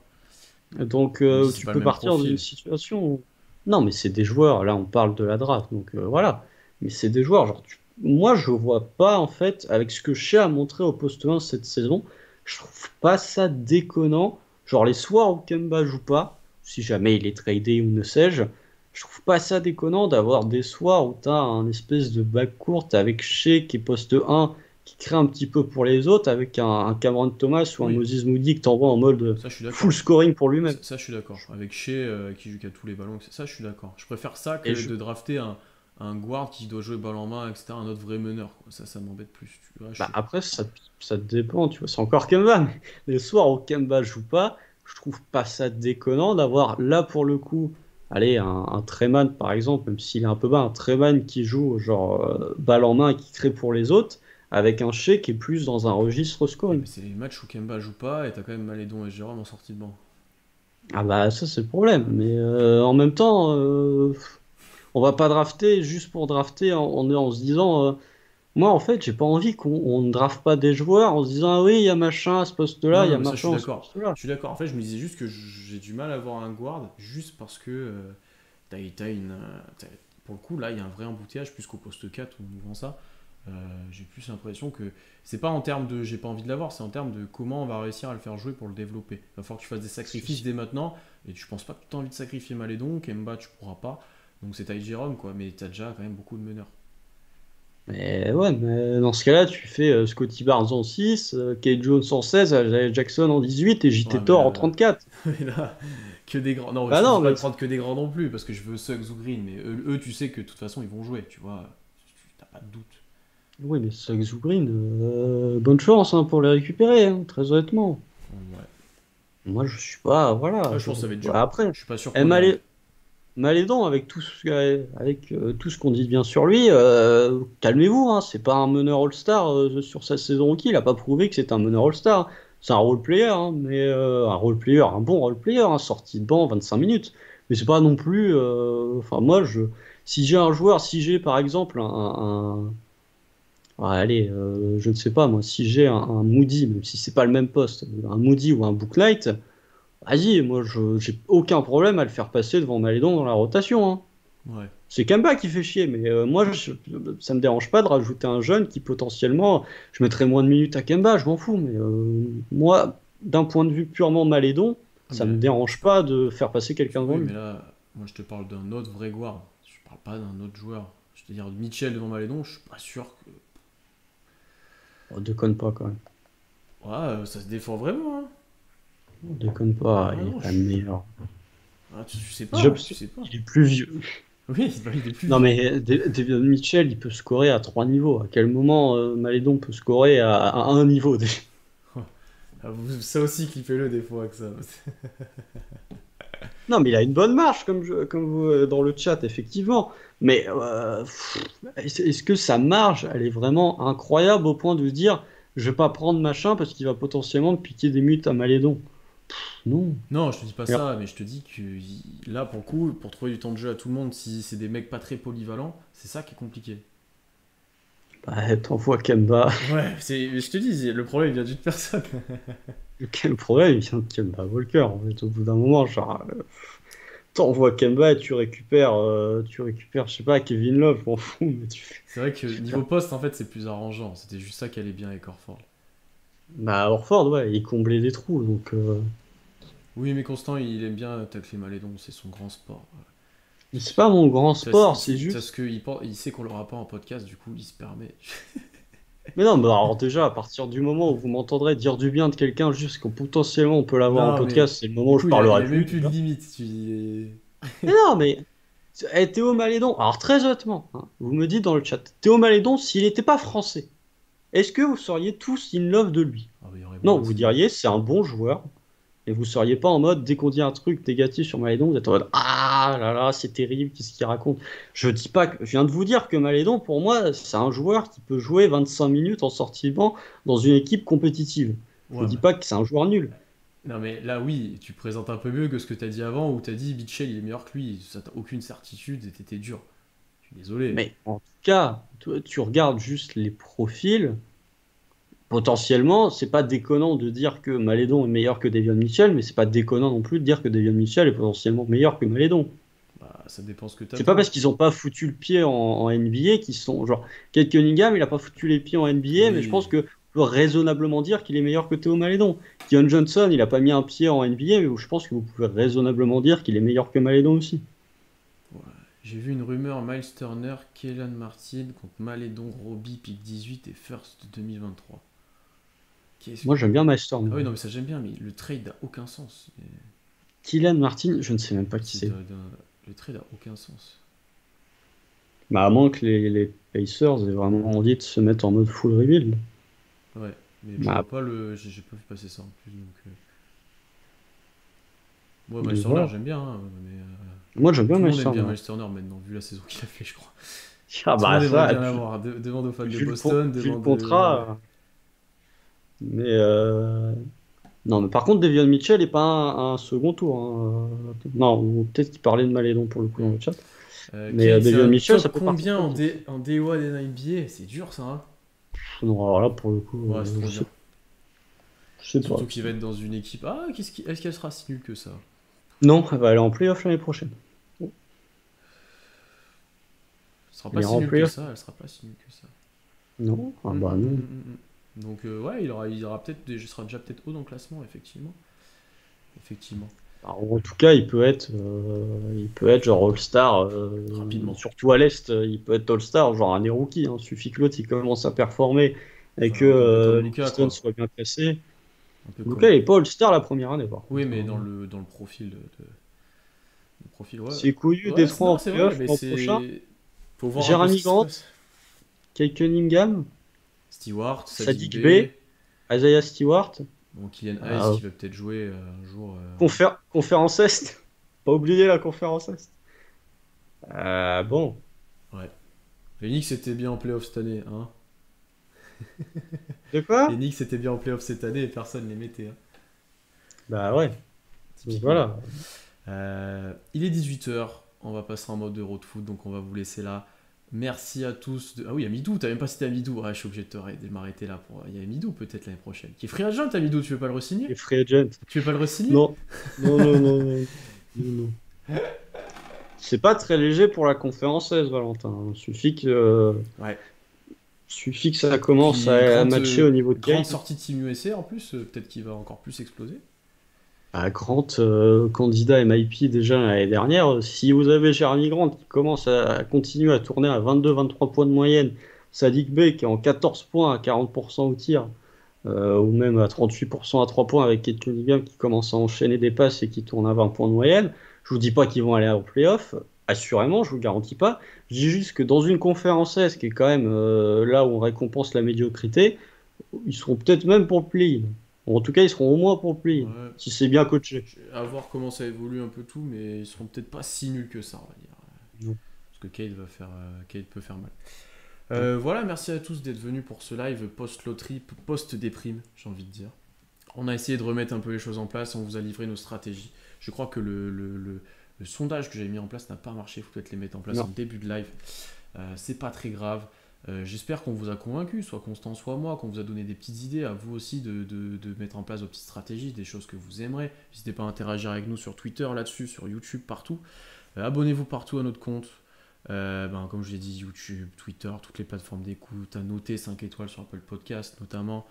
Donc,
Moody c'est
tu
pas le
peux
même
partir dans une
profil.
situation où... Non, mais c'est des joueurs, là, on parle de la draft, donc voilà. Mais c'est des joueurs, genre, moi, je vois pas, en fait, avec ce que Shea a montré au poste 1 cette saison, je trouve pas ça déconnant. Genre, les soirs où Kemba joue pas, si jamais il est tradé ou ne sais-je, je trouve pas ça déconnant d'avoir des soirs où t'as un espèce de backcourt avec Shea qui est poste 1, qui crée un petit peu pour les autres, avec un Cameron Thomas ou un
Oui,
Moses Moody que t'envoie en mode
ça je suis
full
d'accord.
scoring pour lui-même.
Ça, je suis d'accord. Avec Shea qui joue qu'à tous les ballons, ça je suis d'accord. Je préfère ça
Et
que
je,
de drafter un guard qui doit jouer balle en main, etc., un autre vrai meneur, quoi. Ça m'embête plus. Tu vois,
Bah, après, ça dépend, tu vois. C'est encore Kemba, mais les soirs où Kemba joue pas, je trouve pas ça déconnant d'avoir là pour le coup, allez, un Treman par exemple, même s'il est un peu bas, un Treman qui joue genre balle en main et qui crée pour les autres, avec un Shea qui est plus dans un registre
Ouais,
scoring.
mais c'est les matchs où Kemba joue pas et t'as quand même Malédon et Jérôme en sortie de banc.
Ah bah ça c'est le problème, mais en même temps, on va pas drafter juste pour drafter en se disant, moi en fait j'ai pas envie qu'on ne draft pas des joueurs en se disant ah oui il y a machin à ce poste-là,
Non,
il y
non,
a
mais ça, je suis
machin à ce
d'accord.
poste-là.
Je suis d'accord. En fait, je me disais juste que j'ai du mal à avoir un guard juste parce que t'as une. Pour le coup, là, il y a un vrai embouteillage plus qu'au poste 4 où on vend ça. Euh, j'ai plus l'impression que c'est pas en termes de j'ai pas envie de l'avoir, c'est en termes de comment on va réussir à le faire jouer pour le développer. Il va falloir que tu fasses des sacrifices dès maintenant et je pense pas que tu as envie de sacrifier Malédon, Kemba tu pourras pas. Donc c'est Ty Jerome quoi, mais t'as déjà quand même beaucoup de meneurs.
Mais ouais, mais dans ce cas-là, tu fais Scotty Barnes en 6, Kate Jones en 16, Jay Jackson en 18 et
Ouais,
JT Thor en 34.
mais là, que des grands. Non,
Bah
je te dis
non,
pas
mais
de prendre que des grands non plus parce que je veux Suggs ou Green, mais eux, tu sais que de toute façon ils vont jouer, tu vois, t'as pas de doute.
oui, mais Suggs ou Green, bonne chance hein, pour les récupérer, hein, très honnêtement.
Ouais.
Moi, je suis pas, voilà.
Ouais, je pense que ça va être dur.
Voilà, après,
Je suis pas sûr
eh,
qu'on y arrive.
Malédon, avec tout ce qu'on dit de bien sur lui, calmez-vous, hein, c'est pas un meneur All-Star sur sa saison rookie, il a pas prouvé que c'est un meneur All-Star. C'est un role-player, hein, mais un role-player, un bon role-player, hein, sorti de banc 25 minutes. Mais c'est pas non plus. Enfin, si j'ai un joueur, si j'ai par exemple ouais, allez, je ne sais pas moi, si j'ai un Moody, même si c'est pas le même poste, un Moody ou un Booknight. Vas-y, moi, j'ai aucun problème à le faire passer devant Malédon dans la rotation, hein.
Ouais.
C'est Kemba qui fait chier, mais ça me dérange pas de rajouter un jeune qui potentiellement, je mettrais moins de minutes à Kemba, je m'en fous, mais moi, d'un point de vue purement Malédon,
Ah,
ça
mais
me dérange pas de faire passer quelqu'un devant
oui,
lui.
mais là, moi je te parle d'un autre vrai guard. Je parle pas d'un autre joueur. Je veux dire, Mitchell devant Malédon, je suis pas sûr que.
On déconne pas quand même.
Ouais, ça se défend vraiment, hein.
On déconne pas,
Ah
il est
non,
quand même meilleur.
ah, tu sais
Déjà
pas,
parce
tu sais pas.
qu'il est plus vieux.
Oui, bah, il est plus
Non
vieux.
mais David Mitchell, il peut scorer à 3 niveaux. À quel moment Malédon peut scorer à un niveau déjà?
Ah, ça aussi, clippez-le des fois que ça.
Non, mais il a une bonne marche, comme vous dans le chat, effectivement. Mais est-ce que sa marge, elle est vraiment incroyable au point de se dire, je vais pas prendre machin parce qu'il va potentiellement me piquer des mutes à Malédon? Non.
Non, je te dis pas
Alors,
ça, mais je te dis que là, pour le coup, pour trouver du temps de jeu à tout le monde, si c'est des mecs pas très polyvalents, c'est ça qui est compliqué.
bah, t'envoies Kemba.
Ouais, je te dis, le problème il vient d'une personne.
Quel problème, il vient de Kemba Walker. En fait, au bout d'un moment, genre, t'envoies Kemba et tu récupères, je sais pas, Kevin Love, je m'en fous, mais
C'est vrai que
tu
niveau poste, en fait, c'est plus arrangeant. C'était juste ça qui allait bien avec Orford.
Bah, Horford, ouais, il comblait des trous, donc.
Oui, mais Constant, il aime bien tacler Malédon, c'est son grand sport.
Mais c'est pas mon grand sport, c'est
Parce
juste.
qu'il sait qu'on l'aura pas en podcast, du coup, il se permet.
Mais non, mais alors déjà, à partir du moment où vous m'entendrez dire du bien de quelqu'un juste qu'on potentiellement on peut l'avoir en
Non, mais
podcast, c'est le moment
du
où je
coup, il
parlerai
a
plus,
même plus de
déjà.
limite.
Mais non, mais Théo Malédon, alors très honnêtement, hein, vous me dites dans le chat, Théo Malédon, s'il n'était pas français, est-ce que vous seriez tous in love de lui?
Ah, bah, il y aurait
Non,
moins
vous
de.
diriez c'est un bon joueur, et vous seriez pas en mode, dès qu'on dit un truc négatif sur Malédon, vous êtes en mode ah là là, c'est terrible, qu'est-ce qu'il raconte? Je dis pas que, je viens de vous dire que Malédon, pour moi, c'est un joueur qui peut jouer 25 minutes en sortie de banc dans une équipe compétitive. Je vous
Ouais,
dis
bah.
pas que c'est un joueur nul.
Non, mais là, oui, tu présentes un peu mieux que ce que t'as dit avant, où t'as dit Mitchell, il est meilleur que lui. Ça, t'as aucune certitude et t'étais dur. Je suis désolé.
Mais en tout cas, toi, tu regardes juste les profils. Potentiellement, c'est pas déconnant de dire que Malédon est meilleur que Davion Mitchell, mais c'est pas déconnant non plus de dire que Davion Mitchell est potentiellement meilleur que Malédon.
Bah, ça dépend ce que
C'est pas parce
t'attends.
qu'ils ont pas foutu le pied en NBA qu'ils sont genre Kate Cunningham, il a pas foutu les pieds en NBA, mais je pense
Oui.
que on peut raisonnablement dire qu'il est meilleur que Théo Malédon. Keon Johnson, il a pas mis un pied en NBA, mais je pense que vous pouvez raisonnablement dire qu'il est meilleur que Malédon aussi.
Ouais. J'ai vu une rumeur Miles Turner, Kellan Martin contre Malédon, Robbie, pick 18 et First 2023. Qu'est-ce
Moi,
que.
j'aime bien Maester.
Ah oui, non, mais ça j'aime bien, mais le trade n'a aucun sens.
Kylian Martin, je ne sais même pas qui c'est.
Le trade n'a aucun sens.
Bah, à moins que les Pacers aient vraiment envie de se mettre en mode full rebuild.
Ouais, mais je
Bah,
vois pas le. J'ai pas vu passer ça en plus. Donc, ouais, Miles
donc
Turner,
voilà.
j'aime bien, hein, mais
Moi, j'aime bien
tout le
Miles
monde aime bien
Turner.
Miles Turner maintenant, vu la saison qu'il a fait, je crois.
Ah
Tout le
bah
monde aimerait
ça,
bien l'avoir. Demande aux fans de Boston,
vu le
demande. Ouais.
contrat. Mais non, mais par contre, Davion Mitchell n'est pas un second tour, hein. Non, ou peut-être qu'il parlait de Malédon pour le coup dans
Hmm.
le chat. Mais
Kate, c'est
Davion
un
Mitchell, ça
top
peut partir
combien
très
en,
vite.
en D1 et en NBA? C'est dur ça, hein?
Non, alors là, pour le coup,
Ouais, c'est trop dur.
je sais pas.
Surtout qu'il va être dans une équipe. Ah, est-ce qu'elle sera si nulle que ça?
Non, elle va aller en playoff l'année prochaine.
Elle sera
Elle
pas
ira
si
en
nulle que
playoff?
ça, elle sera pas si nulle que ça.
Non? Ah
Mm,
bah
mm, mm,
non.
mm, mm, mm. Donc ouais, il aura peut-être, il sera déjà peut-être haut dans le classement, effectivement. Effectivement.
Alors, en tout cas, il peut être genre All-Star,
Rapidement.
surtout à l'Est, il peut être All-Star, genre un rookie. Hein. Suffit que l'autre il commence à performer et que
Enfin, un peu comme
les
Luca,
Pistons
quoi.
soient bien placés.
Un peu
Luka,
comme.
il est pas All-Star la première année, par
Oui,
contre.
mais
Hein.
dans le profil le profil, ouais.
C'est couillu
Ouais,
Détroit
non,
en
c'est vrai,
playoff
mais
l'an prochain.
c'est. Faut voir un peu ce
Jeremy
qui se
Grant,
passe.
Kate Cunningham,
Stewart, Sadiq
Sadiq
B.
Bey, Isaiah Stewart,
Bon, Kylian Hayes
euh,
qui va peut-être jouer un jour.
conférence Est. Pas oublier la conférence Est. Bon,
Ouais. Les Knicks étaient bien en playoff cette année, hein.
de quoi?
Les Knicks étaient bien en playoff cette année et personne les mettait, hein.
Bah ouais, donc
Typiquement.
voilà.
Il est 18h, on va passer en mode Euro de foot, donc on va vous laisser là. Merci à tous. Ah oui, Amidou, t'as même pas cité Amidou. Ouais, je suis obligé de m'arrêter là. Il y a Amidou peut-être l'année prochaine. Qui est free agent, Amidou, tu veux pas le re-signer?
Les free agent.
Tu veux pas le re-signer?
Non, non, non, non, non, non, non. C'est pas très léger pour la conférence Est, Valentin.
Ouais.
Suffit que ça commence
Puis,
à matcher au niveau de
grande
Kate.
sortie de Team USA en plus, peut-être qu'il va encore plus exploser.
Grant, candidat MIP déjà l'année dernière, si vous avez Jeremy Grant qui commence à continuer à tourner à 22-23 points de moyenne, Sadiq Bey qui est en 14 points à 40% au tir, ou même à 38% à 3 points avec Kate Cunningham qui commence à enchaîner des passes et qui tourne à 20 points de moyenne, je vous dis pas qu'ils vont aller au playoff, assurément, je vous le garantis pas. Je dis juste que dans une conférence S qui est quand même là où on récompense la médiocrité, ils seront peut-être même pour le play-in. En tout cas, ils seront au moins pour le play-in,
Ouais.
si c'est bien coaché.
À voir comment ça évolue un peu tout, mais ils seront peut-être pas si nuls que ça, on va dire.
Non.
Parce que Cade peut faire mal.
Non.
Voilà, merci à tous d'être venus pour ce live post-loterie, post-déprime, j'ai envie de dire. On a essayé de remettre un peu les choses en place, on vous a livré nos stratégies. Je crois que le sondage que j'avais mis en place n'a pas marché, il faut peut-être les mettre en place
Non.
en début de live. C'est pas très grave. J'espère qu'on vous a convaincu, soit Constant, soit moi, qu'on vous a donné des petites idées, à vous aussi de mettre en place vos petites stratégies, des choses que vous aimerez. N'hésitez pas à interagir avec nous sur Twitter, là-dessus, sur YouTube, partout. Abonnez-vous partout à notre compte. Comme je l'ai dit, YouTube, Twitter, toutes les plateformes d'écoute, à noter 5 étoiles sur Apple Podcast notamment.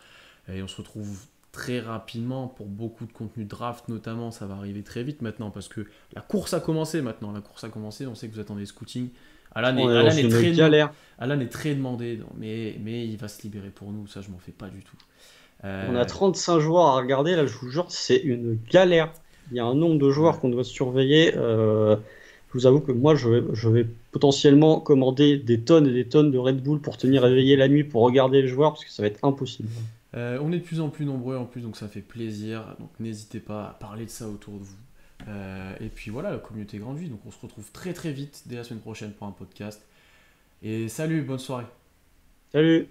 Et on se retrouve très rapidement pour beaucoup de contenu draft notamment. Ça va arriver très vite maintenant parce que la course a commencé maintenant. La course a commencé, on sait que vous attendez le scouting.
On est dans une galère.
Alan est très demandé, mais il va se libérer pour nous, ça je m'en fais pas du tout.
On a 35 joueurs à regarder, là je vous jure, c'est une galère. Il y a un nombre de joueurs
Ouais.
qu'on doit surveiller. Je vous avoue que moi je vais potentiellement commander des tonnes et des tonnes de Red Bull pour tenir éveillé la nuit pour regarder les joueurs parce que ça va être impossible.
On est de plus en plus nombreux en plus, donc ça fait plaisir. Donc n'hésitez pas à parler de ça autour de vous. Et puis voilà, la communauté grandit, donc on se retrouve très très vite dès la semaine prochaine pour un podcast. Et salut, bonne soirée.
Salut!